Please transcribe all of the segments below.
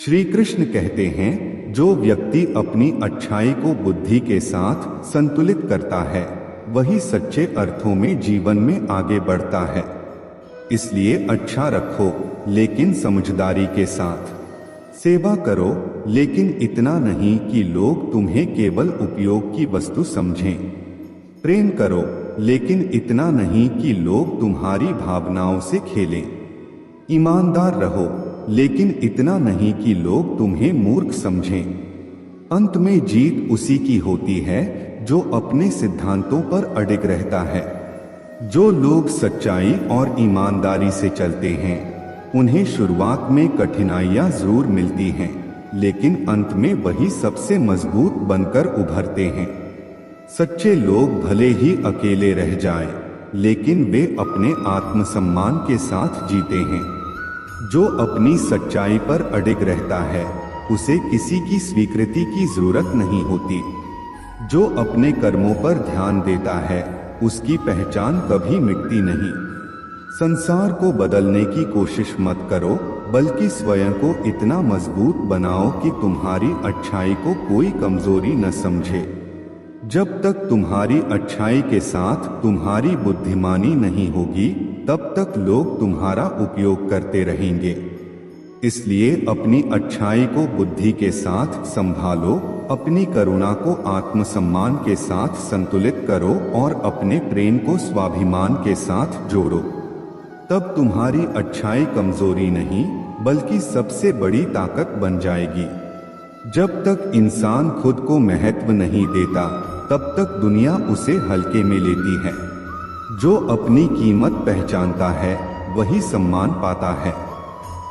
श्री कृष्ण कहते हैं, जो व्यक्ति अपनी अच्छाई को बुद्धि के साथ संतुलित करता है वही सच्चे अर्थों में जीवन में आगे बढ़ता है। इसलिए अच्छा रखो लेकिन समझदारी के साथ। सेवा करो लेकिन इतना नहीं कि लोग तुम्हें केवल उपयोग की वस्तु समझें। प्रेम करो लेकिन इतना नहीं कि लोग तुम्हारी भावनाओं से खेलें। ईमानदार रहो लेकिन इतना नहीं कि लोग तुम्हें मूर्ख समझें। अंत में जीत उसी की होती है जो अपने सिद्धांतों पर अडिग रहता है। जो लोग सच्चाई और ईमानदारी से चलते हैं उन्हें शुरुआत में कठिनाइयां जरूर मिलती हैं, लेकिन अंत में वही सबसे मजबूत बनकर उभरते हैं। सच्चे लोग भले ही अकेले रह जाएं, लेकिन वे अपने आत्मसम्मान के साथ जीते हैं। जो अपनी सच्चाई पर अडिग रहता है उसे किसी की स्वीकृति की जरूरत नहीं होती। जो अपने कर्मों पर ध्यान देता है उसकी पहचान कभी मिटती नहीं। संसार को बदलने की कोशिश मत करो, बल्कि स्वयं को इतना मजबूत बनाओ कि तुम्हारी अच्छाई को कोई कमजोरी न समझे। जब तक तुम्हारी अच्छाई के साथ तुम्हारी बुद्धिमानी नहीं होगी तब तक लोग तुम्हारा उपयोग करते रहेंगे। इसलिए अपनी अच्छाई को बुद्धि के साथ संभालो, अपनी करुणा को आत्मसम्मान के साथ संतुलित करो और अपने प्रेम को स्वाभिमान के साथ जोड़ो। तब तुम्हारी अच्छाई कमजोरी नहीं बल्कि सबसे बड़ी ताकत बन जाएगी। जब तक इंसान खुद को महत्व नहीं देता तब तक दुनिया उसे हल्के में लेती है। जो अपनी कीमत पहचानता है वही सम्मान पाता है।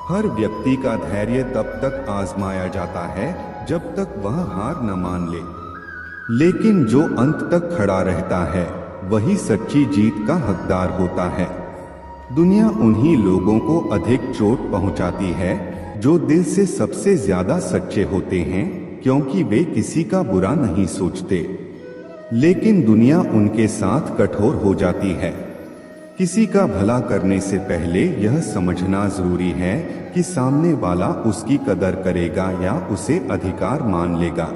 हर व्यक्ति का धैर्य तब तक आजमाया जाता है जब तक वह हार न मान ले, लेकिन जो अंत तक खड़ा रहता है वही सच्ची जीत का हकदार होता है। दुनिया उन्हीं लोगों को अधिक चोट पहुंचाती है जो दिल से सबसे ज्यादा सच्चे होते हैं, क्योंकि वे किसी का बुरा नहीं सोचते। लेकिन दुनिया उनके साथ कठोर हो जाती है। किसी का भला करने से पहले यह समझना जरूरी है कि सामने वाला उसकी कदर करेगा या उसे अधिकार मान लेगा।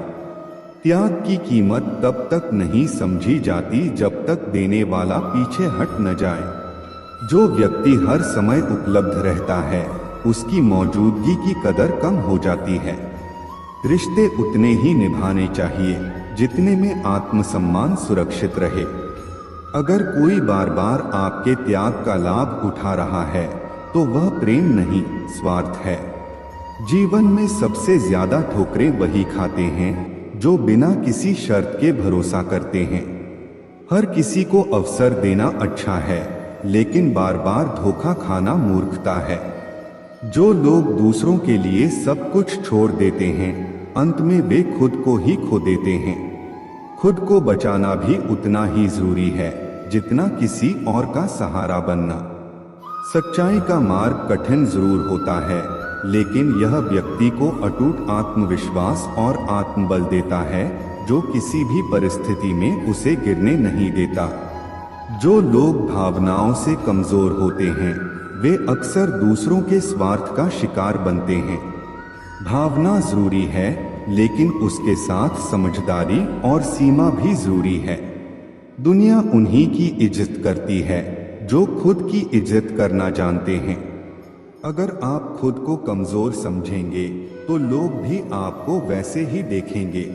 त्याग की कीमत तब तक नहीं समझी जाती जब तक देने वाला पीछे हट न जाए। जो व्यक्ति हर समय उपलब्ध रहता है उसकी मौजूदगी की कदर कम हो जाती है। रिश्ते उतने ही निभाने चाहिए जितने में आत्मसम्मान सुरक्षित रहे। अगर कोई बार बार आपके त्याग का लाभ उठा रहा है तो वह प्रेम नहीं, स्वार्थ है। जीवन में सबसे ज्यादा ठोकरें वही खाते हैं जो बिना किसी शर्त के भरोसा करते हैं। हर किसी को अवसर देना अच्छा है, लेकिन बार बार धोखा खाना मूर्खता है। जो लोग दूसरों के लिए सब कुछ छोड़ देते हैं अंत में वे खुद को ही खो देते हैं। खुद को बचाना भी उतना ही जरूरी है जितना किसी और का सहारा बनना। सच्चाई का मार्ग कठिन जरूर होता है, लेकिन यह व्यक्ति को अटूट आत्मविश्वास और आत्मबल देता है जो किसी भी परिस्थिति में उसे गिरने नहीं देता। जो लोग भावनाओं से कमजोर होते हैं वे अक्सर दूसरों के स्वार्थ का शिकार बनते हैं। भावना जरूरी है, लेकिन उसके साथ समझदारी और सीमा भी जरूरी है। दुनिया उन्हीं की इज्जत करती है जो खुद की इज्जत करना जानते हैं। अगर आप खुद को कमजोर समझेंगे तो लोग भी आपको वैसे ही देखेंगे।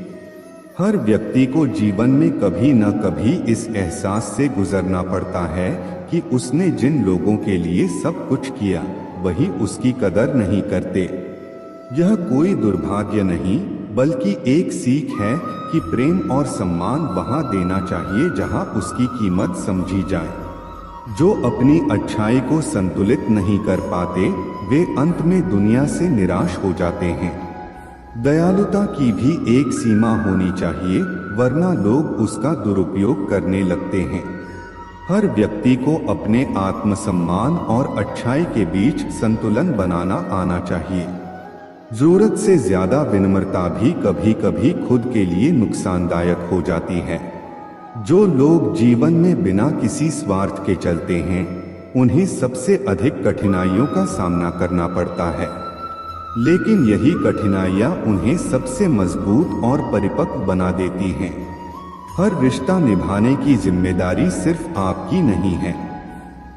हर व्यक्ति को जीवन में कभी न कभी इस एहसास से गुजरना पड़ता है कि उसने जिन लोगों के लिए सब कुछ किया वही उसकी कदर नहीं करते। यह कोई दुर्भाग्य नहीं बल्कि एक सीख है कि प्रेम और सम्मान वहां देना चाहिए जहां उसकी कीमत समझी जाए। जो अपनी अच्छाई को संतुलित नहीं कर पाते वे अंत में दुनिया से निराश हो जाते हैं। दयालुता की भी एक सीमा होनी चाहिए, वरना लोग उसका दुरुपयोग करने लगते हैं। हर व्यक्ति को अपने आत्मसम्मान और अच्छाई के बीच संतुलन बनाना आना चाहिए। जरूरत से ज्यादा विनम्रता भी कभी कभी खुद के लिए नुकसानदायक हो जाती है। जो लोग जीवन में बिना किसी स्वार्थ के चलते हैं उन्हें सबसे अधिक कठिनाइयों का सामना करना पड़ता है। लेकिन यही कठिनाइयां उन्हें सबसे मजबूत और परिपक्व बना देती हैं। हर रिश्ता निभाने की जिम्मेदारी सिर्फ आपकी नहीं है।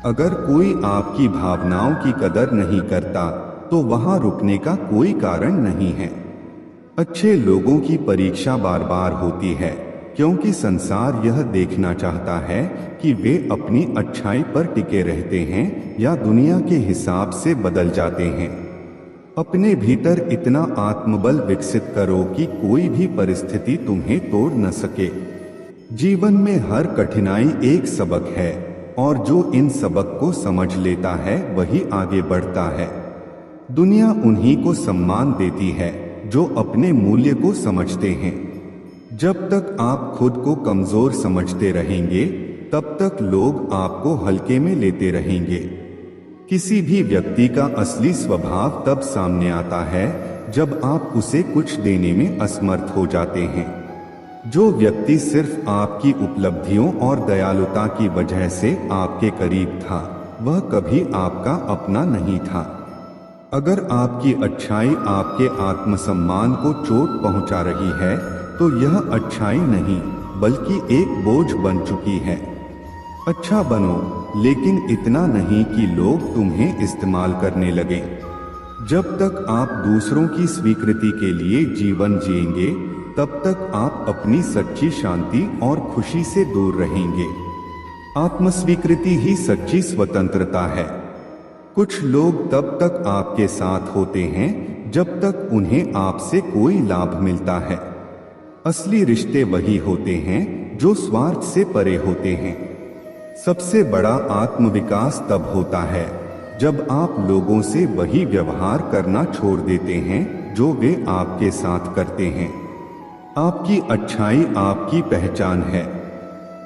अगर कोई आपकी भावनाओं की कदर नहीं करता तो वहां रुकने का कोई कारण नहीं है। अच्छे लोगों की परीक्षा बार बार होती है, क्योंकि संसार यह देखना चाहता है कि वे अपनी अच्छाई पर टिके रहते हैं या दुनिया के हिसाब से बदल जाते हैं। अपने भीतर इतना आत्मबल विकसित करो कि कोई भी परिस्थिति तुम्हें तोड़ न सके। जीवन में हर कठिनाई एक सबक है, और जो इन सबक को समझ लेता है वही आगे बढ़ता है। दुनिया उन्हीं को सम्मान देती है जो अपने मूल्य को समझते हैं। जब तक आप खुद को कमजोर समझते रहेंगे, तब तक लोग आपको हल्के में लेते रहेंगे। किसी भी व्यक्ति का असली स्वभाव तब सामने आता है जब आप उसे कुछ देने में असमर्थ हो जाते हैं। जो व्यक्ति सिर्फ आपकी उपलब्धियों और दयालुता की वजह से आपके करीब था, वह कभी आपका अपना नहीं था। अगर आपकी अच्छाई आपके आत्मसम्मान को चोट पहुंचा रही है, तो यह अच्छाई नहीं बल्कि एक बोझ बन चुकी है। अच्छा बनो, लेकिन इतना नहीं कि लोग तुम्हें इस्तेमाल करने लगें। जब तक आप दूसरों की स्वीकृति के लिए जीवन जिएंगे, तब तक आप अपनी सच्ची शांति और खुशी से दूर रहेंगे। आत्मस्वीकृति ही सच्ची स्वतंत्रता है। कुछ लोग तब तक आपके साथ होते हैं जब तक उन्हें आपसे कोई लाभ मिलता है। असली रिश्ते वही होते हैं जो स्वार्थ से परे होते हैं। सबसे बड़ा आत्मविकास तब होता है जब आप लोगों से वही व्यवहार करना छोड़ देते हैं जो वे आपके साथ करते हैं। आपकी अच्छाई आपकी पहचान है,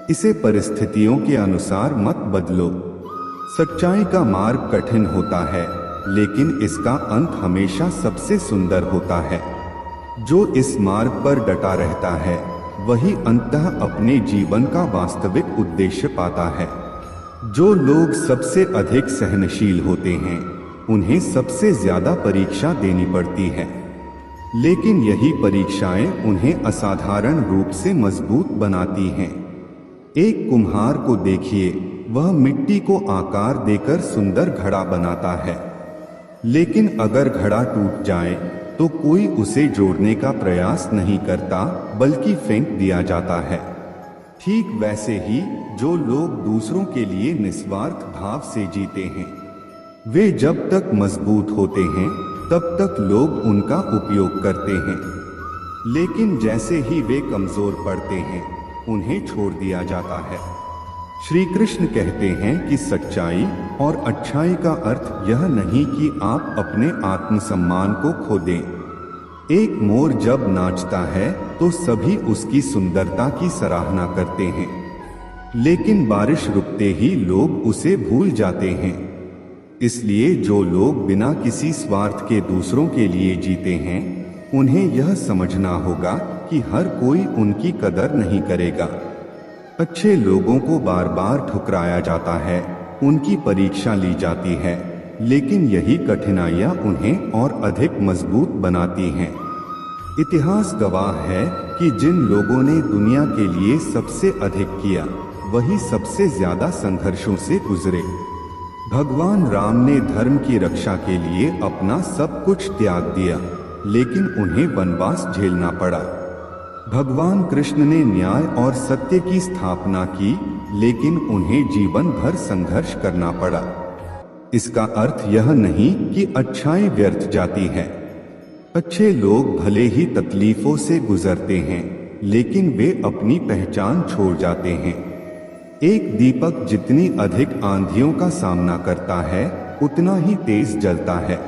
इसे परिस्थितियों के अनुसार मत बदलो। सच्चाई का मार्ग कठिन होता है, लेकिन इसका अंत हमेशा सबसे सुंदर होता है। जो इस मार्ग पर डटा रहता है, वही अंततः अपने जीवन का वास्तविक उद्देश्य पाता है। जो लोग सबसे अधिक सहनशील होते हैं, उन्हें सबसे ज्यादा परीक्षा देनी पड़ती है, लेकिन यही परीक्षाएं उन्हें असाधारण रूप से मजबूत बनाती हैं। एक कुम्हार को देखिए, वह मिट्टी को आकार देकर सुंदर घड़ा बनाता है, लेकिन अगर घड़ा टूट जाए तो कोई उसे जोड़ने का प्रयास नहीं करता, बल्कि फेंक दिया जाता है। ठीक वैसे ही जो लोग दूसरों के लिए निस्वार्थ भाव से जीते हैं, वे जब तक मजबूत होते हैं तब तक लोग उनका उपयोग करते हैं, लेकिन जैसे ही वे कमजोर पड़ते हैं, उन्हें छोड़ दिया जाता है। श्री कृष्ण कहते हैं कि सच्चाई और अच्छाई का अर्थ यह नहीं कि आप अपने आत्मसम्मान को खो दें। एक मोर जब नाचता है तो सभी उसकी सुंदरता की सराहना करते हैं, लेकिन बारिश रुकते ही लोग उसे भूल जाते हैं। इसलिए जो लोग बिना किसी स्वार्थ के दूसरों के लिए जीते हैं, उन्हें यह समझना होगा कि हर कोई उनकी कदर नहीं करेगा। अच्छे लोगों को बार बार ठुकराया जाता है, उनकी परीक्षा ली जाती है, लेकिन यही कठिनाइयां उन्हें और अधिक मजबूत बनाती हैं। इतिहास गवाह है कि जिन लोगों ने दुनिया के लिए सबसे अधिक किया, वही सबसे ज्यादा संघर्षों से गुजरे। भगवान राम ने धर्म की रक्षा के लिए अपना सब कुछ त्याग दिया, लेकिन उन्हें वनवास झेलना पड़ा। भगवान कृष्ण ने न्याय और सत्य की स्थापना की, लेकिन उन्हें जीवन भर संघर्ष करना पड़ा। इसका अर्थ यह नहीं कि अच्छाई व्यर्थ जाती है। अच्छे लोग भले ही तकलीफों से गुजरते हैं, लेकिन वे अपनी पहचान छोड़ जाते हैं। एक दीपक जितनी अधिक आंधियों का सामना करता है, उतना ही तेज जलता है।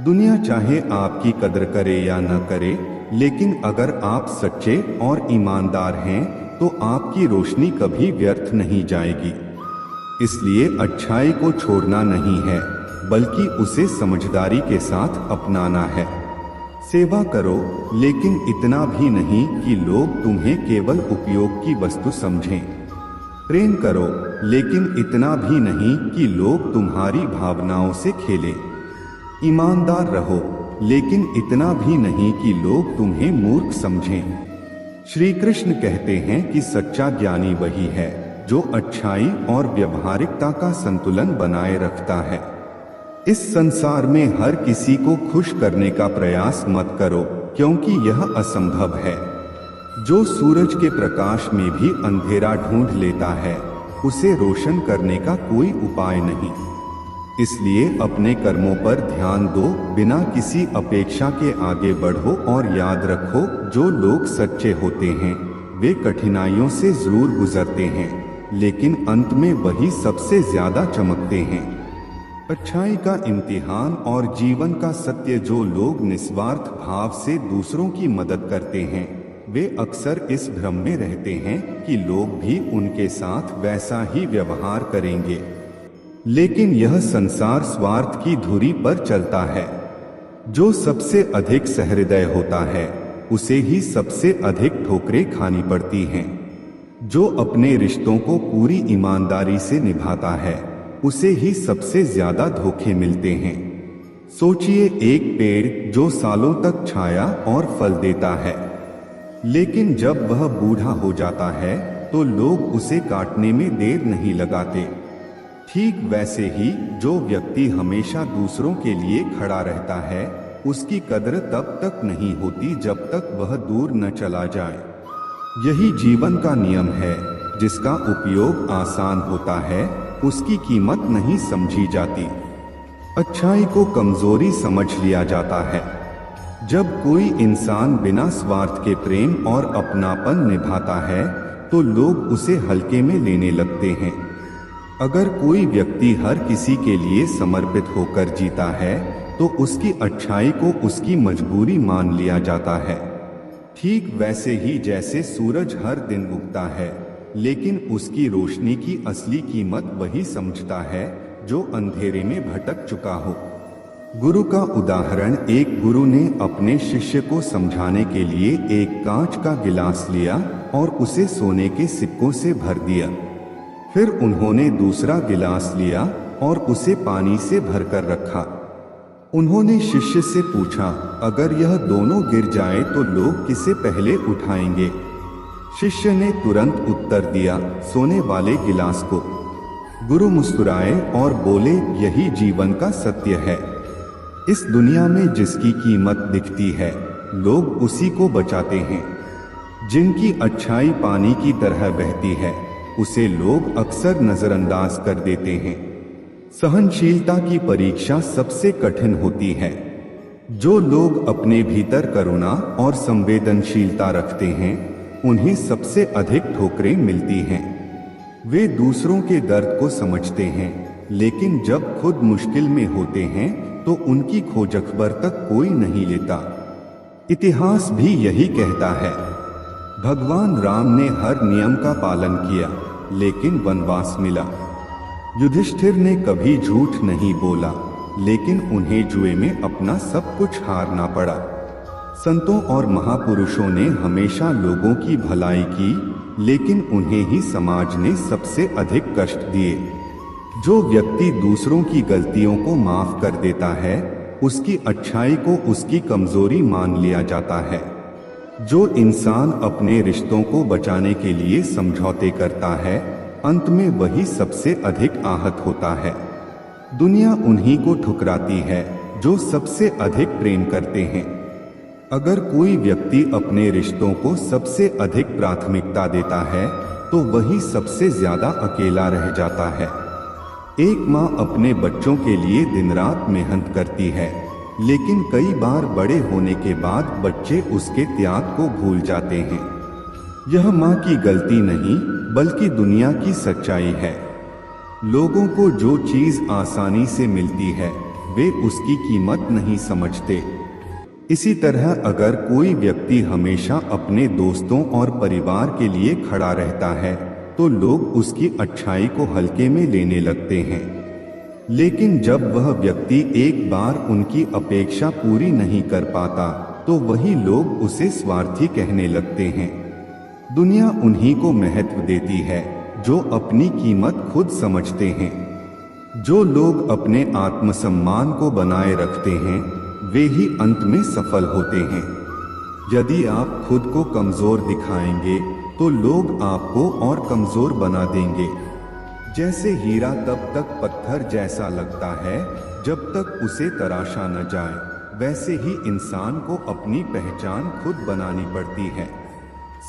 दुनिया चाहे आपकी कदर करे या न करे, लेकिन अगर आप सच्चे और ईमानदार हैं, तो आपकी रोशनी कभी व्यर्थ नहीं जाएगी। इसलिए अच्छाई को छोड़ना नहीं है, बल्कि उसे समझदारी के साथ अपनाना है। सेवा करो, लेकिन इतना भी नहीं कि लोग तुम्हें केवल उपयोग की वस्तु समझें। प्रेम करो, लेकिन इतना भी नहीं कि लोग तुम्हारी भावनाओं से खेलें। ईमानदार रहो, लेकिन इतना भी नहीं कि लोग तुम्हें मूर्ख समझें। श्री कृष्ण कहते हैं कि सच्चा ज्ञानी वही है जो अच्छाई और व्यवहारिकता का संतुलन बनाए रखता है। इस संसार में हर किसी को खुश करने का प्रयास मत करो, क्योंकि यह असंभव है। जो सूरज के प्रकाश में भी अंधेरा ढूंढ लेता है, उसे रोशन करने का कोई उपाय नहीं। इसलिए अपने कर्मों पर ध्यान दो, बिना किसी अपेक्षा के आगे बढ़ो और याद रखो, जो लोग सच्चे होते हैं वे कठिनाइयों से जरूर गुजरते हैं, लेकिन अंत में वही सबसे ज्यादा चमकते हैं। अच्छाई का इम्तिहान और जीवन का सत्य। जो लोग निस्वार्थ भाव से दूसरों की मदद करते हैं, वे अक्सर इस भ्रम में रहते हैं कि लोग भी उनके साथ वैसा ही व्यवहार करेंगे, लेकिन यह संसार स्वार्थ की धुरी पर चलता है। जो सबसे अधिक सहृदय होता है, उसे ही सबसे अधिक ठोकरें खानी पड़ती हैं। जो अपने रिश्तों को पूरी ईमानदारी से निभाता है, उसे ही सबसे ज्यादा धोखे मिलते हैं। सोचिए, एक पेड़ जो सालों तक छाया और फल देता है, लेकिन जब वह बूढ़ा हो जाता है तो लोग उसे काटने में देर नहीं लगाते। ठीक वैसे ही जो व्यक्ति हमेशा दूसरों के लिए खड़ा रहता है, उसकी कद्र तब तक नहीं होती जब तक वह दूर न चला जाए। यही जीवन का नियम है। जिसका उपयोग आसान होता है, उसकी कीमत नहीं समझी जाती। अच्छाई को कमजोरी समझ लिया जाता है। जब कोई इंसान बिना स्वार्थ के प्रेम और अपनापन निभाता है, तो लोग उसे हल्के में लेने लगते हैं। अगर कोई व्यक्ति हर किसी के लिए समर्पित होकर जीता है, तो उसकी अच्छाई को उसकी मजबूरी मान लिया जाता है। ठीक वैसे ही जैसे सूरज हर दिन उगता है, लेकिन उसकी रोशनी की असली कीमत वही समझता है जो अंधेरे में भटक चुका हो। गुरु का उदाहरण। एक गुरु ने अपने शिष्य को समझाने के लिए एक कांच का गिलास लिया और उसे सोने के सिक्कों से भर दिया। फिर उन्होंने दूसरा गिलास लिया और उसे पानी से भरकर रखा। उन्होंने शिष्य से पूछा, अगर यह दोनों गिर जाए तो लोग किसे पहले उठाएंगे? शिष्य ने तुरंत उत्तर दिया, सोने वाले गिलास को। गुरु मुस्कुराए और बोले, यही जीवन का सत्य है। इस दुनिया में जिसकी कीमत दिखती है, लोग उसी को बचाते हैं। जिनकी अच्छाई पानी की तरह बहती है, उसे लोग अक्सर नजरअंदाज कर देते हैं। सहनशीलता की परीक्षा सबसे कठिन होती है। जो लोग अपने भीतर करुणा और संवेदनशीलता रखते हैं, उन्हें सबसे अधिक ठोकरें मिलती हैं। वे दूसरों के दर्द को समझते हैं, लेकिन जब खुद मुश्किल में होते हैं तो उनकी खोजखबर तक कोई नहीं लेता। इतिहास भी यही कहता है। भगवान राम ने हर नियम का पालन किया, लेकिन वनवास मिला। युधिष्ठिर ने कभी झूठ नहीं बोला, लेकिन उन्हें जुए में अपना सब कुछ हारना पड़ा। संतों और महापुरुषों ने हमेशा लोगों की भलाई की, लेकिन उन्हें ही समाज ने सबसे अधिक कष्ट दिए। जो व्यक्ति दूसरों की गलतियों को माफ कर देता है, उसकी अच्छाई को उसकी कमजोरी मान लिया जाता है। जो इंसान अपने रिश्तों को बचाने के लिए समझौते करता है, अंत में वही सबसे अधिक आहत होता है। दुनिया उन्हीं को ठुकराती है जो सबसे अधिक प्रेम करते हैं। अगर कोई व्यक्ति अपने रिश्तों को सबसे अधिक प्राथमिकता देता है, तो वही सबसे ज्यादा अकेला रह जाता है। एक माँ अपने बच्चों के लिए दिन रात मेहनत करती है, लेकिन कई बार बड़े होने के बाद बच्चे उसके त्याग को भूल जाते हैं। यह माँ की गलती नहीं, बल्कि दुनिया की सच्चाई है। लोगों को जो चीज आसानी से मिलती है, वे उसकी कीमत नहीं समझते। इसी तरह अगर कोई व्यक्ति हमेशा अपने दोस्तों और परिवार के लिए खड़ा रहता है, तो लोग उसकी अच्छाई को हल्के में लेने लगते हैं। लेकिन जब वह व्यक्ति एक बार उनकी अपेक्षा पूरी नहीं कर पाता, तो वही लोग उसे स्वार्थी कहने लगते हैं। दुनिया उन्हीं को महत्व देती है जो अपनी कीमत खुद समझते हैं। जो लोग अपने आत्मसम्मान को बनाए रखते हैं, वे ही अंत में सफल होते हैं। यदि आप खुद को कमजोर दिखाएंगे तो लोग आपको और कमजोर बना देंगे। जैसे हीरा तब तक पत्थर जैसा लगता है जब तक उसे तराशा न जाए, वैसे ही इंसान को अपनी पहचान खुद बनानी पड़ती है।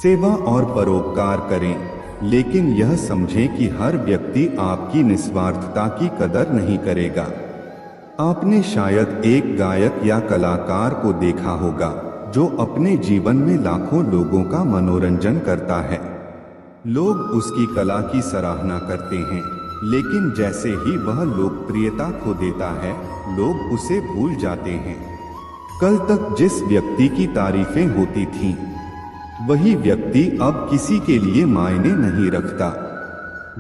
सेवा और परोपकार करें, लेकिन यह समझें कि हर व्यक्ति आपकी निस्वार्थता की कदर नहीं करेगा। आपने शायद एक गायक या कलाकार को देखा होगा जो अपने जीवन में लाखों लोगों का मनोरंजन करता है। लोग उसकी कला की सराहना करते हैं, लेकिन जैसे ही वह लोकप्रियता खो देता है, लोग उसे भूल जाते हैं। कल तक जिस व्यक्ति की तारीफें होती थीं, वही व्यक्ति अब किसी के लिए मायने नहीं रखता।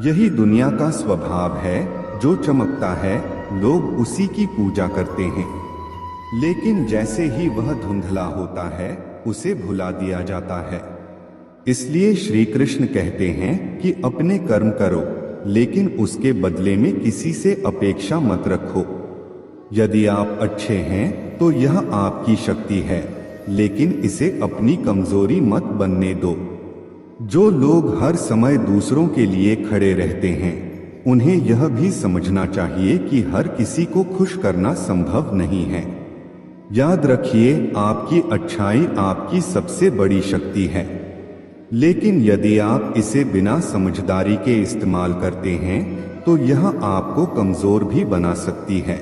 यही दुनिया का स्वभाव है। जो चमकता है, लोग उसी की पूजा करते हैं, लेकिन जैसे ही वह धुंधला होता है, उसे भुला दिया जाता है। इसलिए श्री कृष्ण कहते हैं कि अपने कर्म करो, लेकिन उसके बदले में किसी से अपेक्षा मत रखो। यदि आप अच्छे हैं तो यह आपकी शक्ति है, लेकिन इसे अपनी कमजोरी मत बनने दो। जो लोग हर समय दूसरों के लिए खड़े रहते हैं, उन्हें यह भी समझना चाहिए कि हर किसी को खुश करना संभव नहीं है। याद रखिए, आपकी अच्छाई आपकी सबसे बड़ी शक्ति है, लेकिन यदि आप इसे बिना समझदारी के इस्तेमाल करते हैं तो यह आपको कमजोर भी बना सकती है।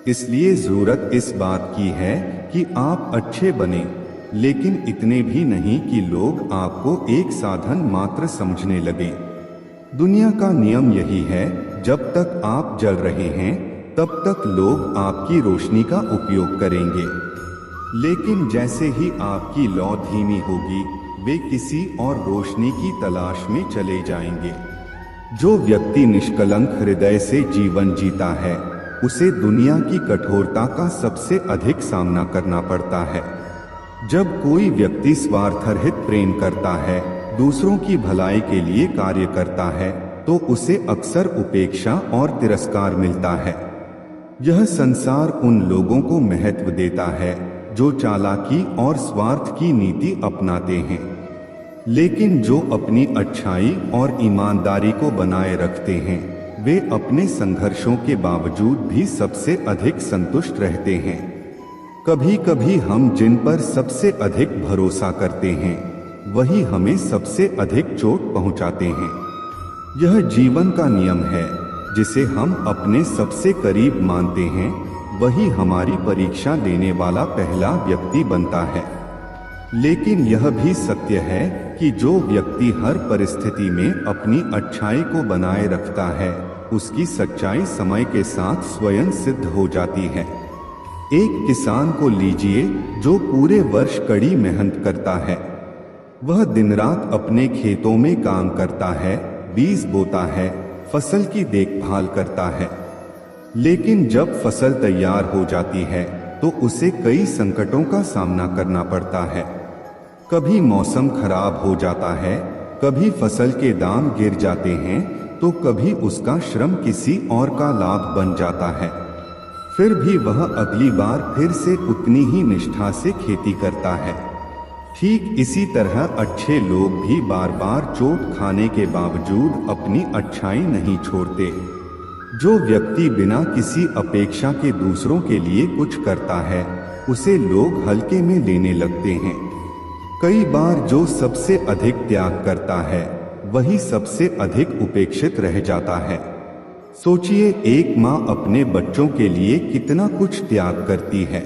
इसलिए जरूरत इस बात की है कि आप अच्छे बने, लेकिन इतने भी नहीं कि लोग आपको एक साधन मात्र समझने लगे। दुनिया का नियम यही है, जब तक आप जल रहे हैं तब तक लोग आपकी रोशनी का उपयोग करेंगे, लेकिन जैसे ही आपकी लौ धीमी होगी, वे किसी और रोशनी की तलाश में चले जाएंगे। जो व्यक्ति निष्कलंक हृदय से जीवन जीता है, उसे दुनिया की कठोरता का सबसे अधिक सामना करना पड़ता है। जब कोई व्यक्ति स्वार्थरहित प्रेम करता है, दूसरों की भलाई के लिए कार्य करता है, तो उसे अक्सर उपेक्षा और तिरस्कार मिलता है। यह संसार उन लोगों को महत्व देता है जो चालाकी और स्वार्थ की नीति अपनाते हैं, लेकिन जो अपनी अच्छाई और ईमानदारी को बनाए रखते हैं, वे अपने संघर्षों के बावजूद भी सबसे अधिक संतुष्ट रहते हैं। कभी कभी हम जिन पर सबसे अधिक भरोसा करते हैं, वही हमें सबसे अधिक चोट पहुंचाते हैं। यह जीवन का नियम है। जिसे हम अपने सबसे करीब मानते हैं, वही हमारी परीक्षा लेने वाला पहला व्यक्ति बनता है। लेकिन यह भी सत्य है कि जो व्यक्ति हर परिस्थिति में अपनी अच्छाई को बनाए रखता है, उसकी सच्चाई समय के साथ स्वयं सिद्ध हो जाती है। एक किसान को लीजिए जो पूरे वर्ष कड़ी मेहनत करता है। वह दिन रात अपने खेतों में काम करता है, बीज बोता है, फसल की देखभाल करता है, लेकिन जब फसल तैयार हो जाती है तो उसे कई संकटों का सामना करना पड़ता है। कभी मौसम खराब हो जाता है, कभी फसल के दाम गिर जाते हैं, तो कभी उसका श्रम किसी और का लाभ बन जाता है। फिर भी वह अगली बार फिर से उतनी ही निष्ठा से खेती करता है। ठीक इसी तरह अच्छे लोग भी बार बार चोट खाने के बावजूद अपनी अच्छाई नहीं छोड़ते। जो व्यक्ति बिना किसी अपेक्षा के दूसरों के लिए कुछ करता है, उसे लोग हल्के में लेने लगते हैं। कई बार जो सबसे अधिक त्याग करता है, वही सबसे अधिक उपेक्षित रह जाता है। सोचिए, एक माँ अपने बच्चों के लिए कितना कुछ त्याग करती है,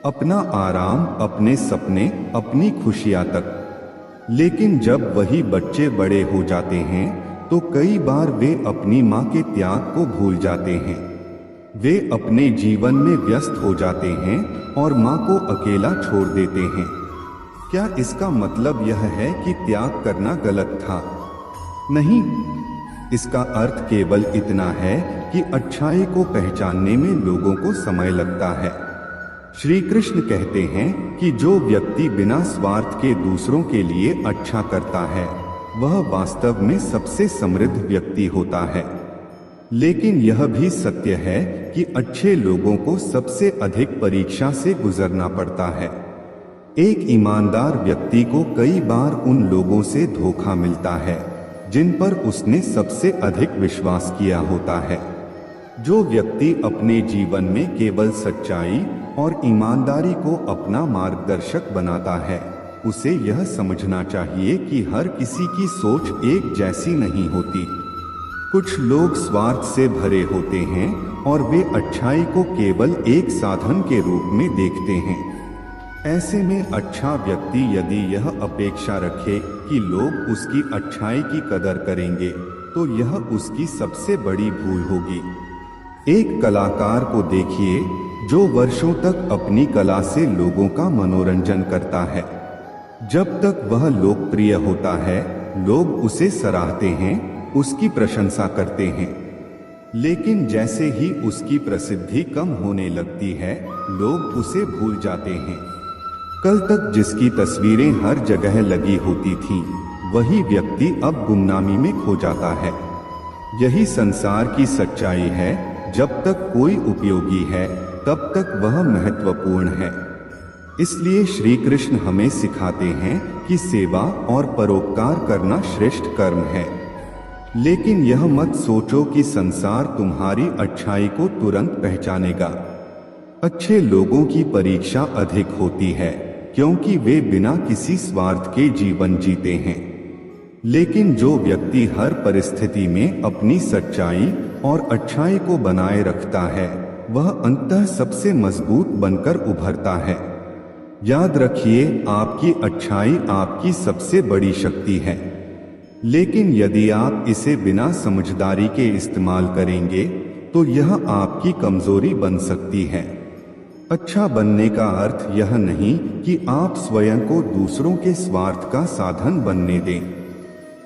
अपना आराम, अपने सपने, अपनी खुशियां तक। लेकिन जब वही बच्चे बड़े हो जाते हैं तो कई बार वे अपनी माँ के त्याग को भूल जाते हैं। वे अपने जीवन में व्यस्त हो जाते हैं और माँ को अकेला छोड़ देते हैं। क्या इसका मतलब यह है कि त्याग करना गलत था? नहीं, इसका अर्थ केवल इतना है कि अच्छाई को पहचानने में लोगों को समय लगता है। श्री कृष्ण कहते हैं कि जो व्यक्ति बिना स्वार्थ के दूसरों के लिए अच्छा करता है, वह वास्तव में सबसे समृद्ध व्यक्ति होता है। लेकिन यह भी सत्य है कि अच्छे लोगों को सबसे अधिक परीक्षा से गुजरना पड़ता है। एक ईमानदार व्यक्ति को कई बार उन लोगों से धोखा मिलता है जिन पर उसने सबसे अधिक विश्वास किया होता है। जो व्यक्ति अपने जीवन में केवल सच्चाई और ईमानदारी को अपना मार्गदर्शक बनाता है, उसे यह समझना चाहिए कि हर किसी की सोच एक जैसी नहीं होती। कुछ लोग स्वार्थ से भरे होते हैं और वे अच्छाई को केवल एक साधन के रूप में देखते हैं। ऐसे में अच्छा व्यक्ति यदि यह अपेक्षा रखे कि लोग उसकी अच्छाई की कदर करेंगे, तो यह उसकी सबसे बड़ी भूल होगी। एक कलाकार को देखिए जो वर्षों तक अपनी कला से लोगों का मनोरंजन करता है। जब तक वह लोकप्रिय होता है, लोग उसे सराहते हैं, उसकी प्रशंसा करते हैं। लेकिन जैसे ही उसकी प्रसिद्धि कम होने लगती है, लोग उसे भूल जाते हैं। कल तक जिसकी तस्वीरें हर जगह लगी होती थीं, वही व्यक्ति अब गुमनामी में खो जाता है। यही संसार की सच्चाई है। जब तक कोई उपयोगी है, तब तक वह महत्वपूर्ण है। इसलिए श्री कृष्ण हमें सिखाते हैं कि सेवा और परोपकार करना श्रेष्ठ कर्म है। लेकिन यह मत सोचो कि संसार तुम्हारी अच्छाई को तुरंत पहचानेगा। अच्छे लोगों की परीक्षा अधिक होती है, क्योंकि वे बिना किसी स्वार्थ के जीवन जीते हैं। लेकिन जो व्यक्ति हर परिस्थिति में अपनी सच्चाई और अच्छाई को बनाए रखता है, वह अंततः सबसे मजबूत बनकर उभरता है। याद रखिए, आपकी अच्छाई आपकी सबसे बड़ी शक्ति है। लेकिन यदि आप इसे बिना समझदारी के इस्तेमाल करेंगे, तो यह आपकी कमजोरी बन सकती है। अच्छा बनने का अर्थ यह नहीं कि आप स्वयं को दूसरों के स्वार्थ का साधन बनने दें।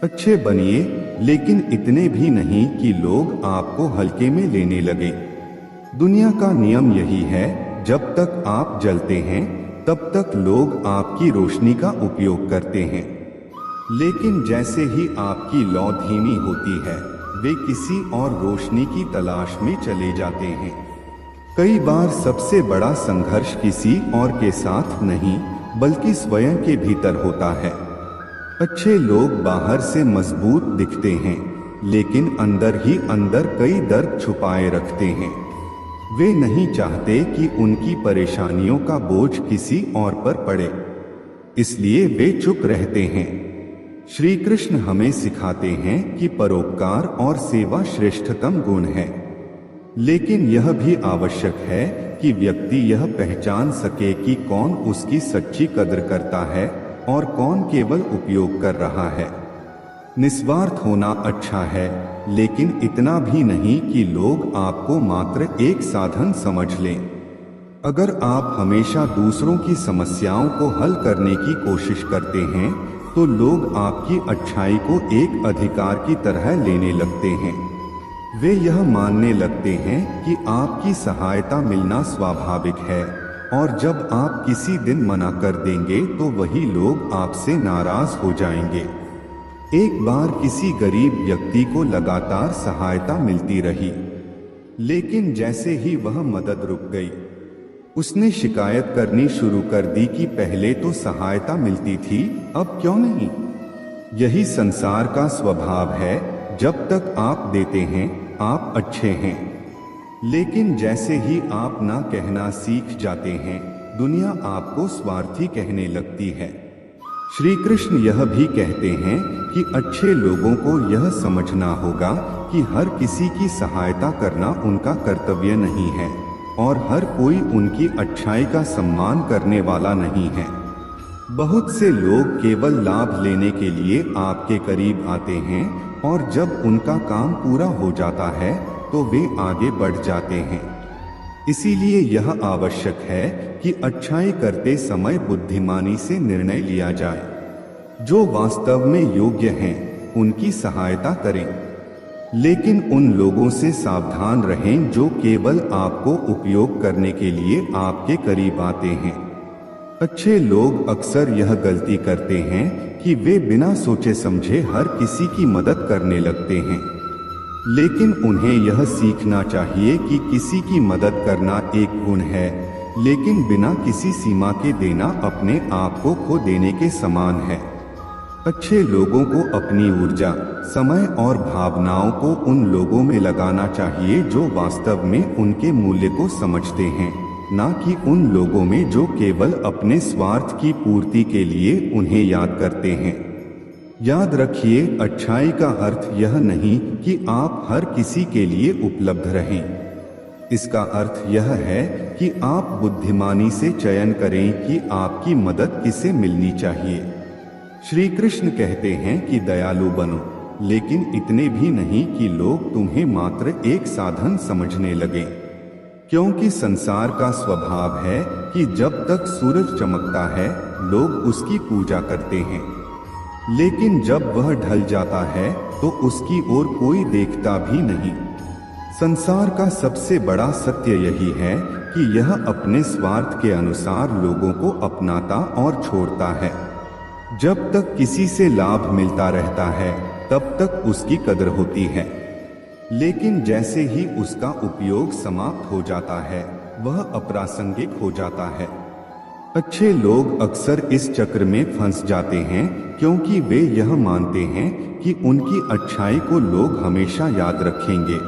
अच्छे बनिए, लेकिन इतने भी नहीं कि लोग आपको हल्के में लेने लगें। दुनिया का नियम यही है, जब तक आप जलते हैं, तब तक लोग आपकी रोशनी का उपयोग करते हैं। लेकिन जैसे ही आपकी लौ धीमी होती है, वे किसी और रोशनी की तलाश में चले जाते हैं। कई बार सबसे बड़ा संघर्ष किसी और के साथ नहीं, बल्कि स्वयं के भीतर होता है। अच्छे लोग बाहर से मजबूत दिखते हैं, लेकिन अंदर ही अंदर कई दर्द छुपाए रखते हैं। वे नहीं चाहते कि उनकी परेशानियों का बोझ किसी और पर पड़े, इसलिए वे चुप रहते हैं। श्री कृष्ण हमें सिखाते हैं कि परोपकार और सेवा श्रेष्ठतम गुण है। लेकिन यह भी आवश्यक है कि व्यक्ति यह पहचान सके कि कौन उसकी सच्ची कद्र करता है और कौन केवल उपयोग कर रहा है। निस्वार्थ होना अच्छा है, लेकिन इतना भी नहीं कि लोग आपको मात्र एक साधन समझ लें। अगर आप हमेशा दूसरों की समस्याओं को हल करने की कोशिश करते हैं, तो लोग आपकी अच्छाई को एक अधिकार की तरह लेने लगते हैं। वे यह मानने लगते हैं कि आपकी सहायता मिलना स्वाभाविक है, और जब आप किसी दिन मना कर देंगे तो वही लोग आपसे नाराज हो जाएंगे। एक बार किसी गरीब व्यक्ति को लगातार सहायता मिलती रही, लेकिन जैसे ही वह मदद रुक गई, उसने शिकायत करनी शुरू कर दी कि पहले तो सहायता मिलती थी, अब क्यों नहीं। यही संसार का स्वभाव है। जब तक आप देते हैं, आप अच्छे हैं। लेकिन जैसे ही आप ना कहना सीख जाते हैं, दुनिया आपको स्वार्थी कहने लगती है। श्री कृष्ण यह भी कहते हैं कि अच्छे लोगों को यह समझना होगा कि हर किसी की सहायता करना उनका कर्तव्य नहीं है, और हर कोई उनकी अच्छाई का सम्मान करने वाला नहीं है। बहुत से लोग केवल लाभ लेने के लिए आपके करीब आते हैं, और जब उनका काम पूरा हो जाता है तो वे आगे बढ़ जाते हैं। इसीलिए यह आवश्यक है कि अच्छाई करते समय बुद्धिमानी से निर्णय लिया जाए। जो वास्तव में योग्य हैं, उनकी सहायता करें, लेकिन उन लोगों से सावधान रहें जो केवल आपको उपयोग करने के लिए आपके करीब आते हैं। अच्छे लोग अक्सर यह गलती करते हैं कि वे बिना सोचे समझे हर किसी की मदद करने लगते हैं। लेकिन उन्हें यह सीखना चाहिए कि किसी की मदद करना एक गुण है, लेकिन बिना किसी सीमा के देना अपने आप को खो देने के समान है। अच्छे लोगों को अपनी ऊर्जा, समय और भावनाओं को उन लोगों में लगाना चाहिए जो वास्तव में उनके मूल्य को समझते हैं, ना कि उन लोगों में जो केवल अपने स्वार्थ की पूर्ति के लिए उन्हें याद करते हैं। याद रखिए, अच्छाई का अर्थ यह नहीं कि आप हर किसी के लिए उपलब्ध रहें। इसका अर्थ यह है कि आप बुद्धिमानी से चयन करें कि आपकी मदद किसे मिलनी चाहिए। श्री कृष्ण कहते हैं कि दयालु बनो, लेकिन इतने भी नहीं कि लोग तुम्हें मात्र एक साधन समझने लगे, क्योंकि संसार का स्वभाव है कि जब तक सूरज चमकता है लोग उसकी पूजा करते हैं, लेकिन जब वह ढल जाता है तो उसकी ओर कोई देखता भी नहीं। संसार का सबसे बड़ा सत्य यही है कि यह अपने स्वार्थ के अनुसार लोगों को अपनाता और छोड़ता है। जब तक किसी से लाभ मिलता रहता है तब तक उसकी कदर होती है, लेकिन जैसे ही उसका उपयोग समाप्त हो जाता है वह अप्रासंगिक हो जाता है। अच्छे लोग अक्सर इस चक्र में फंस जाते हैं क्योंकि वे यह मानते हैं कि उनकी अच्छाई को लोग हमेशा याद रखेंगे,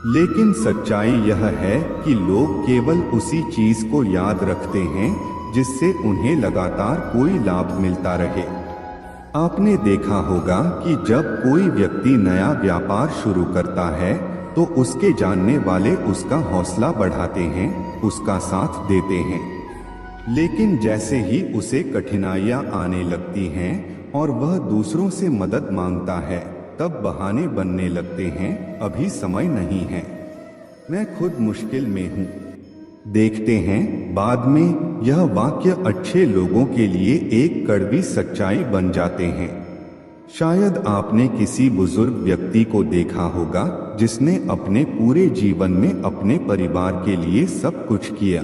लेकिन सच्चाई यह है कि लोग केवल उसी चीज को याद रखते हैं जिससे उन्हें लगातार कोई लाभ मिलता रहे। आपने देखा होगा कि जब कोई व्यक्ति नया व्यापार शुरू करता है तो उसके जानने वाले उसका हौसला बढ़ाते हैं, उसका साथ देते हैं, लेकिन जैसे ही उसे कठिनाइयां आने लगती हैं और वह दूसरों से मदद मांगता है तब बहाने बनने लगते हैं, अभी समय नहीं है, मैं खुद मुश्किल में हूँ। देखते हैं बाद में यह वाक्य अच्छे लोगों के लिए एक कड़वी सच्चाई बन जाते हैं। शायद आपने किसी बुजुर्ग व्यक्ति को देखा होगा जिसने अपने पूरे जीवन में अपने परिवार के लिए सब कुछ किया।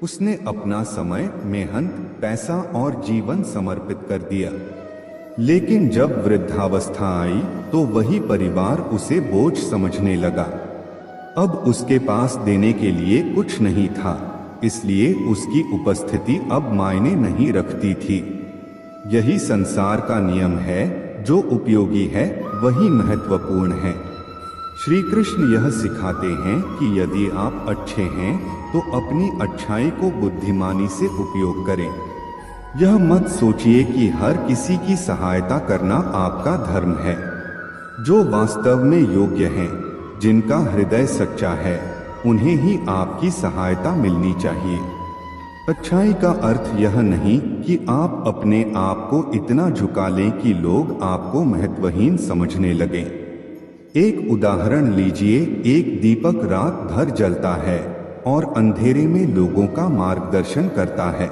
उसने अपना समय, मेहनत, पैसा और जीवन समर्पित कर दिया, लेकिन जब वृद्धावस्था आई तो वही परिवार उसे बोझ समझने लगा। अब उसके पास देने के लिए कुछ नहीं था, इसलिए उसकी उपस्थिति अब मायने नहीं रखती थी। यही संसार का नियम है, जो उपयोगी है वही महत्वपूर्ण है। श्री कृष्ण यह सिखाते हैं कि यदि आप अच्छे हैं तो अपनी अच्छाई को बुद्धिमानी से उपयोग करें। यह मत सोचिए कि हर किसी की सहायता करना आपका धर्म है। जो वास्तव में योग्य हैं, जिनका हृदय सच्चा है, उन्हें ही आपकी सहायता मिलनी चाहिए। अच्छाई का अर्थ यह नहीं कि आप अपने आप को इतना झुका लें कि लोग आपको महत्वहीन समझने लगें। एक उदाहरण लीजिए, एक दीपक रात भर जलता है और अंधेरे में लोगों का मार्गदर्शन करता है,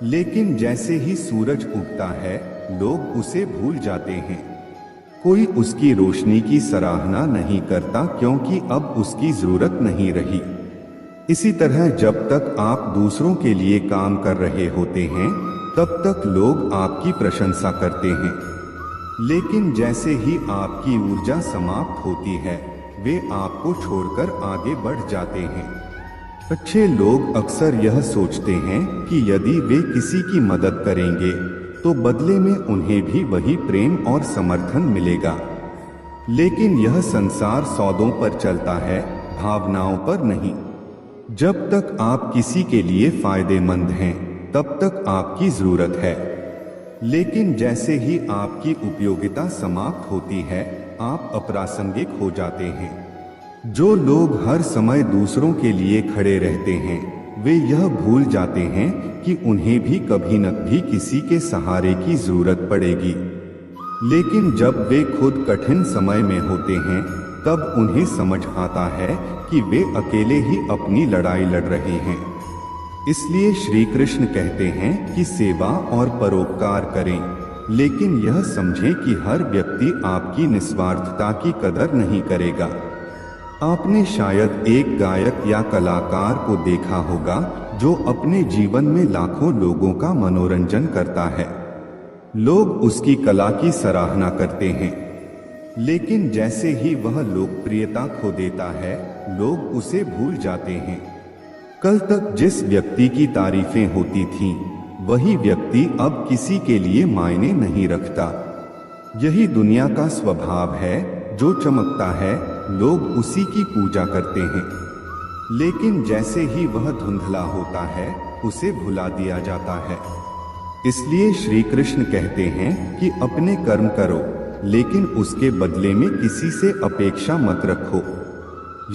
लेकिन जैसे ही सूरज उगता है लोग उसे भूल जाते हैं। कोई उसकी रोशनी की सराहना नहीं करता क्योंकि अब उसकी जरूरत नहीं रही। इसी तरह जब तक आप दूसरों के लिए काम कर रहे होते हैं तब तक लोग आपकी प्रशंसा करते हैं, लेकिन जैसे ही आपकी ऊर्जा समाप्त होती है वे आपको छोड़कर आगे बढ़ जाते हैं। अच्छे लोग अक्सर यह सोचते हैं कि यदि वे किसी की मदद करेंगे तो बदले में उन्हें भी वही प्रेम और समर्थन मिलेगा, लेकिन यह संसार सौदों पर चलता है, भावनाओं पर नहीं। जब तक आप किसी के लिए फायदेमंद हैं तब तक आपकी जरूरत है, लेकिन जैसे ही आपकी उपयोगिता समाप्त होती है आप अप्रासंगिक हो जाते हैं। जो लोग हर समय दूसरों के लिए खड़े रहते हैं वे यह भूल जाते हैं कि उन्हें भी कभी न कभी किसी के सहारे की जरूरत पड़ेगी, लेकिन जब वे खुद कठिन समय में होते हैं तब उन्हें समझ आता है कि वे अकेले ही अपनी लड़ाई लड़ रहे हैं। इसलिए श्री कृष्ण कहते हैं कि सेवा और परोपकार करें, लेकिन यह समझें कि हर व्यक्ति आपकी निस्वार्थता की कदर नहीं करेगा। आपने शायद एक गायक या कलाकार को देखा होगा जो अपने जीवन में लाखों लोगों का मनोरंजन करता है। लोग उसकी कला की सराहना करते हैं, लेकिन जैसे ही वह लोकप्रियता खो देता है, लोग उसे भूल जाते हैं। कल तक जिस व्यक्ति की तारीफें होती थीं, वही व्यक्ति अब किसी के लिए मायने नहीं रखता। यही दुनिया का स्वभाव है, जो चमकता है लोग उसी की पूजा करते हैं, लेकिन जैसे ही वह धुंधला होता है उसे भुला दिया जाता है। इसलिए श्री कृष्ण कहते हैं कि अपने कर्म करो, लेकिन उसके बदले में किसी से अपेक्षा मत रखो।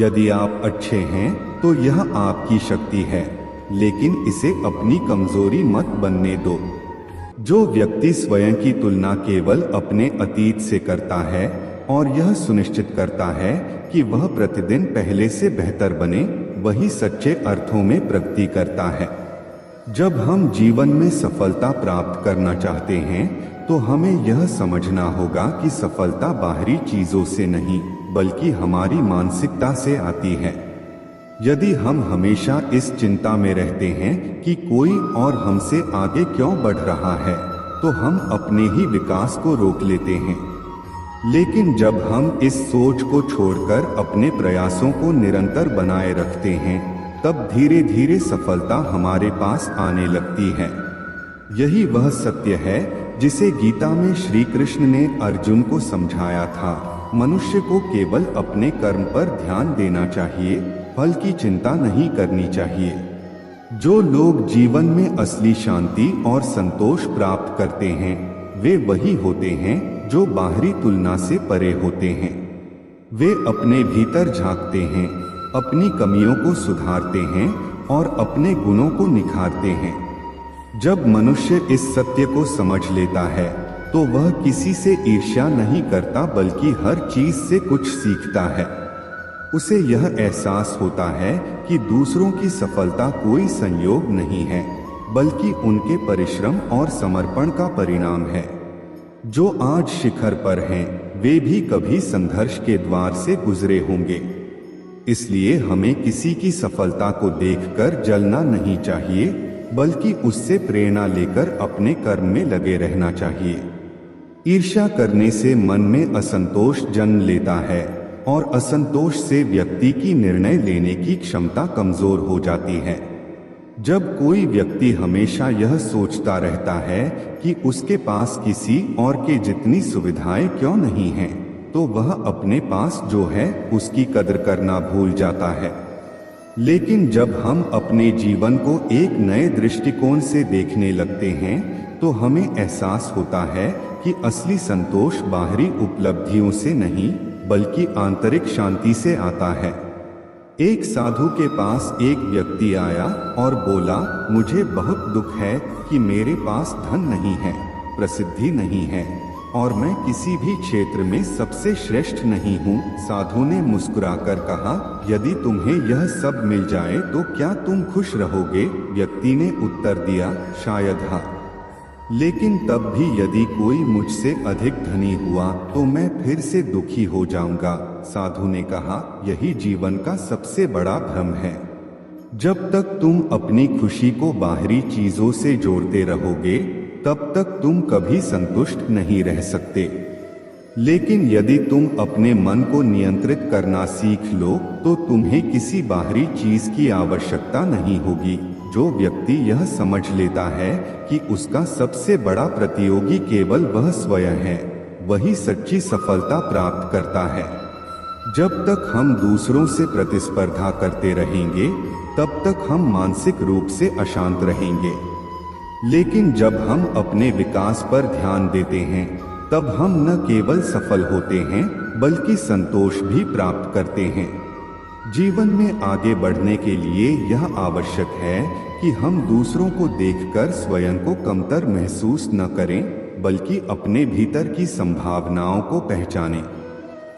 यदि आप अच्छे हैं तो यह आपकी शक्ति है, लेकिन इसे अपनी कमजोरी मत बनने दो। जो व्यक्ति स्वयं की तुलना केवल अपने अतीत से करता है और यह सुनिश्चित करता है कि वह प्रतिदिन पहले से बेहतर बने, वही सच्चे अर्थों में प्रगति करता है। जब हम जीवन में सफलता प्राप्त करना चाहते हैं तो हमें यह समझना होगा कि सफलता बाहरी चीजों से नहीं, बल्कि हमारी मानसिकता से आती है। यदि हम हमेशा इस चिंता में रहते हैं कि कोई और हमसे आगे क्यों बढ़ रहा है, तो हम अपने ही विकास को रोक लेते हैं। लेकिन जब हम इस सोच को छोड़कर अपने प्रयासों को निरंतर बनाए रखते हैं, तब धीरे धीरे सफलता हमारे पास आने लगती है। यही वह सत्य है जिसे गीता में श्री कृष्ण ने अर्जुन को समझाया था। मनुष्य को केवल अपने कर्म पर ध्यान देना चाहिए, फल की चिंता नहीं करनी चाहिए। जो लोग जीवन में असली शांति और संतोष प्राप्त करते हैं, वे वही होते हैं जो बाहरी तुलना से परे होते हैं। वे अपने भीतर झांकते हैं, अपनी कमियों को सुधारते हैं और अपने गुणों को निखारते हैं। जब मनुष्य इस सत्य को समझ लेता है, तो वह किसी से ईर्ष्या नहीं करता, बल्कि हर चीज से कुछ सीखता है। उसे यह एहसास होता है कि दूसरों की सफलता कोई संयोग नहीं है, बल्कि उनके परिश्रम और समर्पण का परिणाम है। जो आज शिखर पर हैं, वे भी कभी संघर्ष के द्वार से गुजरे होंगे। इसलिए हमें किसी की सफलता को देखकर जलना नहीं चाहिए, बल्कि उससे प्रेरणा लेकर अपने कर्म में लगे रहना चाहिए। ईर्ष्या करने से मन में असंतोष जन्म लेता है और असंतोष से व्यक्ति की निर्णय लेने की क्षमता कमजोर हो जाती है। जब कोई व्यक्ति हमेशा यह सोचता रहता है कि उसके पास किसी और के जितनी सुविधाएं क्यों नहीं हैं, तो वह अपने पास जो है उसकी कदर करना भूल जाता है। लेकिन जब हम अपने जीवन को एक नए दृष्टिकोण से देखने लगते हैं, तो हमें एहसास होता है कि असली संतोष बाहरी उपलब्धियों से नहीं, बल्कि आंतरिक शांति से आता है। एक साधु के पास एक व्यक्ति आया और बोला, मुझे बहुत दुख है कि मेरे पास धन नहीं है, प्रसिद्धि नहीं है और मैं किसी भी क्षेत्र में सबसे श्रेष्ठ नहीं हूँ। साधु ने मुस्कुराकर कहा, यदि तुम्हें यह सब मिल जाए तो क्या तुम खुश रहोगे? व्यक्ति ने उत्तर दिया, शायद हाँ, लेकिन तब भी यदि कोई मुझसे अधिक धनी हुआ तो मैं फिर से दुखी हो जाऊंगा। साधु ने कहा, यही जीवन का सबसे बड़ा भ्रम है। जब तक तुम अपनी खुशी को बाहरी चीजों से जोड़ते रहोगे, तब तक तुम कभी संतुष्ट नहीं रह सकते। लेकिन यदि तुम अपने मन को नियंत्रित करना सीख लो, तो तुम्हें किसी बाहरी चीज की आवश्यकता नहीं होगी। जो व्यक्ति यह समझ लेता है कि उसका सबसे बड़ा प्रतियोगी केवल वह स्वयं है, वही सच्ची सफलता प्राप्त करता है। जब तक हम दूसरों से प्रतिस्पर्धा करते रहेंगे, तब तक हम मानसिक रूप से अशांत रहेंगे। लेकिन जब हम अपने विकास पर ध्यान देते हैं, तब हम न केवल सफल होते हैं, बल्कि संतोष भी प्राप्त करते हैं। जीवन में आगे बढ़ने के लिए यह आवश्यक है कि हम दूसरों को देखकर स्वयं को कमतर महसूस न करें, बल्कि अपने भीतर की संभावनाओं को पहचानें।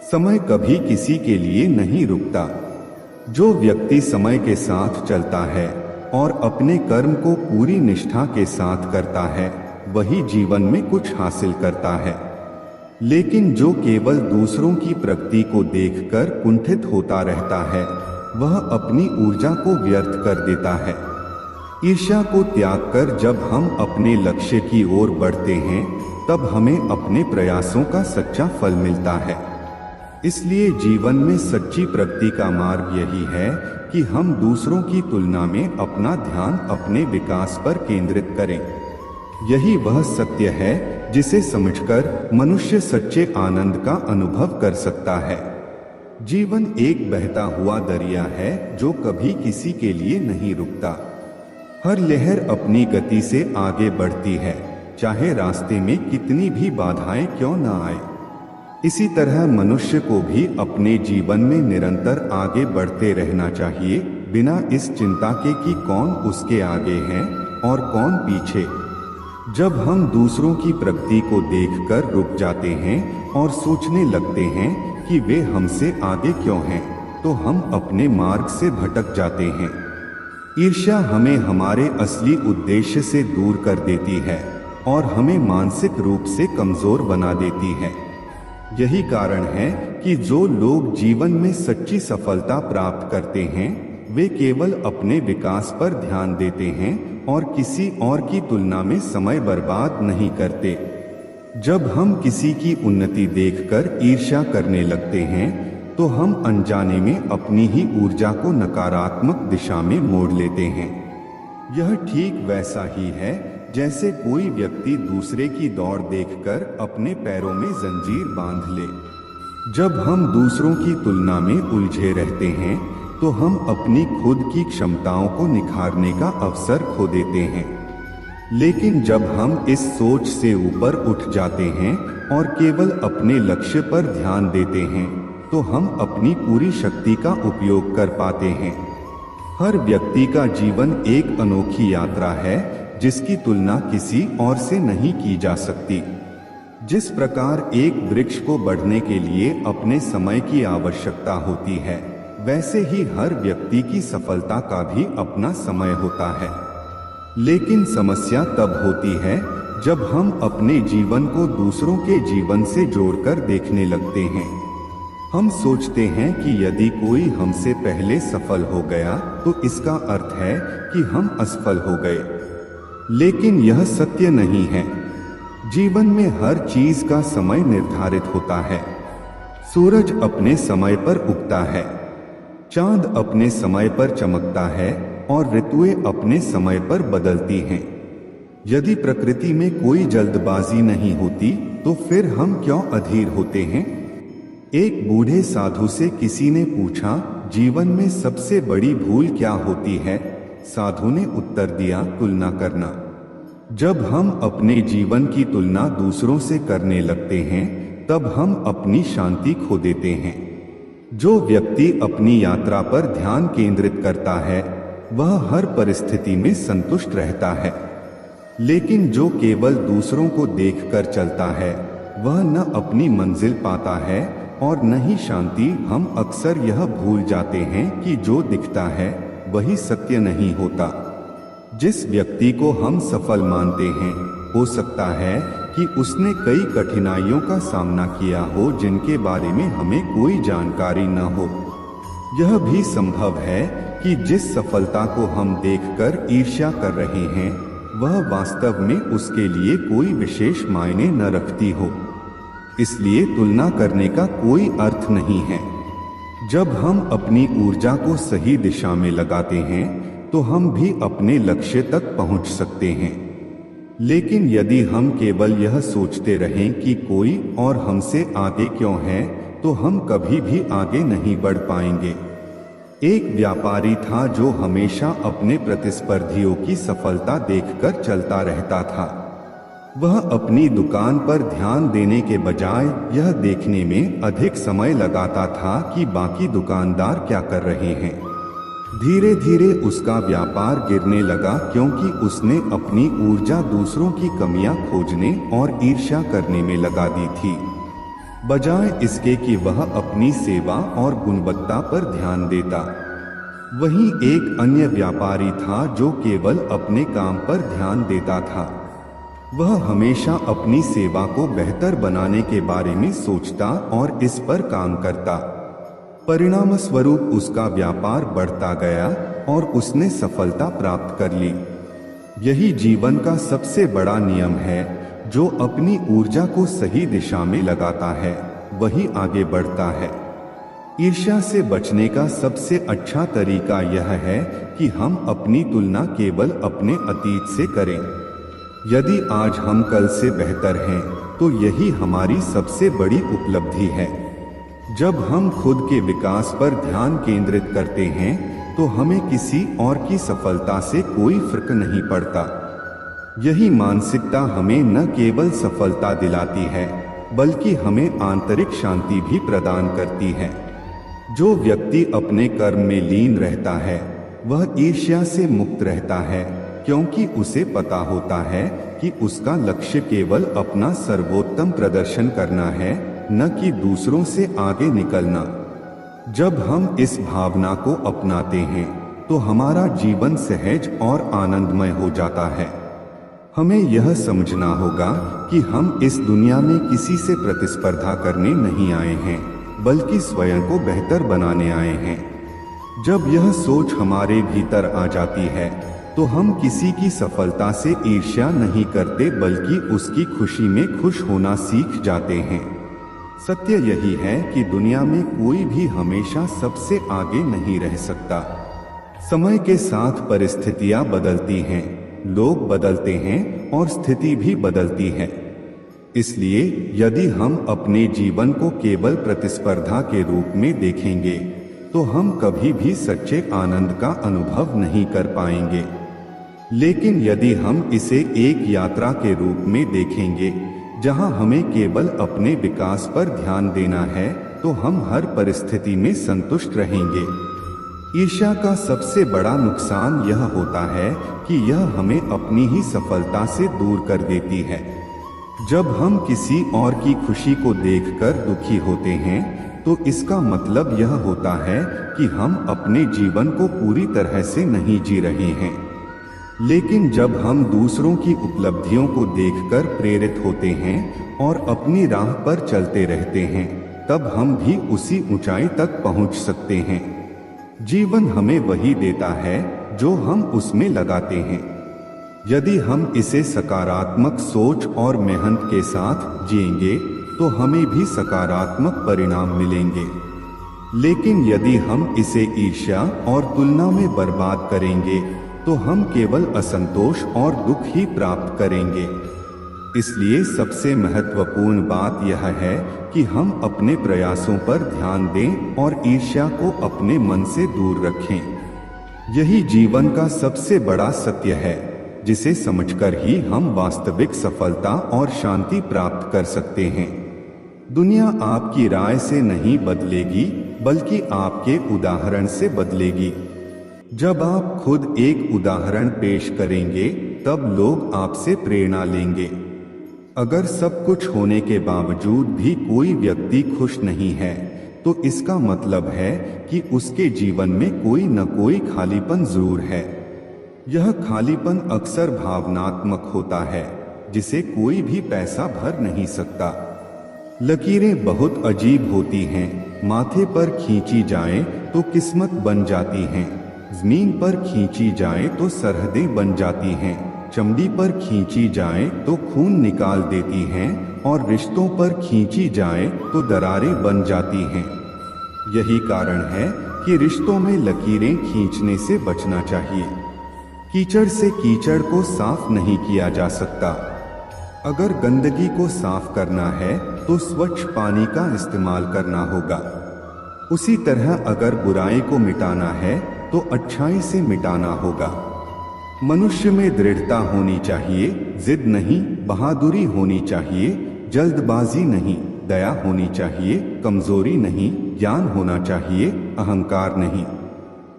समय कभी किसी के लिए नहीं रुकता। जो व्यक्ति समय के साथ चलता है और अपने कर्म को पूरी निष्ठा के साथ करता है, वही जीवन में कुछ हासिल करता है। लेकिन जो केवल दूसरों की प्रगति को देखकर कुंठित होता रहता है, वह अपनी ऊर्जा को व्यर्थ कर देता है। ईर्ष्या को त्याग कर जब हम अपने लक्ष्य की ओर बढ़ते हैं, तब हमें अपने प्रयासों का सच्चा फल मिलता है। इसलिए जीवन में सच्ची प्रगति का मार्ग यही है कि हम दूसरों की तुलना में अपना ध्यान अपने विकास पर केंद्रित करें। यही वह सत्य है जिसे समझकर मनुष्य सच्चे आनंद का अनुभव कर सकता है। जीवन एक बहता हुआ दरिया है जो कभी किसी के लिए नहीं रुकता। हर लहर अपनी गति से आगे बढ़ती है, चाहे रास्ते में कितनी भी बाधाएं क्यों न आए। इसी तरह मनुष्य को भी अपने जीवन में निरंतर आगे बढ़ते रहना चाहिए, बिना इस चिंता के कि कौन उसके आगे है और कौन पीछे। जब हम दूसरों की प्रगति को देखकर रुक जाते हैं और सोचने लगते हैं कि वे हमसे आगे क्यों हैं, तो हम अपने मार्ग से भटक जाते हैं। ईर्ष्या हमें हमारे असली उद्देश्य से दूर कर देती है और हमें मानसिक रूप से कमजोर बना देती है। यही कारण है कि जो लोग जीवन में सच्ची सफलता प्राप्त करते हैं, वे केवल अपने विकास पर ध्यान देते हैं और किसी और की तुलना में समय बर्बाद नहीं करते। जब हम किसी की उन्नति देखकर ईर्ष्या करने लगते हैं, तो हम अनजाने में अपनी ही ऊर्जा को नकारात्मक दिशा में मोड़ लेते हैं। यह ठीक वैसा ही है जैसे कोई व्यक्ति दूसरे की दौड़ देखकर अपने पैरों में जंजीर बांध ले। जब हम दूसरों की तुलना में उलझे रहते हैं, तो हम अपनी खुद की क्षमताओं को निखारने का अवसर खो देते हैं। लेकिन जब हम इस सोच से ऊपर उठ जाते हैं और केवल अपने लक्ष्य पर ध्यान देते हैं, तो हम अपनी पूरी शक्ति का उपयोग कर पाते हैं। हर व्यक्ति का जीवन एक अनोखी यात्रा है जिसकी तुलना किसी और से नहीं की जा सकती। जिस प्रकार एक वृक्ष को बढ़ने के लिए अपने समय की आवश्यकता होती है, वैसे ही हर व्यक्ति की सफलता का भी अपना समय होता है। लेकिन समस्या तब होती है जब हम अपने जीवन को दूसरों के जीवन से जोड़कर देखने लगते हैं। हम सोचते हैं कि यदि कोई हमसे पहले सफल हो गया तो इसका अर्थ है कि हम असफल हो गए। लेकिन यह सत्य नहीं है। जीवन में हर चीज का समय निर्धारित होता है। सूरज अपने समय पर उगता है, चांद अपने समय पर चमकता है और ऋतुएं अपने समय पर बदलती हैं। यदि प्रकृति में कोई जल्दबाजी नहीं होती तो फिर हम क्यों अधीर होते हैं? एक बूढ़े साधु से किसी ने पूछा, जीवन में सबसे बड़ी भूल क्या होती है? साधु ने उत्तर दिया, तुलना करना। जब हम अपने जीवन की तुलना दूसरों से करने लगते हैं, तब हम अपनी शांति खो देते हैं। जो व्यक्ति अपनी यात्रा पर ध्यान केंद्रित करता है, वह हर परिस्थिति में संतुष्ट रहता है। लेकिन जो केवल दूसरों को देखकर चलता है, वह न अपनी मंजिल पाता है और न ही शांति। हम अक्सर यह भूल जाते हैं कि जो दिखता है वही सत्य नहीं होता। जिस व्यक्ति को हम सफल मानते हैं, हो सकता है कि उसने कई कठिनाइयों का सामना किया हो जिनके बारे में हमें कोई जानकारी न हो। यह भी संभव है कि जिस सफलता को हम देखकर ईर्ष्या कर रहे हैं, वह वास्तव में उसके लिए कोई विशेष मायने न रखती हो। इसलिए तुलना करने का कोई अर्थ नहीं है। जब हम अपनी ऊर्जा को सही दिशा में लगाते हैं, तो हम भी अपने लक्ष्य तक पहुंच सकते हैं। लेकिन यदि हम केवल यह सोचते रहें कि कोई और हमसे आगे क्यों है, तो हम कभी भी आगे नहीं बढ़ पाएंगे। एक व्यापारी था जो हमेशा अपने प्रतिस्पर्धियों की सफलता देखकर चलता रहता था। वह अपनी दुकान पर ध्यान देने के बजाय यह देखने में अधिक समय लगाता था कि बाकी दुकानदार क्या कर रहे हैं। धीरे धीरे उसका व्यापार गिरने लगा, क्योंकि उसने अपनी ऊर्जा दूसरों की कमियां खोजने और ईर्ष्या करने में लगा दी थी, बजाय इसके कि वह अपनी सेवा और गुणवत्ता पर ध्यान देता। वहीं एक अन्य व्यापारी था जो केवल अपने काम पर ध्यान देता था। वह हमेशा अपनी सेवा को बेहतर बनाने के बारे में सोचता और इस पर काम करता। परिणाम स्वरूप उसका व्यापार बढ़ता गया और उसने सफलता प्राप्त कर ली। यही जीवन का सबसे बड़ा नियम है। जो अपनी ऊर्जा को सही दिशा में लगाता है, वही आगे बढ़ता है। ईर्ष्या से बचने का सबसे अच्छा तरीका यह है कि हम अपनी तुलना केवल अपने अतीत से करें। यदि आज हम कल से बेहतर हैं, तो यही हमारी सबसे बड़ी उपलब्धि है। जब हम खुद के विकास पर ध्यान केंद्रित करते हैं, तो हमें किसी और की सफलता से कोई फर्क नहीं पड़ता। यही मानसिकता हमें न केवल सफलता दिलाती है, बल्कि हमें आंतरिक शांति भी प्रदान करती है। जो व्यक्ति अपने कर्म में लीन रहता है, वह ईर्ष्या से मुक्त रहता है, क्योंकि उसे पता होता है कि उसका लक्ष्य केवल अपना सर्वोत्तम प्रदर्शन करना है, न कि दूसरों से आगे निकलना। जब हम इस भावना को अपनाते हैं, तो हमारा जीवन सहज और आनंदमय हो जाता है। हमें यह समझना होगा कि हम इस दुनिया में किसी से प्रतिस्पर्धा करने नहीं आए हैं, बल्कि स्वयं को बेहतर बनाने आए हैं। जब यह सोच हमारे भीतर आ जाती है, तो हम किसी की सफलता से ईर्ष्या नहीं करते, बल्कि उसकी खुशी में खुश होना सीख जाते हैं। सत्य यही है कि दुनिया में कोई भी हमेशा सबसे आगे नहीं रह सकता। समय के साथ परिस्थितियां बदलती हैं, लोग बदलते हैं और स्थिति भी बदलती है। इसलिए यदि हम अपने जीवन को केवल प्रतिस्पर्धा के रूप में देखेंगे, तो हम कभी भी सच्चे आनंद का अनुभव नहीं कर पाएंगे। लेकिन यदि हम इसे एक यात्रा के रूप में देखेंगे, जहां हमें केवल अपने विकास पर ध्यान देना है, तो हम हर परिस्थिति में संतुष्ट रहेंगे। ईर्ष्या का सबसे बड़ा नुकसान यह होता है कि यह हमें अपनी ही सफलता से दूर कर देती है। जब हम किसी और की खुशी को देखकर दुखी होते हैं, तो इसका मतलब यह होता है कि हम अपने जीवन को पूरी तरह से नहीं जी रहे हैं। लेकिन जब हम दूसरों की उपलब्धियों को देखकर प्रेरित होते हैं और अपनी राह पर चलते रहते हैं, तब हम भी उसी ऊंचाई तक पहुंच सकते हैं। जीवन हमें वही देता है जो हम उसमें लगाते हैं। यदि हम इसे सकारात्मक सोच और मेहनत के साथ जिएंगे, तो हमें भी सकारात्मक परिणाम मिलेंगे। लेकिन यदि हम इसे ईर्ष्या और तुलना में बर्बाद करेंगे, तो हम केवल असंतोष और दुख ही प्राप्त करेंगे। इसलिए सबसे महत्वपूर्ण बात यह है कि हम अपने प्रयासों पर ध्यान दें और ईर्ष्या को अपने मन से दूर रखें। यही जीवन का सबसे बड़ा सत्य है, जिसे समझकर ही हम वास्तविक सफलता और शांति प्राप्त कर सकते हैं। दुनिया आपकी राय से नहीं बदलेगी, बल्कि आपके उदाहरण से बदलेगी। जब आप खुद एक उदाहरण पेश करेंगे, तब लोग आपसे प्रेरणा लेंगे। अगर सब कुछ होने के बावजूद भी कोई व्यक्ति खुश नहीं है, तो इसका मतलब है कि उसके जीवन में कोई न कोई खालीपन जरूर है। यह खालीपन अक्सर भावनात्मक होता है, जिसे कोई भी पैसा भर नहीं सकता। लकीरें बहुत अजीब होती हैं। माथे पर खींची जाएं तो किस्मत बन जाती हैं, जमीन पर खींची जाएं तो सरहदें बन जाती हैं, चमड़ी पर खींची जाएं तो खून निकाल देती हैं, और रिश्तों पर खींची जाएं तो दरारें बन जाती हैं। यही कारण है कि रिश्तों में लकीरें खींचने से बचना चाहिए। कीचड़ से कीचड़ को साफ नहीं किया जा सकता। अगर गंदगी को साफ करना है, तो स्वच्छ पानी का इस्तेमाल करना होगा। उसी तरह अगर बुराई को मिटाना है, तो अच्छाई से मिटाना होगा। मनुष्य में दृढ़ता होनी चाहिए, जिद नहीं, बहादुरी होनी चाहिए, जल्दबाजी नहीं, दया होनी चाहिए, कमजोरी नहीं, ज्ञान होना चाहिए, अहंकार नहीं।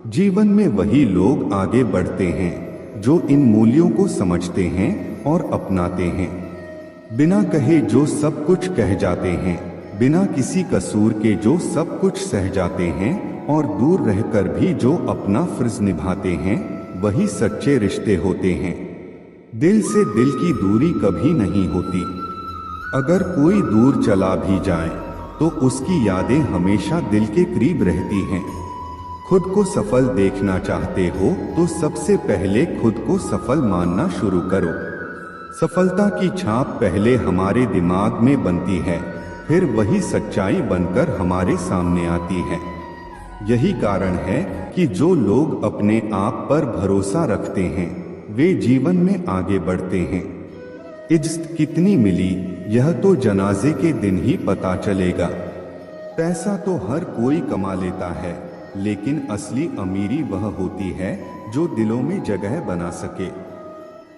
जीवन में वही लोग आगे बढ़ते हैं जो इन मूल्यों को समझते हैं और अपनाते हैं। बिना कहे जो सब कुछ कह जाते हैं, बिना किसी कसूर के जो सब कुछ सह जाते हैं, और दूर रहकर भी जो अपना फर्ज निभाते हैं, वही सच्चे रिश्ते होते हैं। दिल से दिल की दूरी कभी नहीं होती। अगर कोई दूर चला भी जाए, तो उसकी यादें हमेशा दिल के करीब रहती हैं। खुद को सफल देखना चाहते हो, तो सबसे पहले खुद को सफल मानना शुरू करो। सफलता की छाप पहले हमारे दिमाग में बनती है, फिर वही सच्चाई बनकर हमारे सामने आती है। यही कारण है कि जो लोग अपने आप पर भरोसा रखते हैं वे जीवन में आगे बढ़ते हैं। इज्जत कितनी मिली यह तो जनाजे के दिन ही पता चलेगा। पैसा तो हर कोई कमा लेता है, लेकिन असली अमीरी वह होती है जो दिलों में जगह बना सके।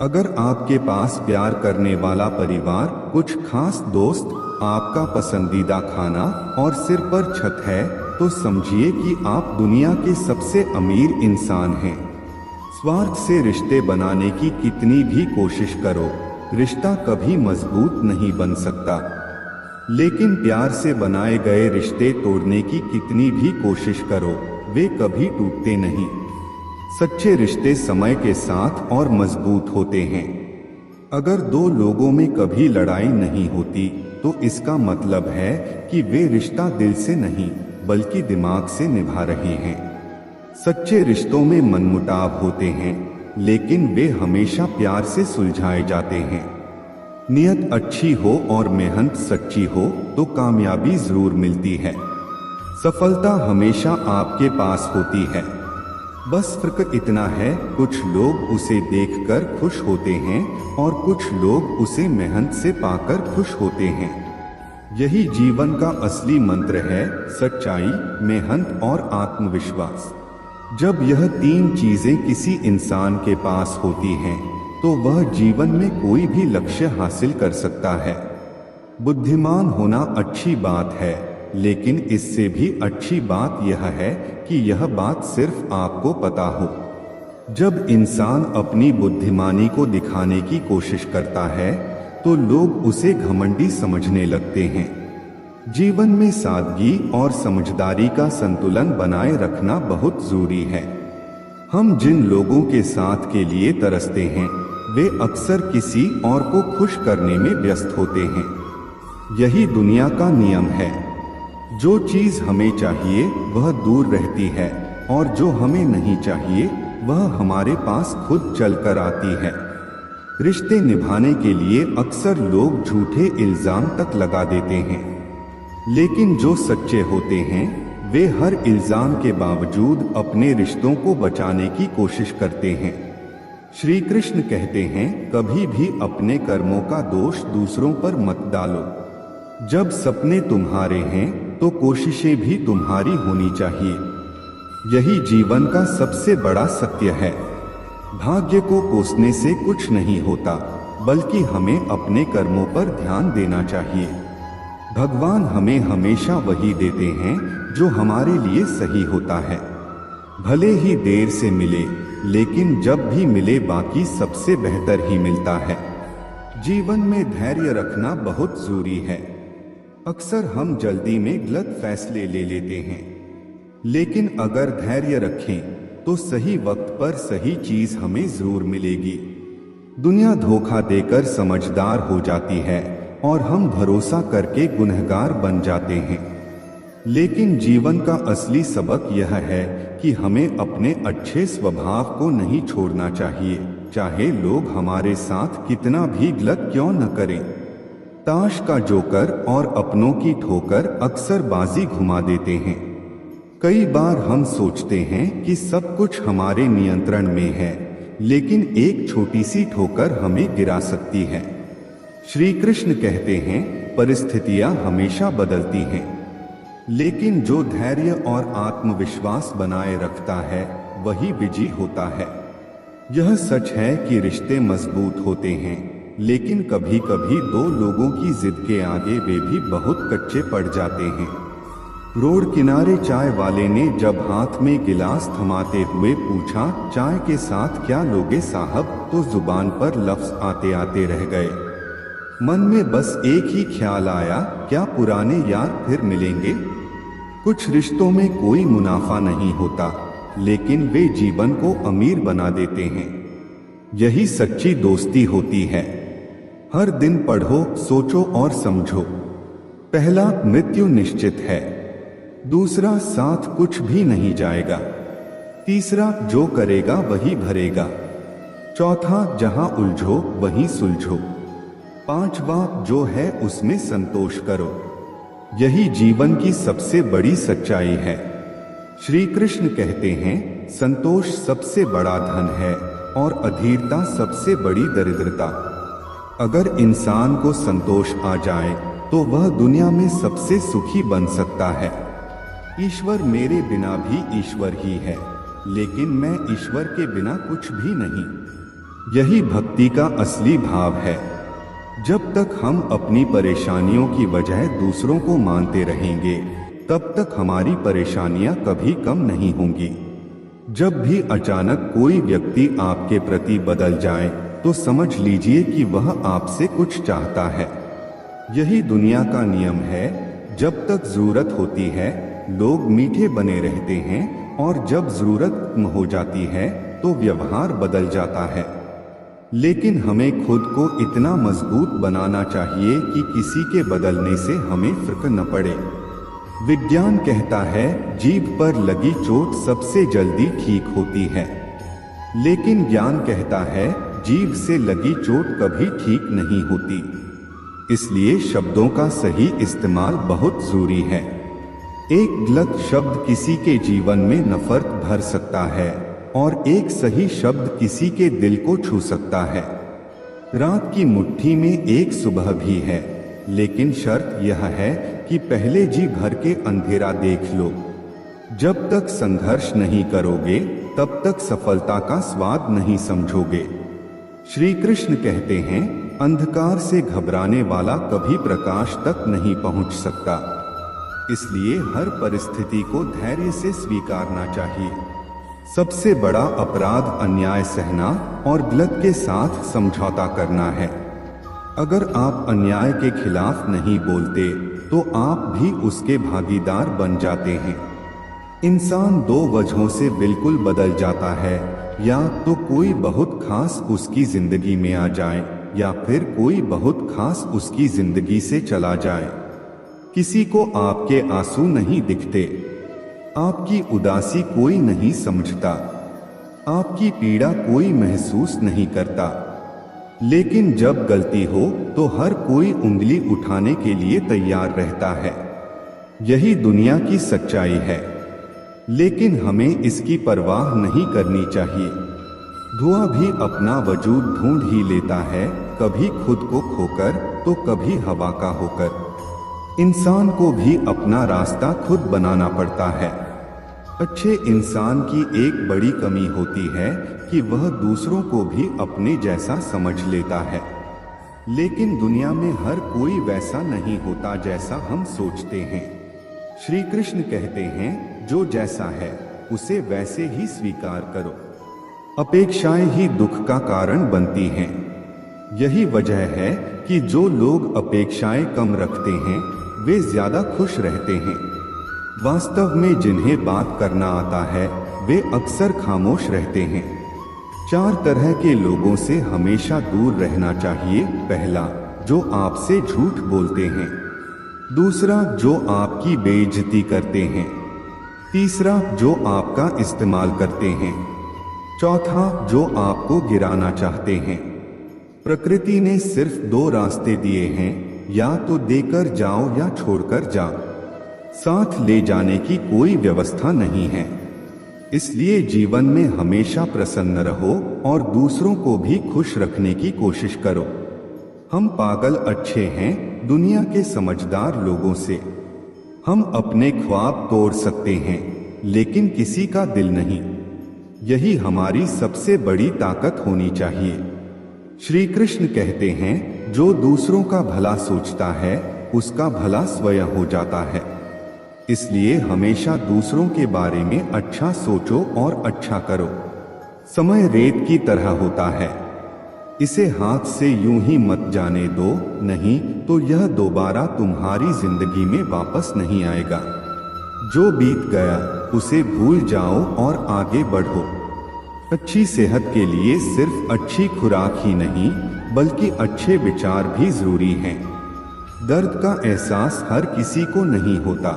अगर आपके पास प्यार करने वाला परिवार, कुछ खास दोस्त, आपका पसंदीदा खाना और सिर पर छत है, तो समझिए कि आप दुनिया के सबसे अमीर इंसान हैं। स्वार्थ से रिश्ते बनाने की कितनी भी कोशिश करो, रिश्ता कभी मजबूत नहीं बन सकता। लेकिन प्यार से बनाए गए रिश्ते तोड़ने की कितनी भी कोशिश करो, वे कभी टूटते नहीं। सच्चे रिश्ते समय के साथ और मजबूत होते हैं। अगर दो लोगों में कभी लड़ाई नहीं होती तो इसका मतलब है कि वे रिश्ता दिल से नहीं बल्कि दिमाग से निभा रहे हैं। सच्चे रिश्तों में मनमुटाव होते हैं, लेकिन वे हमेशा प्यार से सुलझाए जाते हैं। नियत अच्छी हो और मेहनत सच्ची हो तो कामयाबी जरूर मिलती है। सफलता हमेशा आपके पास होती है। बस फर्क इतना है, कुछ लोग उसे देखकर खुश होते हैं और कुछ लोग उसे मेहनत से पाकर खुश होते हैं। यही जीवन का असली मंत्र है, सच्चाई, मेहनत और आत्मविश्वास। जब यह तीन चीजें किसी इंसान के पास होती हैं, तो वह जीवन में कोई भी लक्ष्य हासिल कर सकता है। बुद्धिमान होना अच्छी बात है, लेकिन इससे भी अच्छी बात यह है कि यह बात सिर्फ आपको पता हो। जब इंसान अपनी बुद्धिमानी को दिखाने की कोशिश करता है, तो लोग उसे घमंडी समझने लगते हैं। जीवन में सादगी और समझदारी का संतुलन बनाए रखना बहुत जरूरी है। हम जिन लोगों के साथ के लिए तरसते हैं, वे अक्सर किसी और को खुश करने में व्यस्त होते हैं। यही दुनिया का नियम है। जो चीज हमें चाहिए वह दूर रहती है और जो हमें नहीं चाहिए वह हमारे पास खुद चलकर आती है। रिश्ते निभाने के लिए अक्सर लोग झूठे इल्जाम तक लगा देते हैं, लेकिन जो सच्चे होते हैं वे हर इल्जाम के बावजूद अपने रिश्तों को बचाने की कोशिश करते हैं। श्री कृष्ण कहते हैं, कभी भी अपने कर्मों का दोष दूसरों पर मत डालो। जब सपने तुम्हारे हैं तो कोशिशें भी तुम्हारी होनी चाहिए। यही जीवन का सबसे बड़ा सत्य है। भाग्य को कोसने से कुछ नहीं होता, बल्कि हमें अपने कर्मों पर ध्यान देना चाहिए। भगवान हमें हमेशा वही देते हैं जो हमारे लिए सही होता है। भले ही देर से मिले, लेकिन जब भी मिले बाकी सबसे बेहतर ही मिलता है। जीवन में धैर्य रखना बहुत जरूरी है। अक्सर हम जल्दी में गलत फैसले ले लेते हैं, लेकिन अगर धैर्य रखें तो सही वक्त पर सही चीज हमें जरूर मिलेगी। दुनिया धोखा देकर समझदार हो जाती है और हम भरोसा करके गुनहगार बन जाते हैं। लेकिन जीवन का असली सबक यह है कि हमें अपने अच्छे स्वभाव को नहीं छोड़ना चाहिए, चाहे लोग हमारे साथ कितना भी गलत क्यों न करें। ताश का जोकर और अपनों की ठोकर अक्सर बाजी घुमा देते हैं। कई बार हम सोचते हैं कि सब कुछ हमारे नियंत्रण में है, लेकिन एक छोटी सी ठोकर हमें गिरा सकती है। श्री कृष्ण कहते हैं, परिस्थितियां हमेशा बदलती हैं, लेकिन जो धैर्य और आत्मविश्वास बनाए रखता है वही विजयी होता है। यह सच है कि रिश्ते मजबूत होते हैं, लेकिन कभी कभी दो लोगों की जिद के आगे वे भी बहुत कच्चे पड़ जाते हैं। रोड किनारे चाय वाले ने जब हाथ में गिलास थमाते हुए पूछा, चाय के साथ क्या लोगे साहब, तो जुबान पर लफ्ज आते आते रह गए। मन में बस एक ही ख्याल आया, क्या पुराने यार फिर मिलेंगे। कुछ रिश्तों में कोई मुनाफा नहीं होता, लेकिन वे जीवन को अमीर बना देते हैं। यही सच्ची दोस्ती होती है। हर दिन पढ़ो, सोचो और समझो। पहला, मृत्यु निश्चित है। दूसरा, साथ कुछ भी नहीं जाएगा। तीसरा, जो करेगा वही भरेगा। चौथा, जहां उलझो वहीं सुलझो। पांचवा, जो है उसमें संतोष करो। यही जीवन की सबसे बड़ी सच्चाई है। श्री कृष्ण कहते हैं, संतोष सबसे बड़ा धन है और अधीरता सबसे बड़ी दरिद्रता। अगर इंसान को संतोष आ जाए तो वह दुनिया में सबसे सुखी बन सकता है। ईश्वर मेरे बिना भी ईश्वर ही है, लेकिन मैं ईश्वर के बिना कुछ भी नहीं। यही भक्ति का असली भाव है। जब तक हम अपनी परेशानियों की वजह दूसरों को मानते रहेंगे, तब तक हमारी परेशानियां कभी कम नहीं होंगी। जब भी अचानक कोई व्यक्ति आपके प्रति बदल जाए तो समझ लीजिए कि वह आपसे कुछ चाहता है। यही दुनिया का नियम है। जब तक जरूरत होती है लोग मीठे बने रहते हैं, और जब जरूरत खत्म हो जाती है तो व्यवहार बदल जाता है। लेकिन हमें खुद को इतना मजबूत बनाना चाहिए कि किसी के बदलने से हमें फर्क न पड़े। विज्ञान कहता है जीभ पर लगी चोट सबसे जल्दी ठीक होती है, लेकिन ज्ञान कहता है जीभ से लगी चोट कभी ठीक नहीं होती। इसलिए शब्दों का सही इस्तेमाल बहुत जरूरी है। एक गलत शब्द किसी के जीवन में नफरत भर सकता है और एक सही शब्द किसी के दिल को छू सकता है। रात की मुट्ठी में एक सुबह भी है, लेकिन शर्त यह है कि पहले जी भर के अंधेरा देख लो। जब तक संघर्ष नहीं करोगे तब तक सफलता का स्वाद नहीं समझोगे। श्री कृष्ण कहते हैं, अंधकार से घबराने वाला कभी प्रकाश तक नहीं पहुंच सकता। इसलिए हर परिस्थिति को धैर्य से स्वीकारना चाहिए। सबसे बड़ा अपराध अन्याय सहना और गलत के साथ समझौता करना है। अगर आप अन्याय के खिलाफ नहीं बोलते तो आप भी उसके भागीदार बन जाते हैं। इंसान दो वजहों से बिल्कुल बदल जाता है, या तो कोई बहुत खास उसकी जिंदगी में आ जाए या फिर कोई बहुत खास उसकी जिंदगी से चला जाए। किसी को आपके आंसू नहीं दिखते, आपकी उदासी कोई नहीं समझता, आपकी पीड़ा कोई महसूस नहीं करता। लेकिन जब गलती हो तो हर कोई उंगली उठाने के लिए तैयार रहता है। यही दुनिया की सच्चाई है, लेकिन हमें इसकी परवाह नहीं करनी चाहिए। धुआं भी अपना वजूद ढूंढ ही लेता है, कभी खुद को खोकर तो कभी हवा का होकर। इंसान को भी अपना रास्ता खुद बनाना पड़ता है। अच्छे इंसान की एक बड़ी कमी होती है कि वह दूसरों को भी अपने जैसा समझ लेता है, लेकिन दुनिया में हर कोई वैसा नहीं होता जैसा हम सोचते हैं। श्री कृष्ण कहते हैं, जो जैसा है उसे वैसे ही स्वीकार करो। अपेक्षाएं ही दुख का कारण बनती हैं। यही वजह है कि जो लोग अपेक्षाएं कम रखते हैं वे ज्यादा खुश रहते हैं। वास्तव में जिन्हें बात करना आता है वे अक्सर खामोश रहते हैं। 4 तरह के लोगों से हमेशा दूर रहना चाहिए। पहला, जो आपसे झूठ बोलते हैं। दूसरा, जो आपकी बेइज्जती करते हैं। तीसरा, जो आपका इस्तेमाल करते हैं। चौथा, जो आपको गिराना चाहते हैं। प्रकृति ने सिर्फ 2 रास्ते दिए हैं, या तो देकर जाओ या छोड़कर जाओ। साथ ले जाने की कोई व्यवस्था नहीं है। इसलिए जीवन में हमेशा प्रसन्न रहो और दूसरों को भी खुश रखने की कोशिश करो। हम पागल अच्छे हैं दुनिया के समझदार लोगों से। हम अपने ख्वाब तोड़ सकते हैं, लेकिन किसी का दिल नहीं। यही हमारी सबसे बड़ी ताकत होनी चाहिए। श्री कृष्ण कहते हैं, जो दूसरों का भला सोचता है उसका भला स्वयं हो जाता है। इसलिए हमेशा दूसरों के बारे में अच्छा सोचो और अच्छा करो। समय रेत की तरह होता है, इसे हाथ से यूं ही मत जाने दो, नहीं तो यह दोबारा तुम्हारी जिंदगी में वापस नहीं आएगा। जो बीत गया उसे भूल जाओ और आगे बढ़ो। अच्छी सेहत के लिए सिर्फ अच्छी खुराक ही नहीं बल्कि अच्छे विचार भी जरूरी हैं। दर्द का एहसास हर किसी को नहीं होता,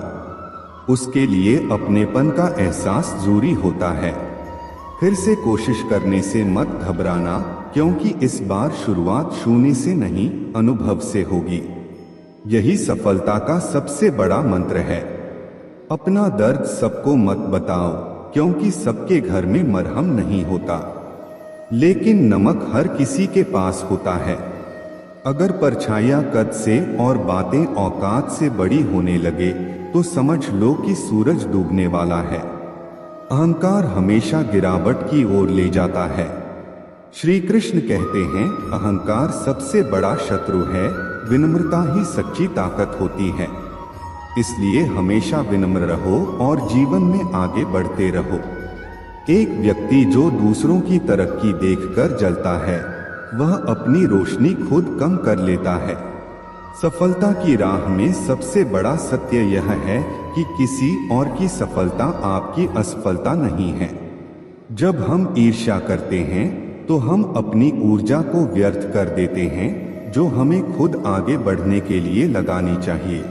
उसके लिए अपनेपन का एहसास जरूरी होता है। फिर से कोशिश करने से मत घबराना, क्योंकि इस बार शुरुआत शून्य से नहीं अनुभव से होगी। यही सफलता का सबसे बड़ा मंत्र है। अपना दर्द सबको मत बताओ, क्योंकि सबके घर में मरहम नहीं होता, लेकिन नमक हर किसी के पास होता है। अगर परछाइयां कद से और बातें औकात से बड़ी होने लगे तो समझ लो कि सूरज डूबने वाला है। अहंकार हमेशा गिरावट की ओर ले जाता है। श्री कृष्ण कहते हैं, अहंकार सबसे बड़ा शत्रु है, विनम्रता ही सच्ची ताकत होती है। इसलिए हमेशा विनम्र रहो और जीवन में आगे बढ़ते रहो। एक व्यक्ति जो दूसरों की तरक्की देखकर जलता है, वह अपनी रोशनी खुद कम कर लेता है। सफलता की राह में सबसे बड़ा सत्य यह है कि किसी और की सफलता आपकी असफलता नहीं है। जब हम ईर्ष्या करते हैं तो हम अपनी ऊर्जा को व्यर्थ कर देते हैं, जो हमें खुद आगे बढ़ने के लिए लगानी चाहिए।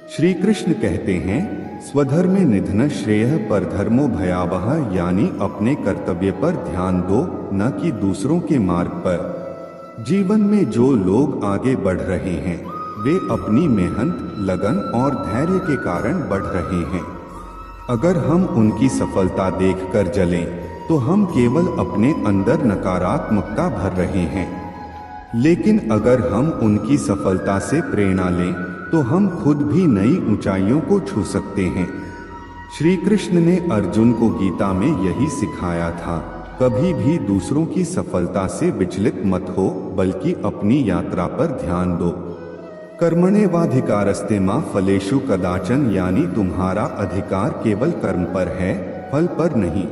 श्री कृष्ण कहते हैं, स्वधर्मे निधन श्रेयः परधर्मो भयावह, यानी अपने कर्तव्य पर ध्यान दो, न कि दूसरों के मार्ग पर। जीवन में जो लोग आगे बढ़ रहे हैं वे अपनी मेहनत, लगन और धैर्य के कारण बढ़ रहे हैं। अगर हम उनकी सफलता देखकर जलें तो हम केवल अपने अंदर नकारात्मकता भर रहे हैं, लेकिन अगर हम उनकी सफलता से प्रेरणा लें तो हम खुद भी नई ऊंचाइयों को छू सकते हैं। श्री कृष्ण ने अर्जुन को गीता में यही सिखाया था, कभी भी दूसरों की सफलता से विचलित मत हो, बल्कि अपनी यात्रा पर ध्यान दो। कर्मण्येवाधिकारस्ते मा फलेषु कदाचन, यानी तुम्हारा अधिकार केवल कर्म पर है, फल पर नहीं।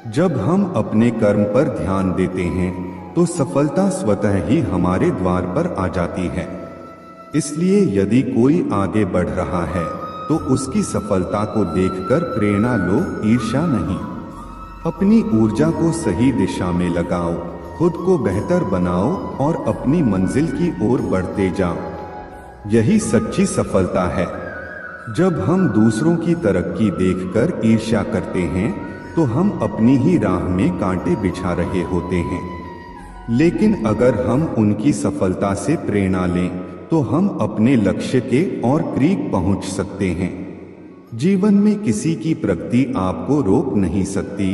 जब हम अपने कर्म पर ध्यान देते हैं तो सफलता स्वतः ही हमारे द्वार पर आ जाती है। इसलिए यदि कोई आगे बढ़ रहा है तो उसकी सफलता को देखकर प्रेरणा लो, ईर्ष्या नहीं। अपनी ऊर्जा को सही दिशा में लगाओ, खुद को बेहतर बनाओ और अपनी मंजिल की ओर बढ़ते जाओ। यही सच्ची सफलता है। जब हम दूसरों की तरक्की देखकर ईर्ष्या करते हैं तो हम अपनी ही राह में कांटे बिछा रहे होते हैं, लेकिन अगर हम उनकी सफलता से प्रेरणा लें तो हम अपने लक्ष्य के और करीब पहुंच सकते हैं। जीवन में किसी की प्रगति आपको रोक नहीं सकती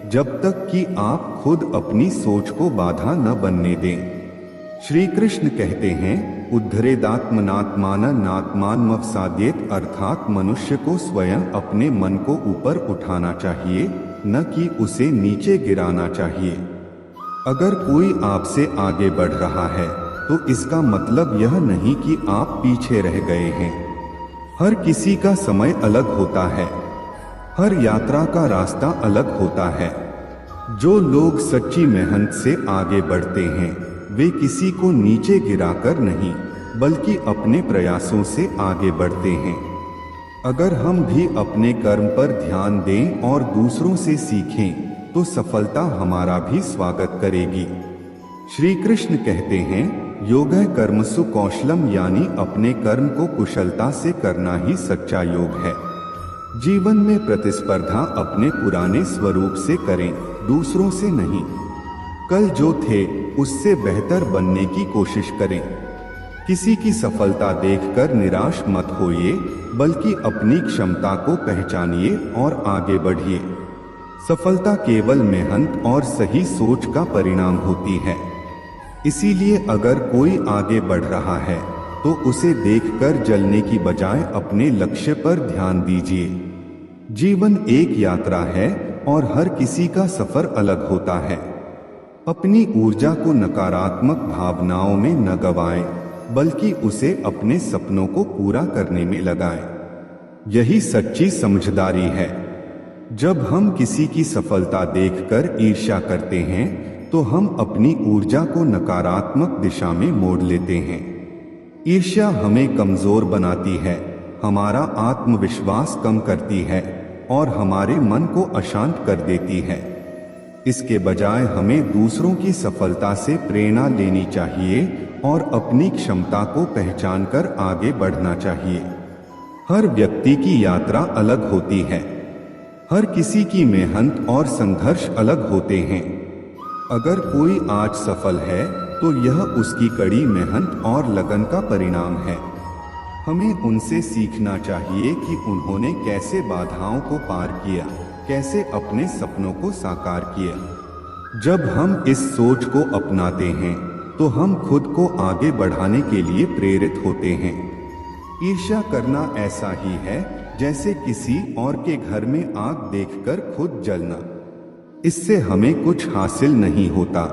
जब तक कि आप खुद अपनी सोच को बाधा न बनने दें। श्री कृष्ण कहते हैं, उद्धरेदात्मनात्मान नात्मानमवसाद्येत, अर्थात मनुष्य को स्वयं अपने मन को ऊपर उठाना चाहिए, न कि उसे नीचे गिराना चाहिए। अगर कोई आपसे आगे बढ़ रहा है तो इसका मतलब यह नहीं कि आप पीछे रह गए हैं। हर किसी का समय अलग होता है, हर यात्रा का रास्ता अलग होता है। जो लोग सच्ची मेहनत से आगे बढ़ते हैं वे किसी को नीचे गिराकर नहीं, बल्कि अपने प्रयासों से आगे बढ़ते हैं। अगर हम भी अपने कर्म पर ध्यान दें और दूसरों से सीखें तो सफलता हमारा भी स्वागत करेगी। श्री कृष्ण कहते हैं, योगः कर्मसु कौशलम, यानी अपने कर्म को कुशलता से करना ही सच्चा योग है। जीवन में प्रतिस्पर्धा अपने पुराने स्वरूप से करें, दूसरों से नहीं। कल जो थे उससे बेहतर बनने की कोशिश करें। किसी की सफलता देखकर निराश मत होइए, बल्कि अपनी क्षमता को पहचानिए और आगे बढ़िए। सफलता केवल मेहनत और सही सोच का परिणाम होती है। इसीलिए अगर कोई आगे बढ़ रहा है तो उसे देखकर जलने की बजाय अपने लक्ष्य पर ध्यान दीजिए। जीवन एक यात्रा है और हर किसी का सफर अलग होता है। अपनी ऊर्जा को नकारात्मक भावनाओं में न गवाएं, बल्कि उसे अपने सपनों को पूरा करने में लगाएं। यही सच्ची समझदारी है। जब हम किसी की सफलता देखकर ईर्ष्या करते हैं तो हम अपनी ऊर्जा को नकारात्मक दिशा में मोड़ लेते हैं। ईर्ष्या हमें कमजोर बनाती है, हमारा आत्मविश्वास कम करती है और हमारे मन को अशांत कर देती है। इसके बजाय हमें दूसरों की सफलता से प्रेरणा लेनी चाहिए और अपनी क्षमता को पहचानकर आगे बढ़ना चाहिए। हर व्यक्ति की यात्रा अलग होती है, हर किसी की मेहनत और संघर्ष अलग होते हैं। अगर कोई आज सफल है तो यह उसकी कड़ी मेहनत और लगन का परिणाम है। हमें उनसे सीखना चाहिए कि उन्होंने कैसे बाधाओं को पार किया, कैसे अपने सपनों को साकार किया। जब हम इस सोच को अपनाते हैं तो हम खुद को आगे बढ़ाने के लिए प्रेरित होते हैं। ईर्ष्या करना ऐसा ही है जैसे किसी और के घर में आग देखकर खुद जलना। इससे हमें कुछ हासिल नहीं होता,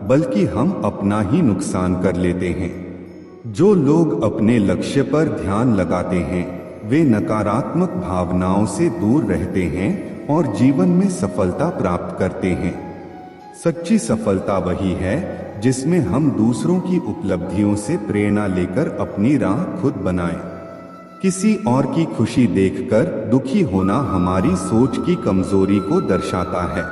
बल्कि हम अपना ही नुकसान कर लेते हैं। जो लोग अपने लक्ष्य पर ध्यान लगाते हैं वे नकारात्मक भावनाओं से दूर रहते हैं और जीवन में सफलता प्राप्त करते हैं। सच्ची सफलता वही है जिसमें हम दूसरों की उपलब्धियों से प्रेरणा लेकर अपनी राह खुद बनाएं। किसी और की खुशी देखकर दुखी होना हमारी सोच की कमजोरी को दर्शाता है।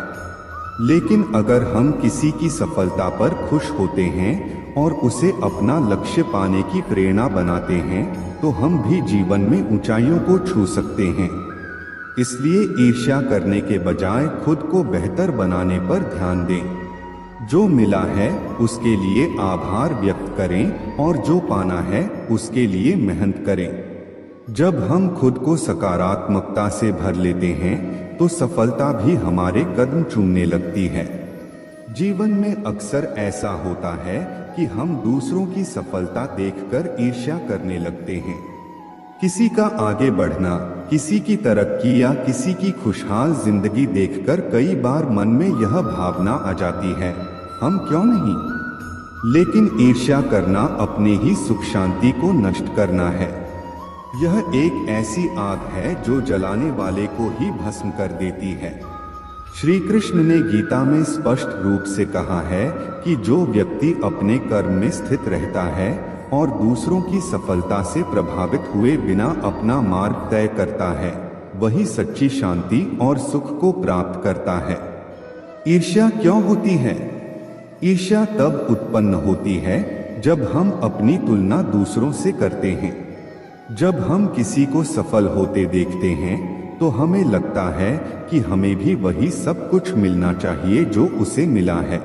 लेकिन अगर हम किसी की सफलता पर खुश होते हैं और उसे अपना लक्ष्य पाने की प्रेरणा बनाते हैं तो हम भी जीवन में ऊंचाइयों को छू सकते हैं। इसलिए ईर्ष्या करने के बजाय खुद को बेहतर बनाने पर ध्यान दें। जो मिला है उसके लिए आभार व्यक्त करें और जो पाना है उसके लिए मेहनत करें। जब हम खुद को सकारात्मकता से भर लेते हैं तो सफलता भी हमारे कदम चूमने लगती है। जीवन में अक्सर ऐसा होता है कि हम दूसरों की सफलता देखकर ईर्ष्या करने लगते हैं। किसी का आगे बढ़ना, किसी की तरक्की या किसी की खुशहाल जिंदगी देखकर कई बार मन में यह भावना आ जाती है, हम क्यों नहीं। लेकिन ईर्ष्या करना अपने ही सुख शांति को नष्ट करना है। यह एक ऐसी आग है जो जलाने वाले को ही भस्म कर देती है। श्री कृष्ण ने गीता में स्पष्ट रूप से कहा है कि जो व्यक्ति अपने कर्म में स्थित रहता है और दूसरों की सफलता से प्रभावित हुए बिना अपना मार्ग तय करता है, वही सच्ची शांति और सुख को प्राप्त करता है। ईर्ष्या क्यों होती है? ईर्ष्या तब उत्पन्न होती है जब हम अपनी तुलना दूसरों से करते हैं। जब हम किसी को सफल होते देखते हैं तो हमें लगता है कि हमें भी वही सब कुछ मिलना चाहिए जो उसे मिला है।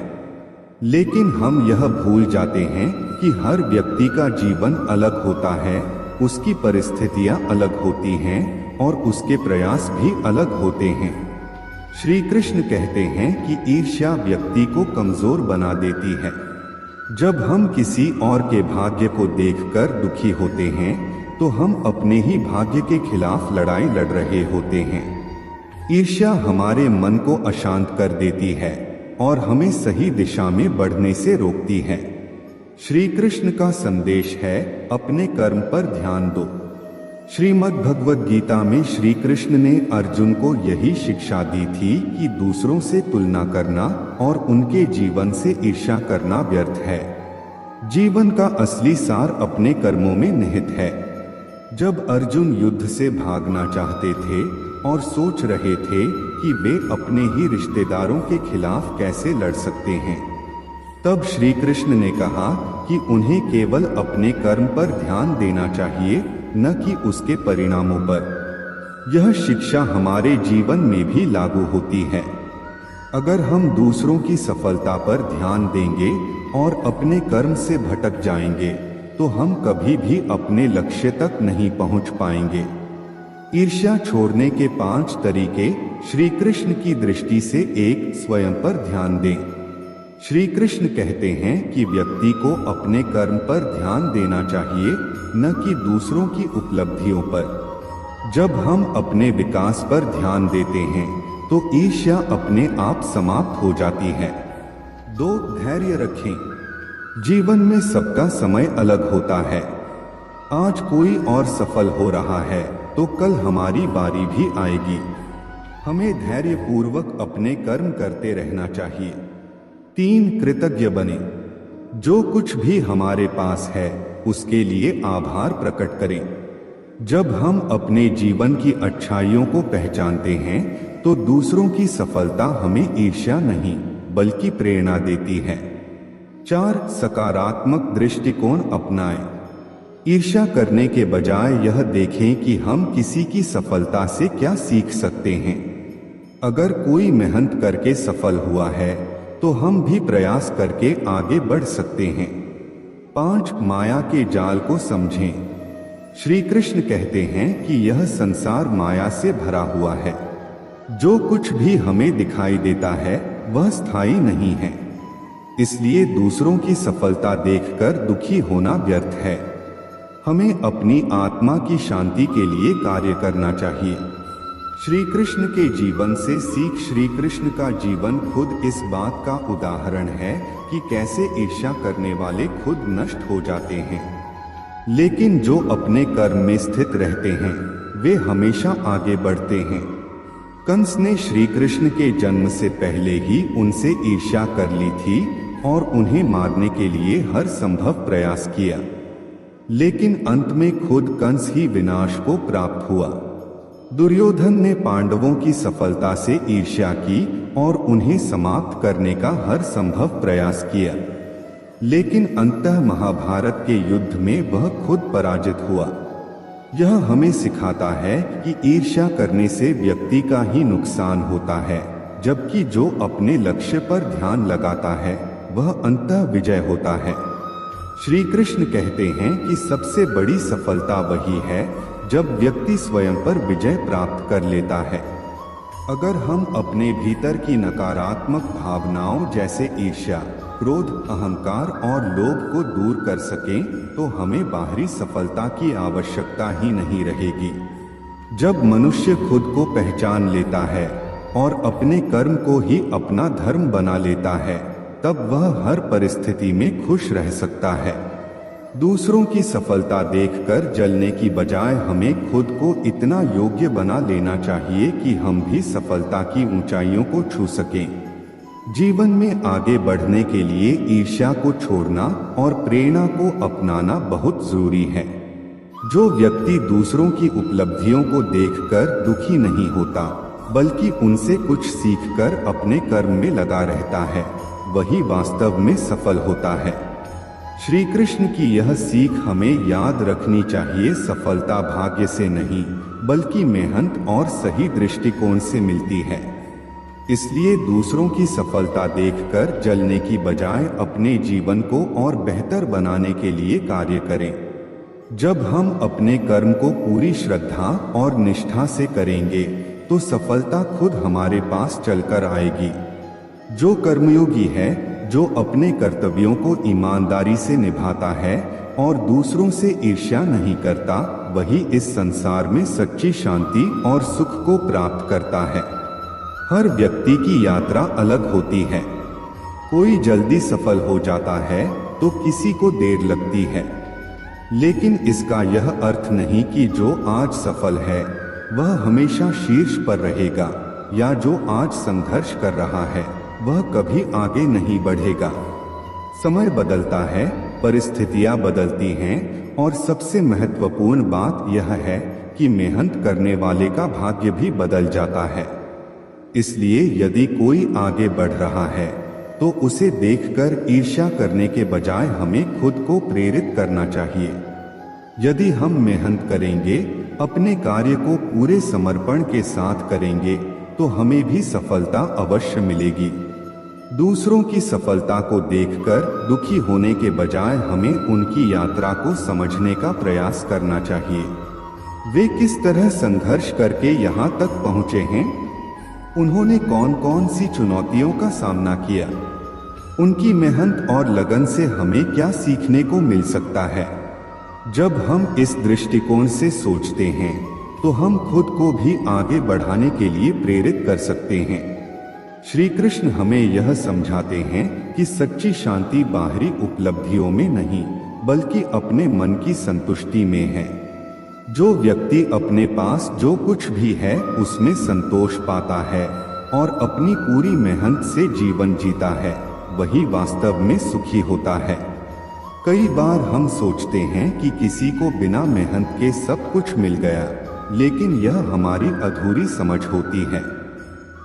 लेकिन हम यह भूल जाते हैं कि हर व्यक्ति का जीवन अलग होता है, उसकी परिस्थितियां अलग होती हैं और उसके प्रयास भी अलग होते हैं। श्री कृष्ण कहते हैं कि ईर्ष्या व्यक्ति को कमजोर बना देती है। जब हम किसी और के भाग्य को देखकर दुखी होते हैं तो हम अपने ही भाग्य के खिलाफ लड़ाई लड़ रहे होते हैं। ईर्ष्या हमारे मन को अशांत कर देती है और हमें सही दिशा में बढ़ने से रोकती है। श्री कृष्ण का संदेश है, अपने कर्म पर ध्यान दो। श्रीमद् भगवद गीता में श्री कृष्ण ने अर्जुन को यही शिक्षा दी थी कि दूसरों से तुलना करना और उनके जीवन से ईर्ष्या करना व्यर्थ है। जीवन का असली सार अपने कर्मों में निहित है। जब अर्जुन युद्ध से भागना चाहते थे और सोच रहे थे कि वे अपने ही रिश्तेदारों के खिलाफ कैसे लड़ सकते हैं, तब श्री कृष्ण ने कहा कि उन्हें केवल अपने कर्म पर ध्यान देना चाहिए, न कि उसके परिणामों पर। यह शिक्षा हमारे जीवन में भी लागू होती है। अगर हम दूसरों की सफलता पर ध्यान देंगे और अपने कर्म से भटक जाएंगे तो हम कभी भी अपने लक्ष्य तक नहीं पहुंच पाएंगे। ईर्ष्या छोड़ने के 5 तरीके श्री कृष्ण की दृष्टि से। 1, स्वयं पर ध्यान दें। श्री कृष्ण कहते हैं कि व्यक्ति को अपने कर्म पर ध्यान देना चाहिए, न कि दूसरों की उपलब्धियों पर। जब हम अपने विकास पर ध्यान देते हैं तो ईर्ष्या अपने आप समाप्त हो जाती है। 2, धैर्य रखें। जीवन में सबका समय अलग होता है। आज कोई और सफल हो रहा है तो कल हमारी बारी भी आएगी। हमें धैर्य पूर्वक अपने कर्म करते रहना चाहिए। 3, कृतज्ञ बने। जो कुछ भी हमारे पास है उसके लिए आभार प्रकट करें। जब हम अपने जीवन की अच्छाइयों को पहचानते हैं तो दूसरों की सफलता हमें ईर्ष्या नहीं बल्कि प्रेरणा देती है। 4, सकारात्मक दृष्टिकोण अपनाएं। ईर्ष्या करने के बजाय यह देखें कि हम किसी की सफलता से क्या सीख सकते हैं। अगर कोई मेहनत करके सफल हुआ है तो हम भी प्रयास करके आगे बढ़ सकते हैं। 5, माया के जाल को समझें। श्री कृष्ण कहते हैं कि यह संसार माया से भरा हुआ है। जो कुछ भी हमें दिखाई देता है वह स्थायी नहीं है, इसलिए दूसरों की सफलता देखकर दुखी होना व्यर्थ है। हमें अपनी आत्मा की शांति के लिए कार्य करना चाहिए। श्री कृष्ण के जीवन से सीख। श्री कृष्ण का जीवन खुद इस बात का उदाहरण है कि कैसे ईर्ष्या करने वाले खुद नष्ट हो जाते हैं, लेकिन जो अपने कर्म में स्थित रहते हैं वे हमेशा आगे बढ़ते हैं। कंस ने श्री कृष्ण के जन्म से पहले ही उनसे ईर्ष्या कर ली थी और उन्हें मारने के लिए हर संभव प्रयास किया, लेकिन अंत में खुद कंस ही विनाश को प्राप्त हुआ। दुर्योधन ने पांडवों की सफलता से ईर्ष्या की और उन्हें समाप्त करने का हर संभव प्रयास किया, लेकिन अंततः महाभारत के युद्ध में वह खुद पराजित हुआ। यह हमें सिखाता है कि ईर्ष्या करने से व्यक्ति का ही नुकसान होता है, जबकि जो अपने लक्ष्य पर ध्यान लगाता है वह अंततः विजय होता है। श्री कृष्ण कहते हैं कि सबसे बड़ी सफलता वही है जब व्यक्ति स्वयं पर विजय प्राप्त कर लेता है। अगर हम अपने भीतर की नकारात्मक भावनाओं जैसे ईर्ष्या, क्रोध, अहंकार और लोभ को दूर कर सकें तो हमें बाहरी सफलता की आवश्यकता ही नहीं रहेगी। जब मनुष्य खुद को पहचान लेता है और अपने कर्म को ही अपना धर्म बना लेता है, तब वह हर परिस्थिति में खुश रह सकता है। दूसरों की सफलता देखकर जलने की बजाय हमें खुद को इतना योग्य बना लेना चाहिए कि हम भी सफलता की ऊंचाइयों को छू सकें। जीवन में आगे बढ़ने के लिए ईर्ष्या को छोड़ना और प्रेरणा को अपनाना बहुत जरूरी है। जो व्यक्ति दूसरों की उपलब्धियों को देखकर दुखी नहीं होता, बल्कि उनसे कुछ सीखकर अपने कर्म में लगा रहता है, वही वास्तव में सफल होता है। श्री कृष्ण की यह सीख हमें याद रखनी चाहिए। सफलता भाग्य से नहीं, बल्कि मेहनत और सही दृष्टिकोण से मिलती है। इसलिए दूसरों की सफलता देखकर जलने की बजाय अपने जीवन को और बेहतर बनाने के लिए कार्य करें। जब हम अपने कर्म को पूरी श्रद्धा और निष्ठा से करेंगे तो सफलता खुद हमारे पास चलकर आएगी। जो कर्मयोगी है, जो अपने कर्तव्यों को ईमानदारी से निभाता है और दूसरों से ईर्ष्या नहीं करता, वही इस संसार में सच्ची शांति और सुख को प्राप्त करता है। हर व्यक्ति की यात्रा अलग होती है। कोई जल्दी सफल हो जाता है तो किसी को देर लगती है, लेकिन इसका यह अर्थ नहीं कि जो आज सफल है वह हमेशा शीर्ष पर रहेगा, या जो आज संघर्ष कर रहा है वह कभी आगे नहीं बढ़ेगा। समय बदलता है, परिस्थितियां बदलती हैं, और सबसे महत्वपूर्ण बात यह है कि मेहनत करने वाले का भाग्य भी बदल जाता है। इसलिए यदि कोई आगे बढ़ रहा है तो उसे देखकर ईर्ष्या करने के बजाय हमें खुद को प्रेरित करना चाहिए। यदि हम मेहनत करेंगे, अपने कार्य को पूरे समर्पण के साथ करेंगे, तो हमें भी सफलता अवश्य मिलेगी। दूसरों की सफलता को देखकर दुखी होने के बजाय हमें उनकी यात्रा को समझने का प्रयास करना चाहिए। वे किस तरह संघर्ष करके यहाँ तक पहुँचे हैं, उन्होंने कौन कौन सी चुनौतियों का सामना किया, उनकी मेहनत और लगन से हमें क्या सीखने को मिल सकता है। जब हम इस दृष्टिकोण से सोचते हैं तो हम खुद को भी आगे बढ़ाने के लिए प्रेरित कर सकते हैं। श्री कृष्ण हमें यह समझाते हैं कि सच्ची शांति बाहरी उपलब्धियों में नहीं, बल्कि अपने मन की संतुष्टि में है। जो व्यक्ति अपने पास जो कुछ भी है उसमें संतोष पाता है और अपनी पूरी मेहनत से जीवन जीता है, वही वास्तव में सुखी होता है। कई बार हम सोचते हैं कि किसी को बिना मेहनत के सब कुछ मिल गया, लेकिन यह हमारी अधूरी समझ होती है।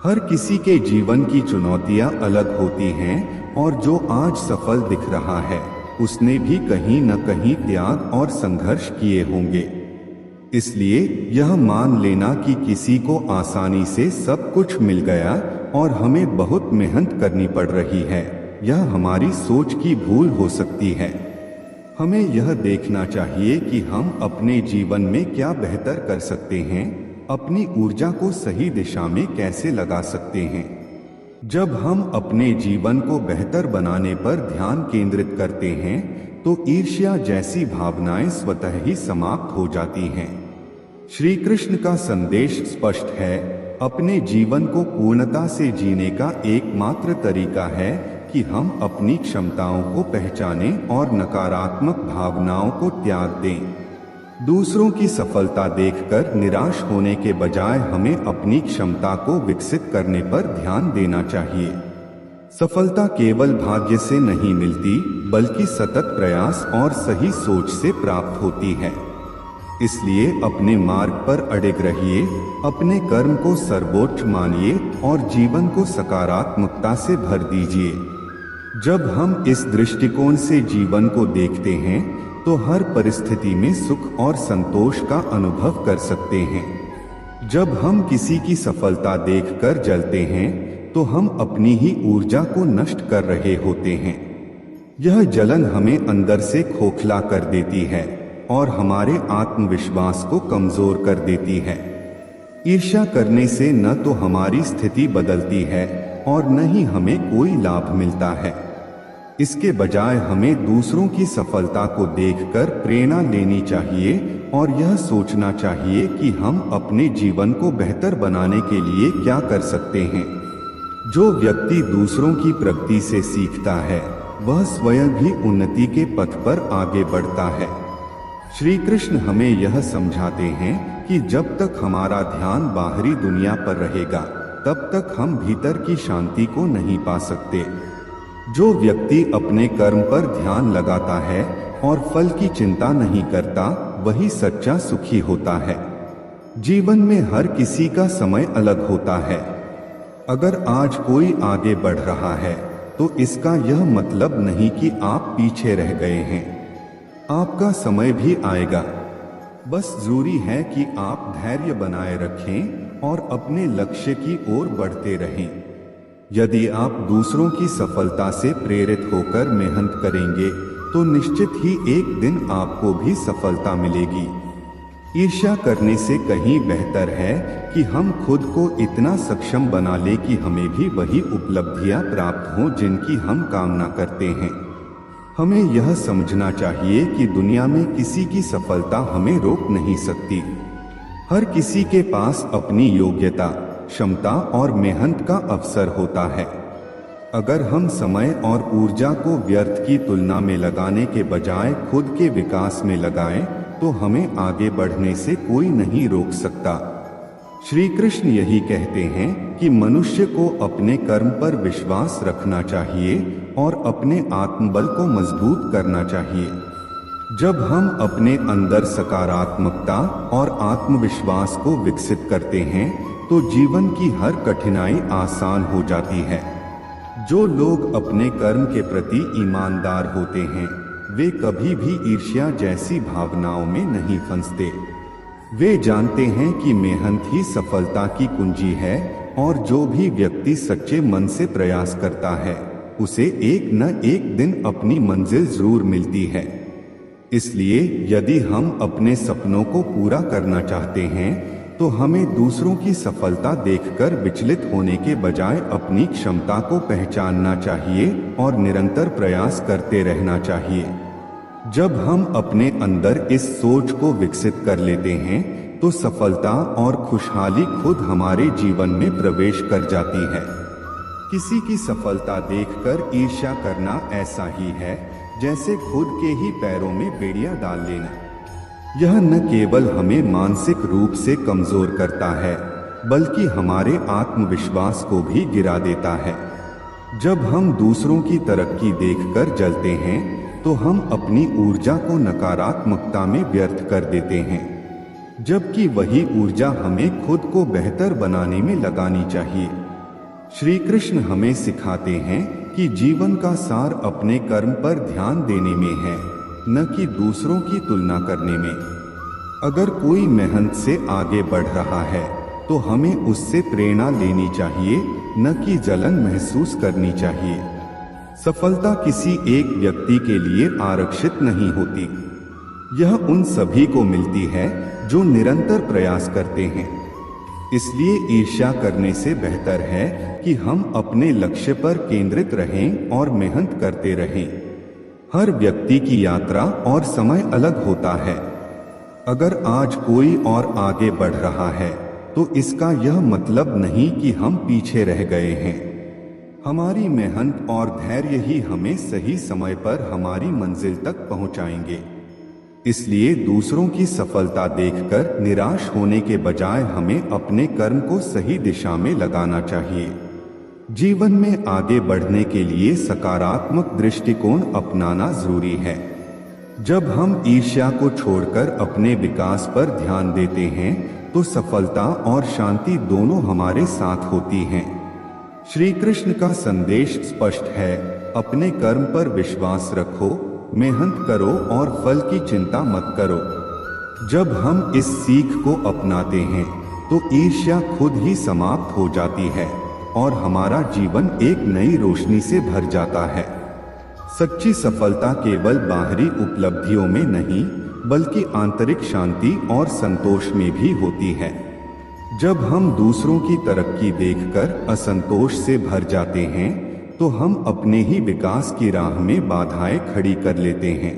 हर किसी के जीवन की चुनौतियां अलग होती हैं, और जो आज सफल दिख रहा है उसने भी कहीं न कहीं त्याग और संघर्ष किए होंगे। इसलिए यह मान लेना कि किसी को आसानी से सब कुछ मिल गया और हमें बहुत मेहनत करनी पड़ रही है, यह हमारी सोच की भूल हो सकती है। हमें यह देखना चाहिए कि हम अपने जीवन में क्या बेहतर कर सकते हैं, अपनी ऊर्जा को सही दिशा में कैसे लगा सकते हैं। जब हम अपने जीवन को बेहतर बनाने पर ध्यान केंद्रित करते हैं तो ईर्ष्या जैसी भावनाएं स्वतः ही समाप्त हो जाती हैं। श्री कृष्ण का संदेश स्पष्ट है, अपने जीवन को पूर्णता से जीने का एकमात्र तरीका है कि हम अपनी क्षमताओं को पहचानें और नकारात्मक भावनाओं को त्याग दें। दूसरों की सफलता देखकर निराश होने के बजाय हमें अपनी क्षमता को विकसित करने पर ध्यान देना चाहिए। सफलता केवल भाग्य से नहीं मिलती, बल्कि सतत प्रयास और सही सोच से प्राप्त होती है। इसलिए अपने मार्ग पर अडिग रहिए, अपने कर्म को सर्वोच्च मानिए और जीवन को सकारात्मकता से भर दीजिए। जब हम इस दृष्टिकोण से जीवन को देखते हैं तो हर परिस्थिति में सुख और संतोष का अनुभव कर सकते हैं। जब हम किसी की सफलता देखकर जलते हैं तो हम अपनी ही ऊर्जा को नष्ट कर रहे होते हैं। यह जलन हमें अंदर से खोखला कर देती है और हमारे आत्मविश्वास को कमजोर कर देती है। ईर्ष्या करने से न तो हमारी स्थिति बदलती है और न ही हमें कोई लाभ मिलता है। इसके बजाय हमें दूसरों की सफलता को देखकर प्रेरणा लेनी चाहिए और यह सोचना चाहिए कि हम अपने जीवन को बेहतर बनाने के लिए क्या कर सकते हैं। जो व्यक्ति दूसरों की प्रगति से सीखता है वह स्वयं भी उन्नति के पथ पर आगे बढ़ता है। श्री कृष्ण हमें यह समझाते हैं कि जब तक हमारा ध्यान बाहरी दुनिया पर रहेगा तब तक हम भीतर की शांति को नहीं पा सकते। जो व्यक्ति अपने कर्म पर ध्यान लगाता है और फल की चिंता नहीं करता वही सच्चा सुखी होता है। जीवन में हर किसी का समय अलग होता है। अगर आज कोई आगे बढ़ रहा है तो इसका यह मतलब नहीं कि आप पीछे रह गए हैं। आपका समय भी आएगा। बस जरूरी है कि आप धैर्य बनाए रखें और अपने लक्ष्य की ओर बढ़ते रहें। यदि आप दूसरों की सफलता से प्रेरित होकर मेहनत करेंगे तो निश्चित ही एक दिन आपको भी सफलता मिलेगी। ईर्ष्या करने से कहीं बेहतर है कि हम खुद को इतना सक्षम बना लें कि हमें भी वही उपलब्धियां प्राप्त हों जिनकी हम कामना करते हैं। हमें यह समझना चाहिए कि दुनिया में किसी की सफलता हमें रोक नहीं सकती। हर किसी के पास अपनी योग्यता, क्षमता और मेहनत का अवसर होता है। अगर हम समय और ऊर्जा को व्यर्थ की तुलना में लगाने के बजाय खुद के विकास में लगाएं तो हमें आगे बढ़ने से कोई नहीं रोक सकता। श्री कृष्ण यही कहते हैं कि मनुष्य को अपने कर्म पर विश्वास रखना चाहिए और अपने आत्मबल को मजबूत करना चाहिए। जब हम अपने अंदर सकारात्मकता और आत्मविश्वास को विकसित करते हैं तो जीवन की हर कठिनाई आसान हो जाती है। जो लोग अपने कर्म के प्रति ईमानदार होते हैं वे कभी भी ईर्ष्या जैसी भावनाओं में नहीं फंसते। वे जानते हैं कि मेहनत ही सफलता की कुंजी है और जो भी व्यक्ति सच्चे मन से प्रयास करता है उसे एक न एक दिन अपनी मंजिल जरूर मिलती है। इसलिए यदि हम अपने सपनों को पूरा करना चाहते हैं तो हमें दूसरों की सफलता देखकर विचलित होने के बजाय अपनी क्षमता को पहचानना चाहिए और निरंतर प्रयास करते रहना चाहिए। जब हम अपने अंदर इस सोच को विकसित कर लेते हैं तो सफलता और खुशहाली खुद हमारे जीवन में प्रवेश कर जाती है। किसी की सफलता देखकर ईर्ष्या करना ऐसा ही है जैसे खुद के ही पैरों में बेड़ियां डाल लेना। यह न केवल हमें मानसिक रूप से कमजोर करता है बल्कि हमारे आत्मविश्वास को भी गिरा देता है। जब हम दूसरों की तरक्की देखकर जलते हैं तो हम अपनी ऊर्जा को नकारात्मकता में व्यर्थ कर देते हैं, जबकि वही ऊर्जा हमें खुद को बेहतर बनाने में लगानी चाहिए। श्री कृष्ण हमें सिखाते हैं कि जीवन का सार अपने कर्म पर ध्यान देने में है, न कि दूसरों की तुलना करने में। अगर कोई मेहनत से आगे बढ़ रहा है तो हमें उससे प्रेरणा लेनी चाहिए, न कि जलन महसूस करनी चाहिए। सफलता किसी एक व्यक्ति के लिए आरक्षित नहीं होती। यह उन सभी को मिलती है जो निरंतर प्रयास करते हैं। इसलिए ईर्ष्या करने से बेहतर है कि हम अपने लक्ष्य पर केंद्रित रहें और मेहनत करते रहें। हर व्यक्ति की यात्रा और समय अलग होता है। अगर आज कोई और आगे बढ़ रहा है तो इसका यह मतलब नहीं कि हम पीछे रह गए हैं। हमारी मेहनत और धैर्य ही हमें सही समय पर हमारी मंजिल तक पहुंचाएंगे। इसलिए दूसरों की सफलता देखकर निराश होने के बजाय हमें अपने कर्म को सही दिशा में लगाना चाहिए। जीवन में आगे बढ़ने के लिए सकारात्मक दृष्टिकोण अपनाना जरूरी है। जब हम ईर्ष्या को छोड़कर अपने विकास पर ध्यान देते हैं तो सफलता और शांति दोनों हमारे साथ होती हैं। श्री कृष्ण का संदेश स्पष्ट है, अपने कर्म पर विश्वास रखो, मेहनत करो और फल की चिंता मत करो। जब हम इस सीख को अपनाते हैं तो ईर्ष्या खुद ही समाप्त हो जाती है और हमारा जीवन एक नई रोशनी से भर जाता है। सच्ची सफलता केवल बाहरी उपलब्धियों में नहीं बल्कि आंतरिक शांति और संतोष में भी होती है। जब हम दूसरों की तरक्की देखकर असंतोष से भर जाते हैं तो हम अपने ही विकास की राह में बाधाएं खड़ी कर लेते हैं।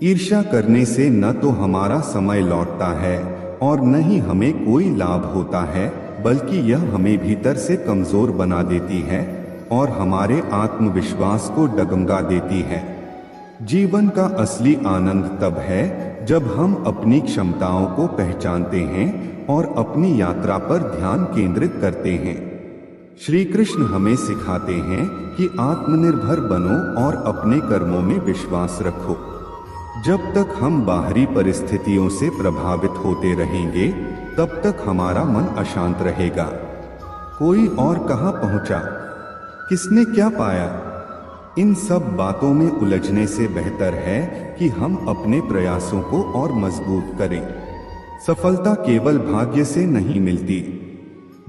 ईर्ष्या करने से न तो हमारा समय लौटता है और न ही हमें कोई लाभ होता है, बल्कि यह हमें भीतर से कमजोर बना देती है और हमारे आत्मविश्वास को डगमगा देती है। जीवन का असली आनंद तब है जब हम अपनी क्षमताओं को पहचानते हैं और अपनी यात्रा पर ध्यान केंद्रित करते हैं। श्री कृष्ण हमें सिखाते हैं कि आत्मनिर्भर बनो और अपने कर्मों में विश्वास रखो। जब तक हम बाहरी परिस्थितियों से प्रभावित होते रहेंगे तब तक हमारा मन अशांत रहेगा। कोई और कहाँ पहुंचा, किसने क्या पाया, इन सब बातों में उलझने से बेहतर है कि हम अपने प्रयासों को और मजबूत करें। सफलता केवल भाग्य से नहीं मिलती,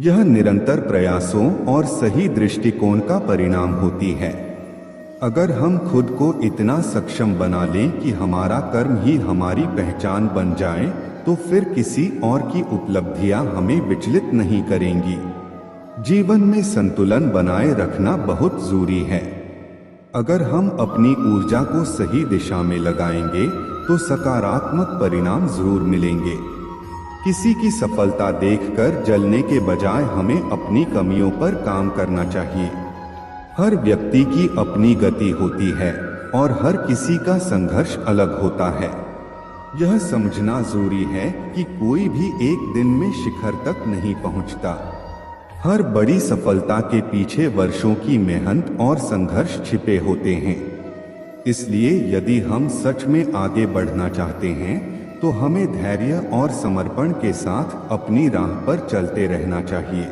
यह निरंतर प्रयासों और सही दृष्टिकोण का परिणाम होती है। अगर हम खुद को इतना सक्षम बना लें कि हमारा कर्म ही हमारी पहचान बन जाए तो फिर किसी और की उपलब्धियां हमें विचलित नहीं करेंगी। जीवन में संतुलन बनाए रखना बहुत जरूरी है। अगर हम अपनी ऊर्जा को सही दिशा में लगाएंगे तो सकारात्मक परिणाम जरूर मिलेंगे। किसी की सफलता देखकर जलने के बजाय हमें अपनी कमियों पर काम करना चाहिए। हर व्यक्ति की अपनी गति होती है और हर किसी का संघर्ष अलग होता है। यह समझना जरूरी है कि कोई भी एक दिन में शिखर तक नहीं पहुंचता। हर बड़ी सफलता के पीछे वर्षों की मेहनत और संघर्ष छिपे होते हैं। इसलिए यदि हम सच में आगे बढ़ना चाहते हैं तो हमें धैर्य और समर्पण के साथ अपनी राह पर चलते रहना चाहिए।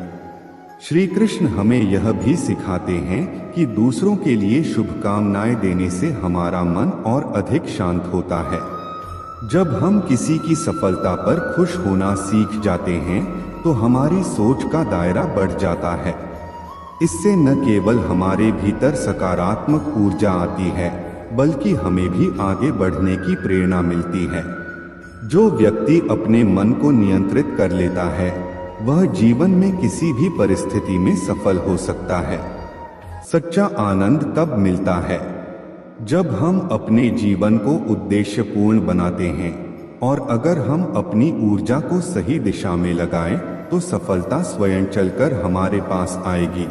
श्री कृष्ण हमें यह भी सिखाते हैं कि दूसरों के लिए शुभकामनाएं देने से हमारा मन और अधिक शांत होता है। जब हम किसी की सफलता पर खुश होना सीख जाते हैं तो हमारी सोच का दायरा बढ़ जाता है। इससे न केवल हमारे भीतर सकारात्मक ऊर्जा आती है बल्कि हमें भी आगे बढ़ने की प्रेरणा मिलती है। जो व्यक्ति अपने मन को नियंत्रित कर लेता है वह जीवन में किसी भी परिस्थिति में सफल हो सकता है। सच्चा आनंद तब मिलता है जब हम अपने जीवन को उद्देश्यपूर्ण बनाते हैं और अगर हम अपनी ऊर्जा को सही दिशा में लगाएं तो सफलता स्वयं चलकर हमारे पास आएगी।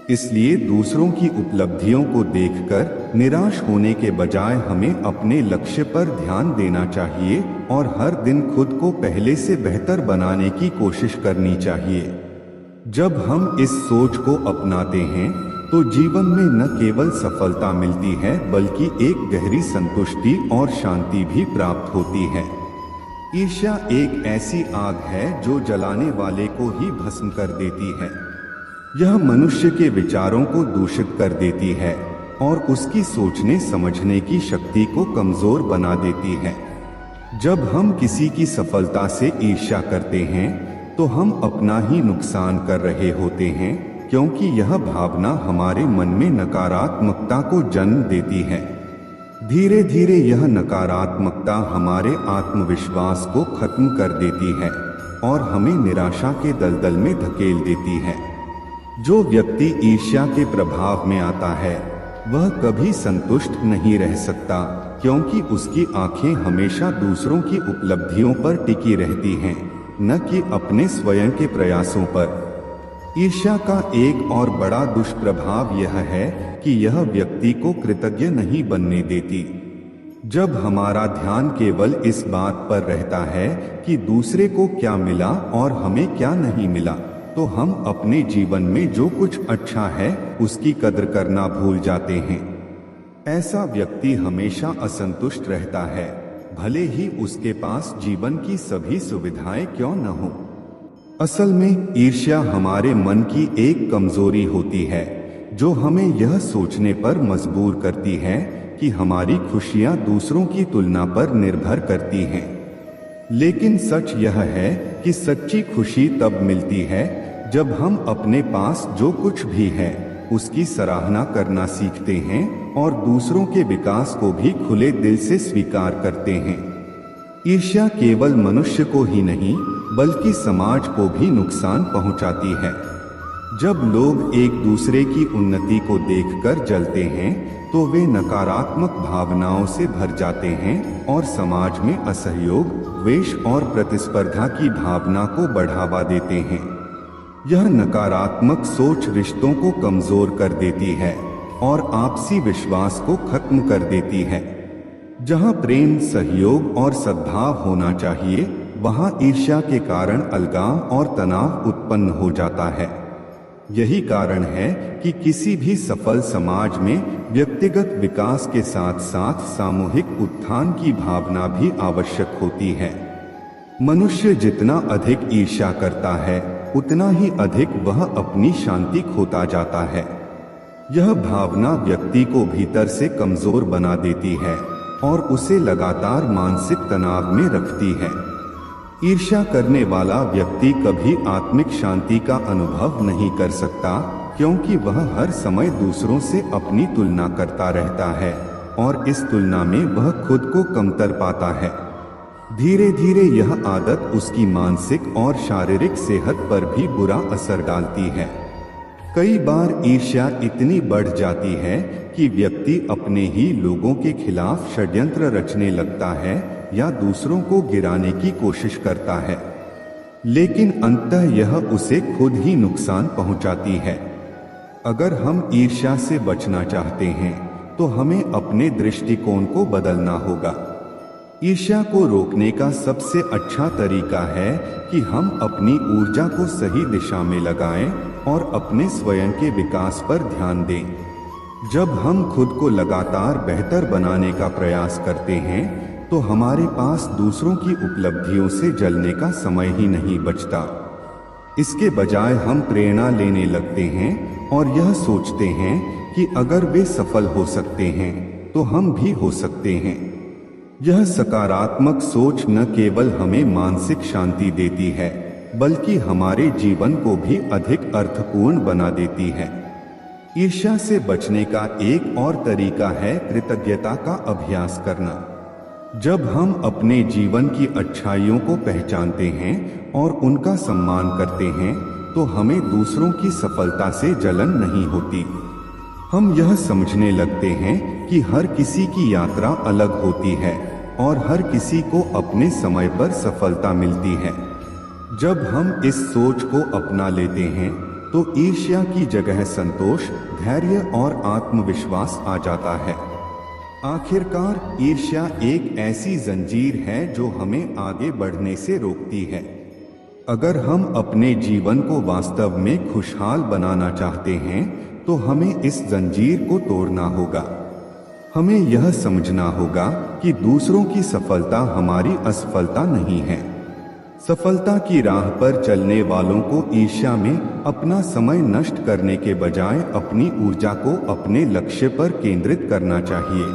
इसलिए दूसरों की उपलब्धियों को देखकर निराश होने के बजाय हमें अपने लक्ष्य पर ध्यान देना चाहिए और हर दिन खुद को पहले से बेहतर बनाने की कोशिश करनी चाहिए। जब हम इस सोच को अपनाते हैं तो जीवन में न केवल सफलता मिलती है बल्कि एक गहरी संतुष्टि और शांति भी प्राप्त होती है। ईर्ष्या एक ऐसी आग है जो जलाने वाले को ही भस्म कर देती है। यह मनुष्य के विचारों को दूषित कर देती है और उसकी सोचने समझने की शक्ति को कमजोर बना देती है। जब हम किसी की सफलता से ईर्ष्या करते हैं तो हम अपना ही नुकसान कर रहे होते हैं, क्योंकि यह भावना हमारे मन में नकारात्मकता को जन्म देती है। धीरे धीरे यह नकारात्मकता हमारे आत्मविश्वास को खत्म कर देती है और हमें निराशा के दलदल में धकेल देती है। जो व्यक्ति ईर्ष्या के प्रभाव में आता है वह कभी संतुष्ट नहीं रह सकता, क्योंकि उसकी आंखें हमेशा दूसरों की उपलब्धियों पर टिकी रहती हैं, न कि अपने स्वयं के प्रयासों पर। ईर्ष्या का एक और बड़ा दुष्प्रभाव यह है कि यह व्यक्ति को कृतज्ञ नहीं बनने देती। जब हमारा ध्यान केवल इस बात पर रहता है कि दूसरे को क्या मिला और हमें क्या नहीं मिला, तो हम अपने जीवन में जो कुछ अच्छा है उसकी कदर करना भूल जाते हैं। ऐसा व्यक्ति हमेशा असंतुष्ट रहता है, भले ही उसके पास जीवन की सभी सुविधाएं क्यों न हो। असल में ईर्ष्या हमारे मन की एक कमजोरी होती है जो हमें यह सोचने पर मजबूर करती है कि हमारी खुशियां दूसरों की तुलना पर निर्भर करती हैं। लेकिन सच यह है कि सच्ची खुशी तब मिलती है जब हम अपने पास जो कुछ भी है उसकी सराहना करना सीखते हैं और दूसरों के विकास को भी खुले दिल से स्वीकार करते हैं। ईर्ष्या केवल मनुष्य को ही नहीं बल्कि समाज को भी नुकसान पहुंचाती है। जब लोग एक दूसरे की उन्नति को देखकर जलते हैं तो वे नकारात्मक भावनाओं से भर जाते हैं और समाज में असहयोग, द्वेष और प्रतिस्पर्धा की भावना को बढ़ावा देते हैं। यह नकारात्मक सोच रिश्तों को कमजोर कर देती है और आपसी विश्वास को खत्म कर देती है। जहां प्रेम, सहयोग और सद्भाव होना चाहिए, वहां ईर्ष्या के कारण अलगाव और तनाव उत्पन्न हो जाता है। यही कारण है कि किसी भी सफल समाज में व्यक्तिगत विकास के साथ साथ सामूहिक उत्थान की भावना भी आवश्यक होती है। मनुष्य जितना अधिक ईर्ष्या करता है उतना ही अधिक वह अपनी शांति खोता जाता है। यह भावना व्यक्ति को भीतर से कमजोर बना देती है और उसे लगातार मानसिक तनाव में रखती है। ईर्ष्या करने वाला व्यक्ति कभी आत्मिक शांति का अनुभव नहीं कर सकता, क्योंकि वह हर समय दूसरों से अपनी तुलना करता रहता है और इस तुलना में वह खुद को कमतर पाता है। धीरे धीरे यह आदत उसकी मानसिक और शारीरिक सेहत पर भी बुरा असर डालती है। कई बार ईर्ष्या इतनी बढ़ जाती है कि व्यक्ति अपने ही लोगों के खिलाफ षड्यंत्र रचने लगता है या दूसरों को गिराने की कोशिश करता है, लेकिन अंततः यह उसे खुद ही नुकसान पहुंचाती है। अगर हम ईर्ष्या से बचना चाहते हैं तो हमें अपने दृष्टिकोण को बदलना होगा। ईर्ष्या को रोकने का सबसे अच्छा तरीका है कि हम अपनी ऊर्जा को सही दिशा में लगाएं और अपने स्वयं के विकास पर ध्यान दें। जब हम खुद को लगातार बेहतर बनाने का प्रयास करते हैं तो हमारे पास दूसरों की उपलब्धियों से जलने का समय ही नहीं बचता। इसके बजाय हम प्रेरणा लेने लगते हैं और यह सोचते हैं कि अगर वे सफल हो सकते हैं तो हम भी हो सकते हैं। यह सकारात्मक सोच न केवल हमें मानसिक शांति देती है बल्कि हमारे जीवन को भी अधिक अर्थपूर्ण बना देती है। ईर्ष्या से बचने का एक और तरीका है कृतज्ञता का अभ्यास करना। जब हम अपने जीवन की अच्छाइयों को पहचानते हैं और उनका सम्मान करते हैं तो हमें दूसरों की सफलता से जलन नहीं होती। हम यह समझने लगते हैं कि हर किसी की यात्रा अलग होती है और हर किसी को अपने समय पर सफलता मिलती है। जब हम इस सोच को अपना लेते हैं तो ईर्ष्या की जगह संतोष, धैर्य और आत्मविश्वास आ जाता है। आखिरकार ईर्ष्या एक ऐसी जंजीर है जो हमें आगे बढ़ने से रोकती है। अगर हम अपने जीवन को वास्तव में खुशहाल बनाना चाहते हैं तो हमें इस जंजीर को तोड़ना होगा। हमें यह समझना होगा कि दूसरों की सफलता हमारी असफलता नहीं है। सफलता की राह पर चलने वालों को ईर्ष्या में अपना समय नष्ट करने के बजाय अपनी ऊर्जा को अपने लक्ष्य पर केंद्रित करना चाहिए।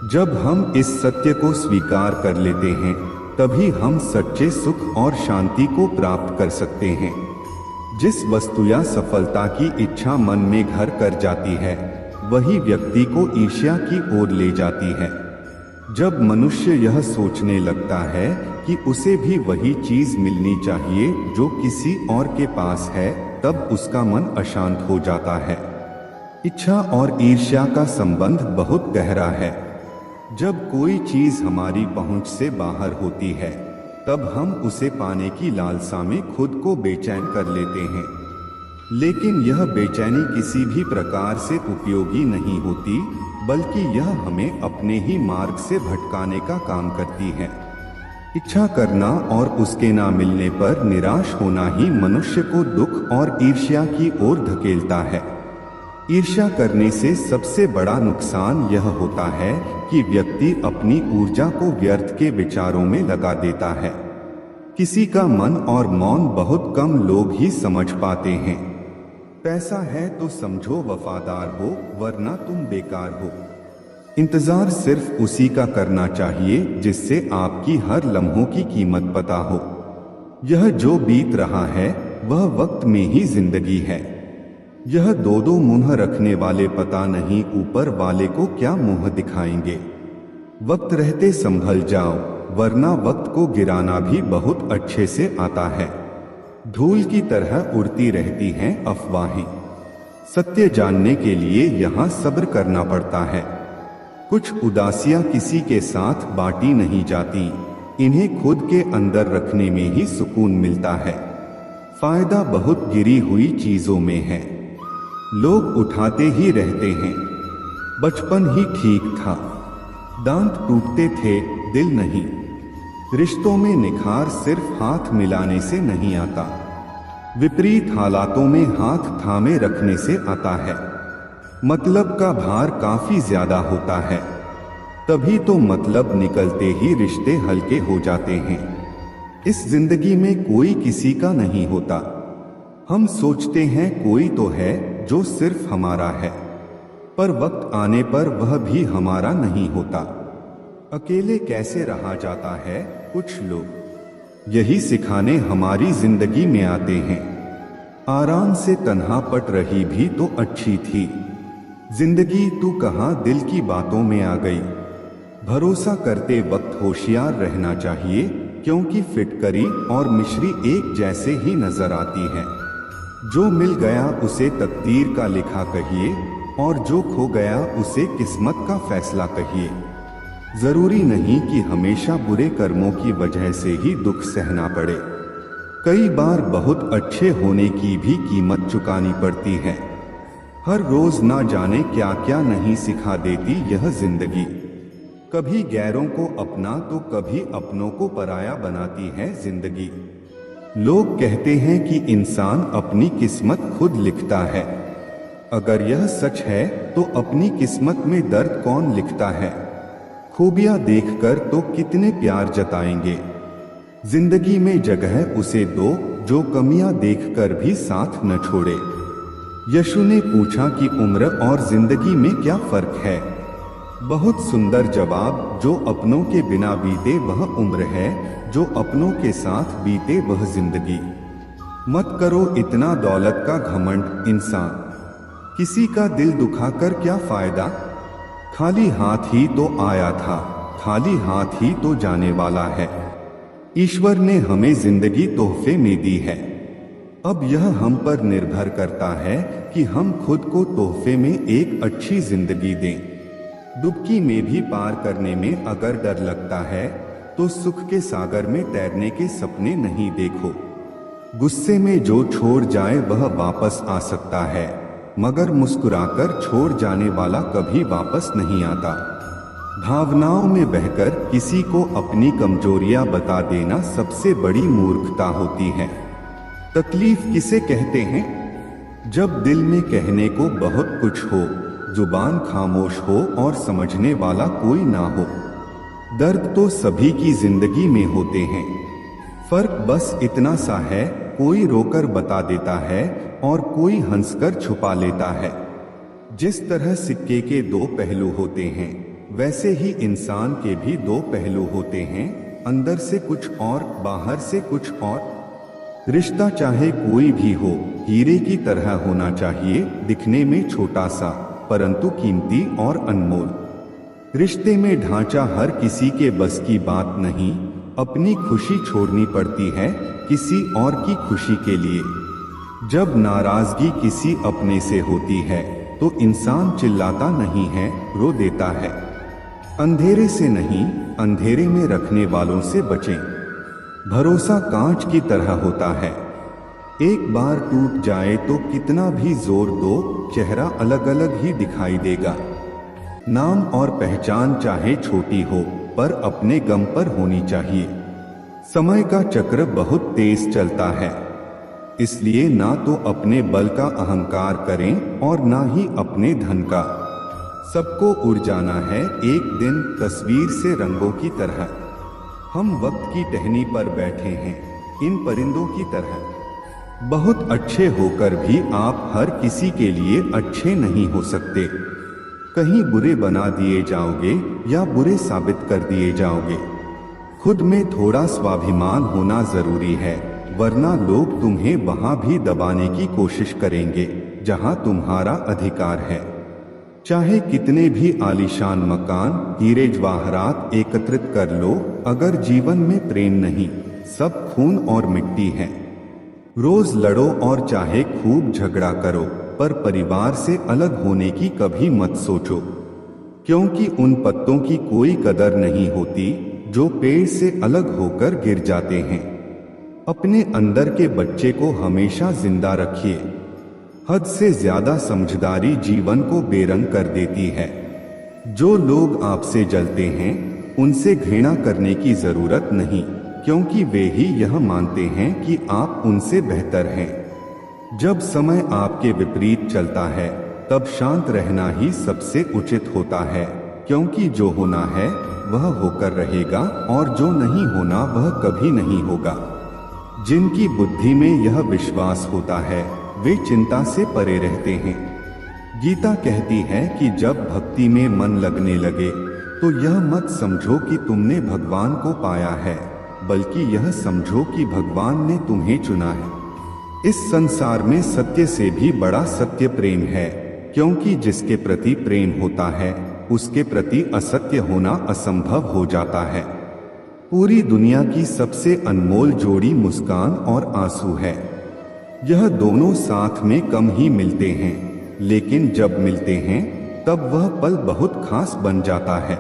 जब हम इस सत्य को स्वीकार कर लेते हैं तभी हम सच्चे सुख और शांति को प्राप्त कर सकते हैं। जिस वस्तु या सफलता की इच्छा मन में घर कर जाती है वही व्यक्ति को ईर्ष्या की ओर ले जाती है। जब मनुष्य यह सोचने लगता है कि उसे भी वही चीज मिलनी चाहिए जो किसी और के पास है, तब उसका मन अशांत हो जाता है। इच्छा और ईर्ष्या का संबंध बहुत गहरा है। जब कोई चीज हमारी पहुंच से बाहर होती है तब हम उसे पाने की लालसा में खुद को बेचैन कर लेते हैं, लेकिन यह बेचैनी किसी भी प्रकार से उपयोगी नहीं होती, बल्कि यह हमें अपने ही मार्ग से भटकाने का काम करती है। इच्छा करना और उसके ना मिलने पर निराश होना ही मनुष्य को दुख और ईर्ष्या की ओर धकेलता है। ईर्ष्या करने से सबसे बड़ा नुकसान यह होता है कि व्यक्ति अपनी ऊर्जा को व्यर्थ के विचारों में लगा देता है। किसी का मन और मौन बहुत कम लोग ही समझ पाते हैं। पैसा है तो समझो वफादार हो, वरना तुम बेकार हो। इंतजार सिर्फ उसी का करना चाहिए जिससे आपकी हर लम्हों की कीमत पता हो। यह जो बीत रहा है वह वक्त में ही जिंदगी है। यह दो मुंह रखने वाले पता नहीं ऊपर वाले को क्या मुंह दिखाएंगे। वक्त रहते संभल जाओ, वरना वक्त को गिराना भी बहुत अच्छे से आता है। धूल की तरह उड़ती रहती हैं अफवाहें। सत्य जानने के लिए यहाँ सब्र करना पड़ता है। कुछ उदासियां किसी के साथ बांटी नहीं जाती, इन्हें खुद के अंदर रखने में ही सुकून मिलता है। फायदा बहुत गिरी हुई चीजों में है। लोग उठाते ही रहते हैं। बचपन ही ठीक था, दांत टूटते थे, दिल नहीं। रिश्तों में निखार सिर्फ हाथ मिलाने से नहीं आता, विपरीत हालातों में हाथ थामे रखने से आता है। मतलब का भार काफी ज्यादा होता है, तभी तो मतलब निकलते ही रिश्ते हल्के हो जाते हैं। इस जिंदगी में कोई किसी का नहीं होता। हम सोचते हैं कोई तो है जो सिर्फ हमारा है, पर वक्त आने पर वह भी हमारा नहीं होता। अकेले कैसे रहा जाता है, कुछ लोग यही सिखाने हमारी जिंदगी में आते हैं। आराम से तन्हा पट रही भी तो अच्छी थी जिंदगी, तू कहाँ दिल की बातों में आ गई। भरोसा करते वक्त होशियार रहना चाहिए, क्योंकि फिटकरी और मिश्री एक जैसे ही नजर आती है। जो मिल गया उसे तकदीर का लिखा कहिए, और जो खो गया उसे किस्मत का फैसला कहिए। जरूरी नहीं कि हमेशा बुरे कर्मों की वजह से ही दुख सहना पड़े। कई बार बहुत अच्छे होने की भी कीमत चुकानी पड़ती है। हर रोज ना जाने क्या क्या नहीं सिखा देती यह जिंदगी। कभी गैरों को अपना तो कभी अपनों को पराया बनाती है जिंदगी। लोग कहते हैं कि इंसान अपनी किस्मत खुद लिखता है। अगर यह सच है तो अपनी किस्मत में दर्द कौन लिखता है। खूबियां देखकर तो कितने प्यार जताएंगे। जिंदगी में जगह उसे दो जो कमियां देखकर भी साथ न छोड़े। यशु ने पूछा कि उम्र और जिंदगी में क्या फर्क है। बहुत सुंदर जवाब, जो अपनों के बिना बीते वह उम्र है, जो अपनों के साथ बीते वह जिंदगी। मत करो इतना दौलत का घमंड इंसान, किसी का दिल दुखाकर क्या फायदा। खाली हाथ ही तो आया था, खाली हाथ ही तो जाने वाला है। ईश्वर ने हमें जिंदगी तोहफे में दी है। अब यह हम पर निर्भर करता है कि हम खुद को तोहफे में एक अच्छी जिंदगी दें। डुबकी में भी पार करने में अगर डर लगता है तो सुख के सागर में तैरने के सपने नहीं देखो। गुस्से में जो छोड़ जाए वह वापस आ सकता है, मगर मुस्कुराकर छोड़ जाने वाला कभी वापस नहीं आता। भावनाओं में बहकर किसी को अपनी कमजोरियां बता देना सबसे बड़ी मूर्खता होती है। तकलीफ किसे कहते हैं? जब दिल में कहने को बहुत कुछ हो, जुबान खामोश हो और समझने वाला कोई ना हो। दर्द तो सभी की जिंदगी में होते हैं, फर्क बस इतना सा है, कोई रोकर बता देता है और कोई हंसकर छुपा लेता है। जिस तरह सिक्के के दो पहलू होते हैं, वैसे ही इंसान के भी दो पहलू होते हैं, अंदर से कुछ और बाहर से कुछ और। रिश्ता चाहे कोई भी हो, हीरे की तरह होना चाहिए, दिखने में छोटा सा परंतु कीमती और अनमोल। रिश्ते में ढांचा हर किसी के बस की बात नहीं, अपनी खुशी छोड़नी पड़ती है किसी और की खुशी के लिए। जब नाराजगी किसी अपने से होती है तो इंसान चिल्लाता नहीं है, रो देता है। अंधेरे से नहीं, अंधेरे में रखने वालों से बचें। भरोसा कांच की तरह होता है, एक बार टूट जाए तो कितना भी जोर दो, चेहरा अलग अलग ही दिखाई देगा। नाम और पहचान चाहे छोटी हो पर अपने गम पर होनी चाहिए। समय का चक्र बहुत तेज चलता है, इसलिए ना तो अपने बल का अहंकार करें और ना ही अपने धन का। सबको उड़ जाना है एक दिन तस्वीर से रंगों की तरह। हम वक्त की टहनी पर बैठे हैं इन परिंदों की तरह। बहुत अच्छे होकर भी आप हर किसी के लिए अच्छे नहीं हो सकते। कहीं बुरे बना दिए जाओगे या बुरे साबित कर दिए जाओगे। खुद में थोड़ा स्वाभिमान होना जरूरी है, वरना लोग तुम्हें वहां भी दबाने की कोशिश करेंगे जहां तुम्हारा अधिकार है। चाहे कितने भी आलीशान मकान, हीरे जवाहरात एकत्रित कर लो, अगर जीवन में प्रेम नहीं, सब खून और मिट्टी है। रोज लड़ो और चाहे खूब झगड़ा करो, पर परिवार से अलग होने की कभी मत सोचो, क्योंकि उन पत्तों की कोई कदर नहीं होती जो पेड़ से अलग होकर गिर जाते हैं। अपने अंदर के बच्चे को हमेशा जिंदा रखिए। हद से ज्यादा समझदारी जीवन को बेरंग कर देती है। जो लोग आपसे जलते हैं उनसे घृणा करने की जरूरत नहीं, क्योंकि वे ही यह मानते हैं कि आप उनसे बेहतर हैं। जब समय आपके विपरीत चलता है तब शांत रहना ही सबसे उचित होता है, क्योंकि जो होना है वह होकर रहेगा और जो नहीं होना वह कभी नहीं होगा। जिनकी बुद्धि में यह विश्वास होता है वे चिंता से परे रहते हैं। गीता कहती है कि जब भक्ति में मन लगने लगे तो यह मत समझो कि तुमने भगवान को पाया है, बल्कि यह समझो कि भगवान ने तुम्हें चुना है। इस संसार में सत्य से भी बड़ा सत्य प्रेम है, क्योंकि जिसके प्रति प्रेम होता है उसके प्रति असत्य होना असंभव हो जाता है। पूरी दुनिया की सबसे अनमोल जोड़ी मुस्कान और आंसू है। यह दोनों साथ में कम ही मिलते हैं, लेकिन जब मिलते हैं तब वह पल बहुत खास बन जाता है।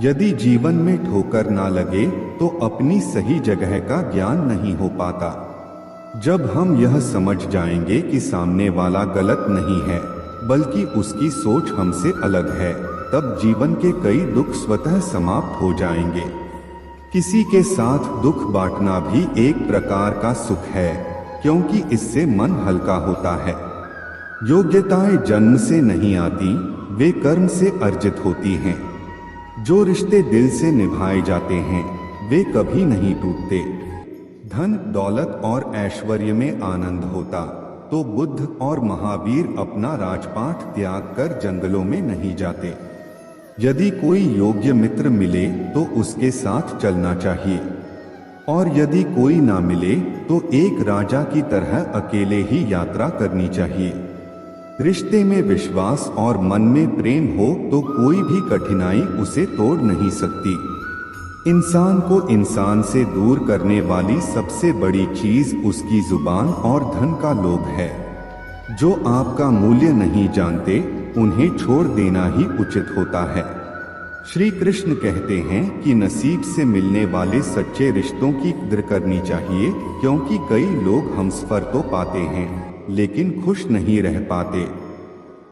यदि जीवन में ठोकर ना लगे तो अपनी सही जगह का ज्ञान नहीं हो पाता। जब हम यह समझ जाएंगे कि सामने वाला गलत नहीं है, बल्कि उसकी सोच हमसे अलग है, तब जीवन के कई दुख स्वतः समाप्त हो जाएंगे। किसी के साथ दुख बांटना भी एक प्रकार का सुख है, क्योंकि इससे मन हल्का होता है। योग्यताएं जन्म से नहीं आती, वे कर्म से अर्जित होती हैं। जो रिश्ते दिल से निभाए जाते हैं वे कभी नहीं टूटते। धन, दौलत और ऐश्वर्य में आनंद होता तो बुद्ध और महावीर अपना राजपाट त्याग कर जंगलों में नहीं जाते। यदि कोई योग्य मित्र मिले तो उसके साथ चलना चाहिए, और यदि कोई ना मिले तो एक राजा की तरह अकेले ही यात्रा करनी चाहिए। रिश्ते में विश्वास और मन में प्रेम हो तो कोई भी कठिनाई उसे तोड़ नहीं सकती। इंसान को इंसान से दूर करने वाली सबसे बड़ी चीज उसकी जुबान और धन का लोभ है। जो आपका मूल्य नहीं जानते उन्हें छोड़ देना ही उचित होता है। श्री कृष्ण कहते हैं कि नसीब से मिलने वाले सच्चे रिश्तों की कद्र करनी चाहिए, क्योंकि कई लोग हमसफर तो पाते हैं लेकिन खुश नहीं रह पाते।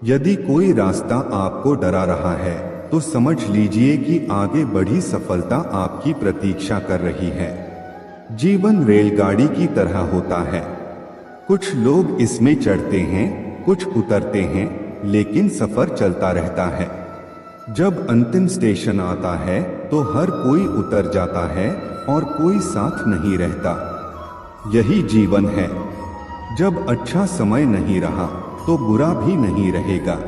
यदि कोई रास्ता आपको डरा रहा है तो समझ लीजिए कि आगे बढ़ी सफलता आपकी प्रतीक्षा कर रही है। जीवन रेलगाड़ी की तरह होता है। कुछ लोग इसमें चढ़ते हैं, कुछ उतरते हैं, लेकिन सफर चलता रहता है। जब अंतिम स्टेशन आता है तो हर कोई उतर जाता है और कोई साथ नहीं रहता। यही जीवन है। जब अच्छा समय नहीं रहा तो बुरा भी नहीं रहेगा।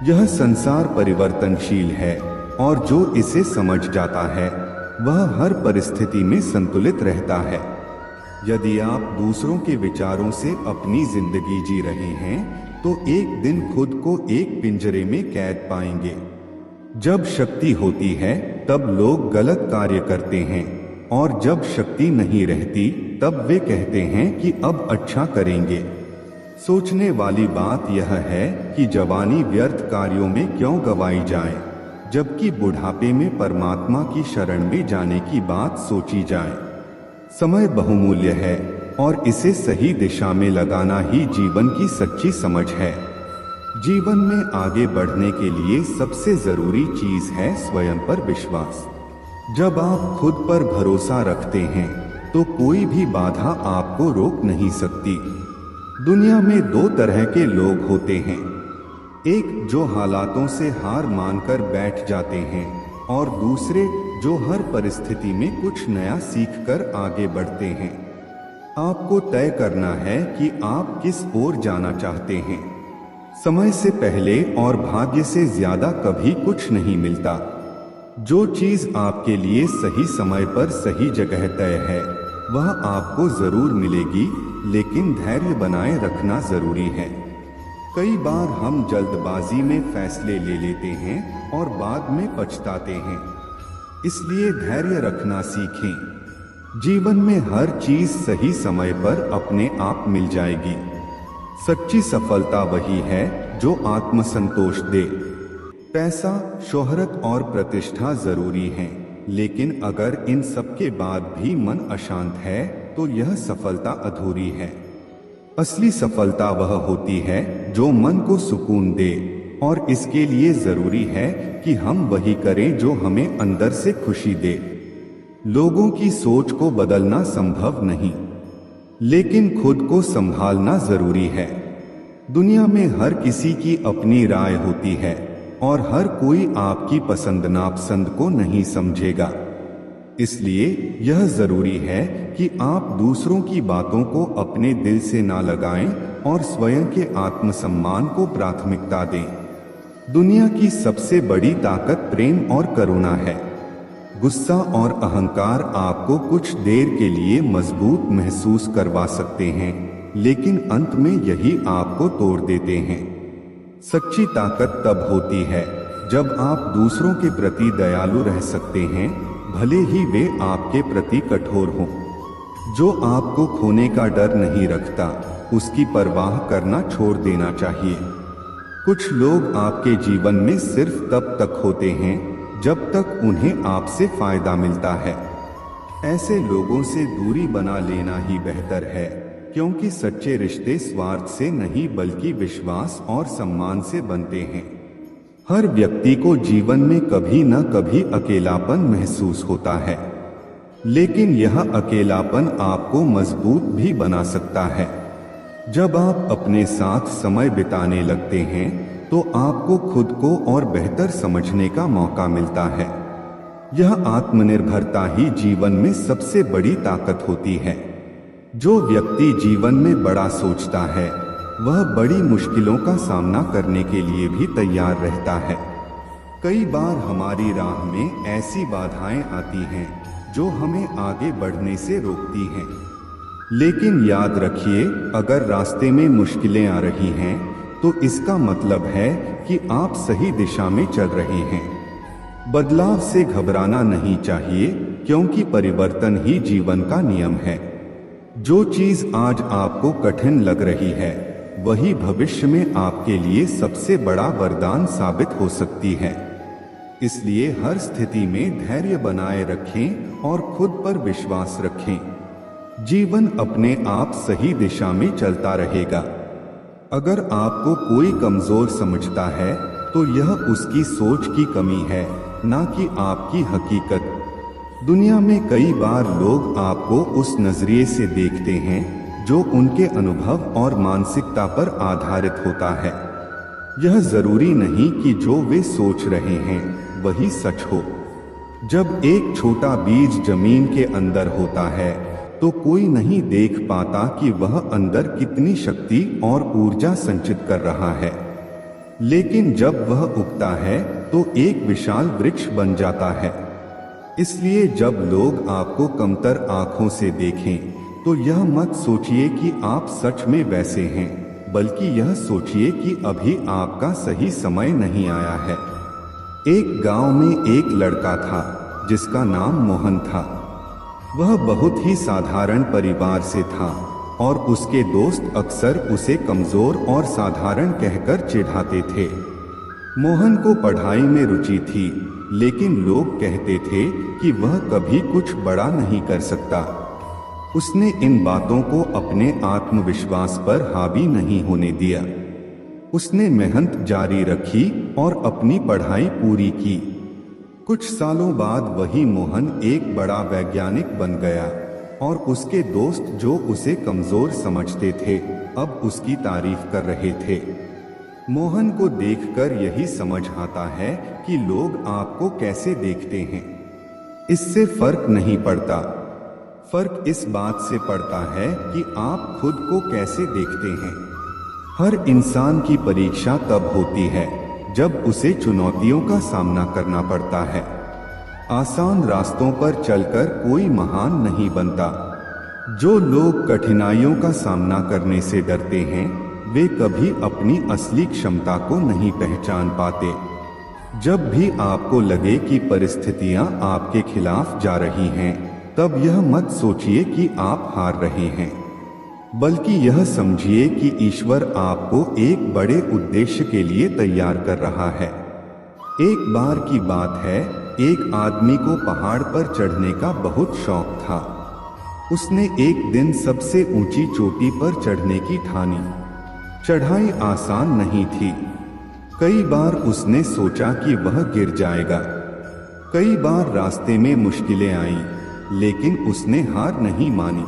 यह संसार परिवर्तनशील है और जो इसे समझ जाता है वह हर परिस्थिति में संतुलित रहता है। यदि आप दूसरों के विचारों से अपनी जिंदगी जी रहे हैं तो एक दिन खुद को एक पिंजरे में कैद पाएंगे। जब शक्ति होती है तब लोग गलत कार्य करते हैं और जब शक्ति नहीं रहती तब वे कहते हैं कि अब अच्छा करेंगे। सोचने वाली बात यह है कि जवानी व्यर्थ कार्यों में क्यों गंवाई जाए, जबकि बुढ़ापे में परमात्मा की शरण में जाने की बात सोची जाए। समय बहुमूल्य है और इसे सही दिशा में लगाना ही जीवन की सच्ची समझ है। जीवन में आगे बढ़ने के लिए सबसे जरूरी चीज है स्वयं पर विश्वास। जब आप खुद पर भरोसा रखते हैं तो कोई भी बाधा आपको रोक नहीं सकती। दुनिया में दो तरह के लोग होते हैं, एक जो हालातों से हार मानकर बैठ जाते हैं और दूसरे जो हर परिस्थिति में कुछ नया सीखकर आगे बढ़ते हैं। आपको तय करना है कि आप किस ओर जाना चाहते हैं। समय से पहले और भाग्य से ज्यादा कभी कुछ नहीं मिलता। जो चीज आपके लिए सही समय पर सही जगह तय है वह आपको जरूर मिलेगी, लेकिन धैर्य बनाए रखना जरूरी है। कई बार हम जल्दबाजी में फैसले ले लेते हैं और बाद में पछताते हैं, इसलिए धैर्य रखना सीखें। जीवन में हर चीज सही समय पर अपने आप मिल जाएगी। सच्ची सफलता वही है जो आत्मसंतोष दे। पैसा, शोहरत और प्रतिष्ठा जरूरी हैं, लेकिन अगर इन सब के बाद भी मन अशांत है तो यह सफलता अधूरी है। असली सफलता वह होती है जो मन को सुकून दे, और इसके लिए जरूरी है कि हम वही करें जो हमें अंदर से खुशी दे। लोगों की सोच को बदलना संभव नहीं, लेकिन खुद को संभालना जरूरी है। दुनिया में हर किसी की अपनी राय होती है और हर कोई आपकी पसंद नापसंद को नहीं समझेगा। इसलिए यह जरूरी है कि आप दूसरों की बातों को अपने दिल से ना लगाएं और स्वयं के आत्मसम्मान को प्राथमिकता दें। दुनिया की सबसे बड़ी ताकत प्रेम और करुणा है। गुस्सा और अहंकार आपको कुछ देर के लिए मजबूत महसूस करवा सकते हैं, लेकिन अंत में यही आपको तोड़ देते हैं। सच्ची ताकत तब होती है जब आप दूसरों के प्रति दयालु रह सकते हैं, भले ही वे आपके प्रति कठोर हों। जो आपको खोने का डर नहीं रखता, उसकी परवाह करना छोड़ देना चाहिए। कुछ लोग आपके जीवन में सिर्फ तब तक होते हैं जब तक उन्हें आपसे फायदा मिलता है। ऐसे लोगों से दूरी बना लेना ही बेहतर है, क्योंकि सच्चे रिश्ते स्वार्थ से नहीं बल्कि विश्वास और सम्मान से बनते हैं। हर व्यक्ति को जीवन में कभी न कभी अकेलापन महसूस होता है, लेकिन यह अकेलापन आपको मजबूत भी बना सकता है। जब आप अपने साथ समय बिताने लगते हैं तो आपको खुद को और बेहतर समझने का मौका मिलता है। यह आत्मनिर्भरता ही जीवन में सबसे बड़ी ताकत होती है। जो व्यक्ति जीवन में बड़ा सोचता है वह बड़ी मुश्किलों का सामना करने के लिए भी तैयार रहता है। कई बार हमारी राह में ऐसी बाधाएं आती हैं जो हमें आगे बढ़ने से रोकती हैं, लेकिन याद रखिए, अगर रास्ते में मुश्किलें आ रही हैं तो इसका मतलब है कि आप सही दिशा में चल रहे हैं। बदलाव से घबराना नहीं चाहिए, क्योंकि परिवर्तन ही जीवन का नियम है। जो चीज आज आपको कठिन लग रही है वही भविष्य में आपके लिए सबसे बड़ा वरदान साबित हो सकती है। इसलिए हर स्थिति में धैर्य बनाए रखें और खुद पर विश्वास रखें। जीवन अपने आप सही दिशा में चलता रहेगा। अगर आपको कोई कमजोर समझता है तो यह उसकी सोच की कमी है, ना कि आपकी हकीकत। दुनिया में कई बार लोग आपको उस नजरिए से देखते हैं जो उनके अनुभव और मानसिकता पर आधारित होता है। यह जरूरी नहीं कि जो वे सोच रहे हैं वही सच हो। जब एक छोटा बीज जमीन के अंदर होता है तो कोई नहीं देख पाता कि वह अंदर कितनी शक्ति और ऊर्जा संचित कर रहा है, लेकिन जब वह उगता है तो एक विशाल वृक्ष बन जाता है। इसलिए जब लोग आपको कमतर आंखों से देखें तो यह मत सोचिए कि आप सच में वैसे हैं, बल्कि यह सोचिए कि अभी आपका सही समय नहीं आया है। एक गांव में एक लड़का था जिसका नाम मोहन था। वह बहुत ही साधारण परिवार से था और उसके दोस्त अक्सर उसे कमजोर और साधारण कहकर चिढ़ाते थे। मोहन को पढ़ाई में रुचि थी, लेकिन लोग कहते थे कि वह कभी कुछ बड़ा नहीं कर सकता। उसने इन बातों को अपने आत्मविश्वास पर हावी नहीं होने दिया। उसने मेहनत जारी रखी और अपनी पढ़ाई पूरी की। कुछ सालों बाद वही मोहन एक बड़ा वैज्ञानिक बन गया और उसके दोस्त जो उसे कमजोर समझते थे, अब उसकी तारीफ कर रहे थे। मोहन को देखकर यही समझ आता है कि लोग आपको कैसे देखते हैं, इससे फर्क नहीं पड़ता। फर्क इस बात से पड़ता है कि आप खुद को कैसे देखते हैं। हर इंसान की परीक्षा तब होती है जब उसे चुनौतियों का सामना करना पड़ता है। आसान रास्तों पर चलकर कोई महान नहीं बनता। जो लोग कठिनाइयों का सामना करने से डरते हैं, वे कभी अपनी असली क्षमता को नहीं पहचान पाते। जब भी आपको लगे कि परिस्थितियां आपके खिलाफ जा रही हैं, तब यह मत सोचिए कि आप हार रहे हैं, बल्कि यह समझिए कि ईश्वर आपको एक बड़े उद्देश्य के लिए तैयार कर रहा है। एक बार की बात है, एक आदमी को पहाड़ पर चढ़ने का बहुत शौक था। उसने एक दिन सबसे ऊंची चोटी पर चढ़ने की ठानी। चढ़ाई आसान नहीं थी। कई बार उसने सोचा कि वह गिर जाएगा। कई बार रास्ते में मुश्किलें आईं, लेकिन उसने हार नहीं मानी।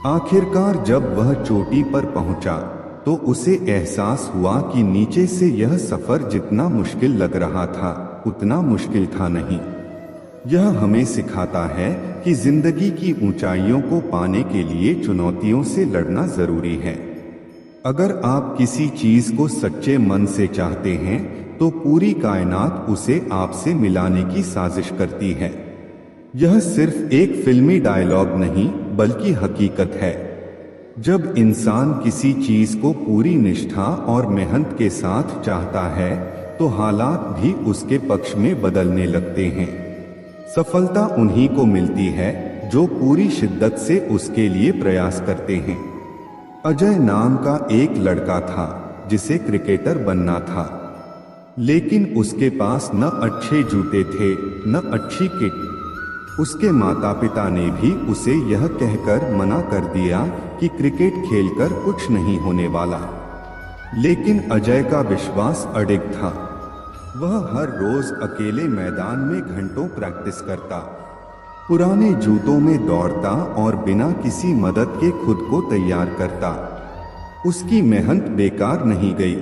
आखिरकार जब वह चोटी पर पहुंचा, तो उसे एहसास हुआ कि नीचे से यह सफर जितना मुश्किल लग रहा था, उतना मुश्किल था नहीं। यह हमें सिखाता है कि जिंदगी की ऊंचाइयों को पाने के लिए चुनौतियों से लड़ना जरूरी है। अगर आप किसी चीज को सच्चे मन से चाहते हैं, तो पूरी कायनात उसे आपसे मिलाने की साजिश करती है। यह सिर्फ एक फिल्मी डायलॉग नहीं, बल्कि हकीकत है। जब इंसान किसी चीज को पूरी निष्ठा और मेहनत के साथ चाहता है, तो हालात भी उसके पक्ष में बदलने लगते हैं। सफलता उन्हीं को मिलती है जो पूरी शिद्दत से उसके लिए प्रयास करते हैं। अजय नाम का एक लड़का था जिसे क्रिकेटर बनना था, लेकिन उसके पास न अच्छे जूते थे न अच्छी किट। उसके माता पिता ने भी उसे यह कहकर मना कर दिया कि क्रिकेट खेलकर कुछ नहीं होने वाला। लेकिन अजय का विश्वास अडिग था। वह हर रोज अकेले मैदान में घंटों प्रैक्टिस करता, पुराने जूतों में दौड़ता और बिना किसी मदद के खुद को तैयार करता। उसकी मेहनत बेकार नहीं गई।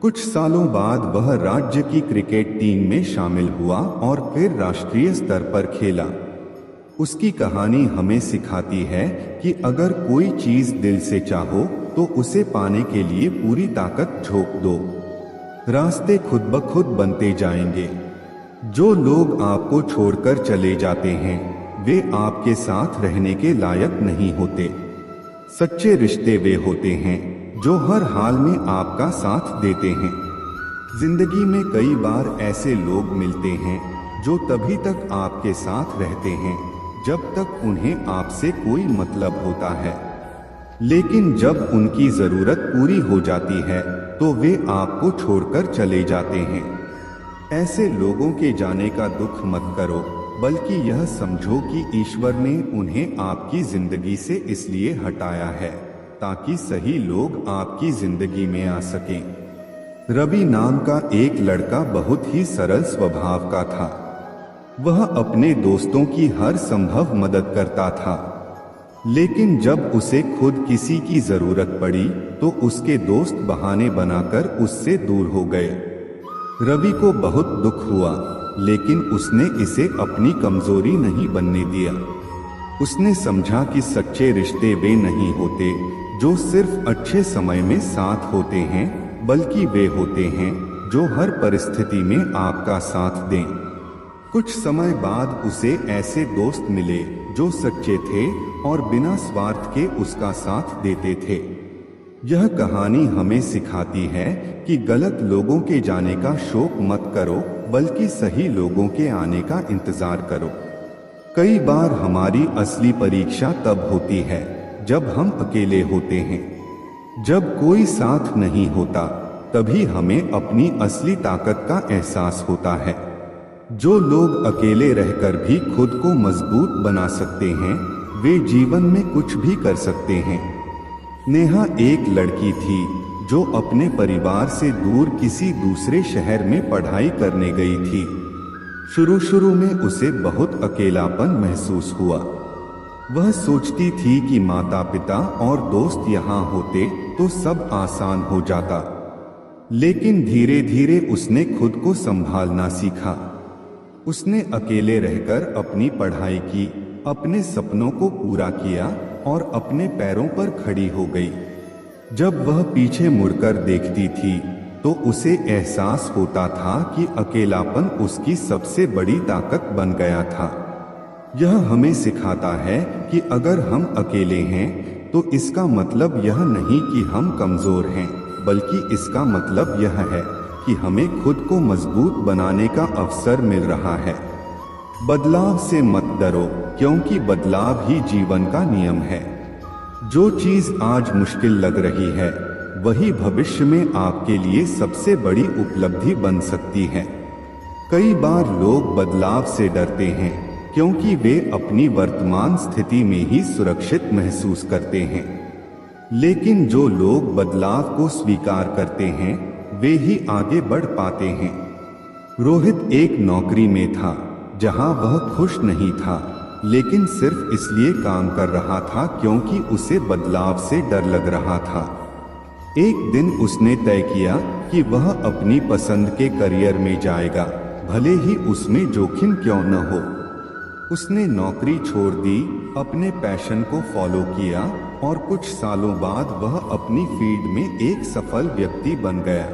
कुछ सालों बाद वह राज्य की क्रिकेट टीम में शामिल हुआ और फिर राष्ट्रीय स्तर पर खेला। उसकी कहानी हमें सिखाती है कि अगर कोई चीज दिल से चाहो, तो उसे पाने के लिए पूरी ताकत झोंक दो। रास्ते खुद ब खुद बनते जाएंगे। जो लोग आपको छोड़कर चले जाते हैं, वे आपके साथ रहने के लायक नहीं होते। सच्चे रिश्ते वे होते हैं जो हर हाल में आपका साथ देते हैं। जिंदगी में कई बार ऐसे लोग मिलते हैं जो तभी तक आपके साथ रहते हैं जब तक उन्हें आपसे कोई मतलब होता है, लेकिन जब उनकी जरूरत पूरी हो जाती है तो वे आपको छोड़कर चले जाते हैं। ऐसे लोगों के जाने का दुख मत करो, बल्कि यह समझो कि ईश्वर ने उन्हें आपकी जिंदगी से इसलिए हटाया है ताकि सही लोग आपकी जिंदगी में आ सकें। रवि नाम का एक लड़का बहुत ही सरल स्वभाव का था। वह अपने दोस्तों की हर संभव मदद करता था, लेकिन जब उसे खुद किसी की जरूरत पड़ी तो उसके दोस्त बहाने बनाकर उससे दूर हो गए। रवि को बहुत दुख हुआ, लेकिन उसने इसे अपनी कमजोरी नहीं बनने दिया। उसने समझा कि सच्चे रिश्ते वे नहीं होते जो सिर्फ अच्छे समय में साथ होते हैं, बल्कि वे होते हैं जो हर परिस्थिति में आपका साथ दें। कुछ समय बाद उसे ऐसे दोस्त मिले जो सच्चे थे और बिना स्वार्थ के उसका साथ देते थे। यह कहानी हमें सिखाती है कि गलत लोगों के जाने का शोक मत करो, बल्कि सही लोगों के आने का इंतजार करो। कई बार हमारी असली परीक्षा तब होती है जब हम अकेले होते हैं। जब कोई साथ नहीं होता, तभी हमें अपनी असली ताकत का एहसास होता है। जो लोग अकेले रहकर भी खुद को मजबूत बना सकते हैं, वे जीवन में कुछ भी कर सकते हैं। नेहा एक लड़की थी जो अपने परिवार से दूर किसी दूसरे शहर में पढ़ाई करने गई थी। शुरू में उसे बहुत अकेलापन महसूस हुआ। वह सोचती थी कि माता पिता और दोस्त यहाँ होते तो सब आसान हो जाता। लेकिन धीरे धीरे उसने खुद को संभालना सीखा। उसने अकेले रहकर अपनी पढ़ाई की, अपने सपनों को पूरा किया और अपने पैरों पर खड़ी हो गई। जब वह पीछे मुड़कर देखती थी तो उसे एहसास होता था कि अकेलापन उसकी सबसे बड़ी ताकत बन गया था। यह हमें सिखाता है कि अगर हम अकेले हैं तो इसका मतलब यह नहीं कि हम कमजोर हैं, बल्कि इसका मतलब यह है कि हमें खुद को मजबूत बनाने का अवसर मिल रहा है। बदलाव से मत डरो, क्योंकि बदलाव ही जीवन का नियम है। जो चीज आज मुश्किल लग रही है, वही भविष्य में आपके लिए सबसे बड़ी उपलब्धि बन सकती है। कई बार लोग बदलाव से डरते हैं क्योंकि वे अपनी वर्तमान स्थिति में ही सुरक्षित महसूस करते हैं। लेकिन जो लोग बदलाव को स्वीकार करते हैं, वे ही आगे बढ़ पाते हैं। रोहित एक नौकरी में था जहां वह खुश नहीं था, लेकिन सिर्फ इसलिए काम कर रहा था क्योंकि उसे बदलाव से डर लग रहा था। एक दिन उसने तय किया कि वह अपनी पसंद के करियर में जाएगा, भले ही उसमें जोखिम क्यों न हो। उसने नौकरी छोड़ दी, अपने पैशन को फॉलो किया और कुछ सालों बाद वह अपनी फील्ड में एक सफल व्यक्ति बन गया।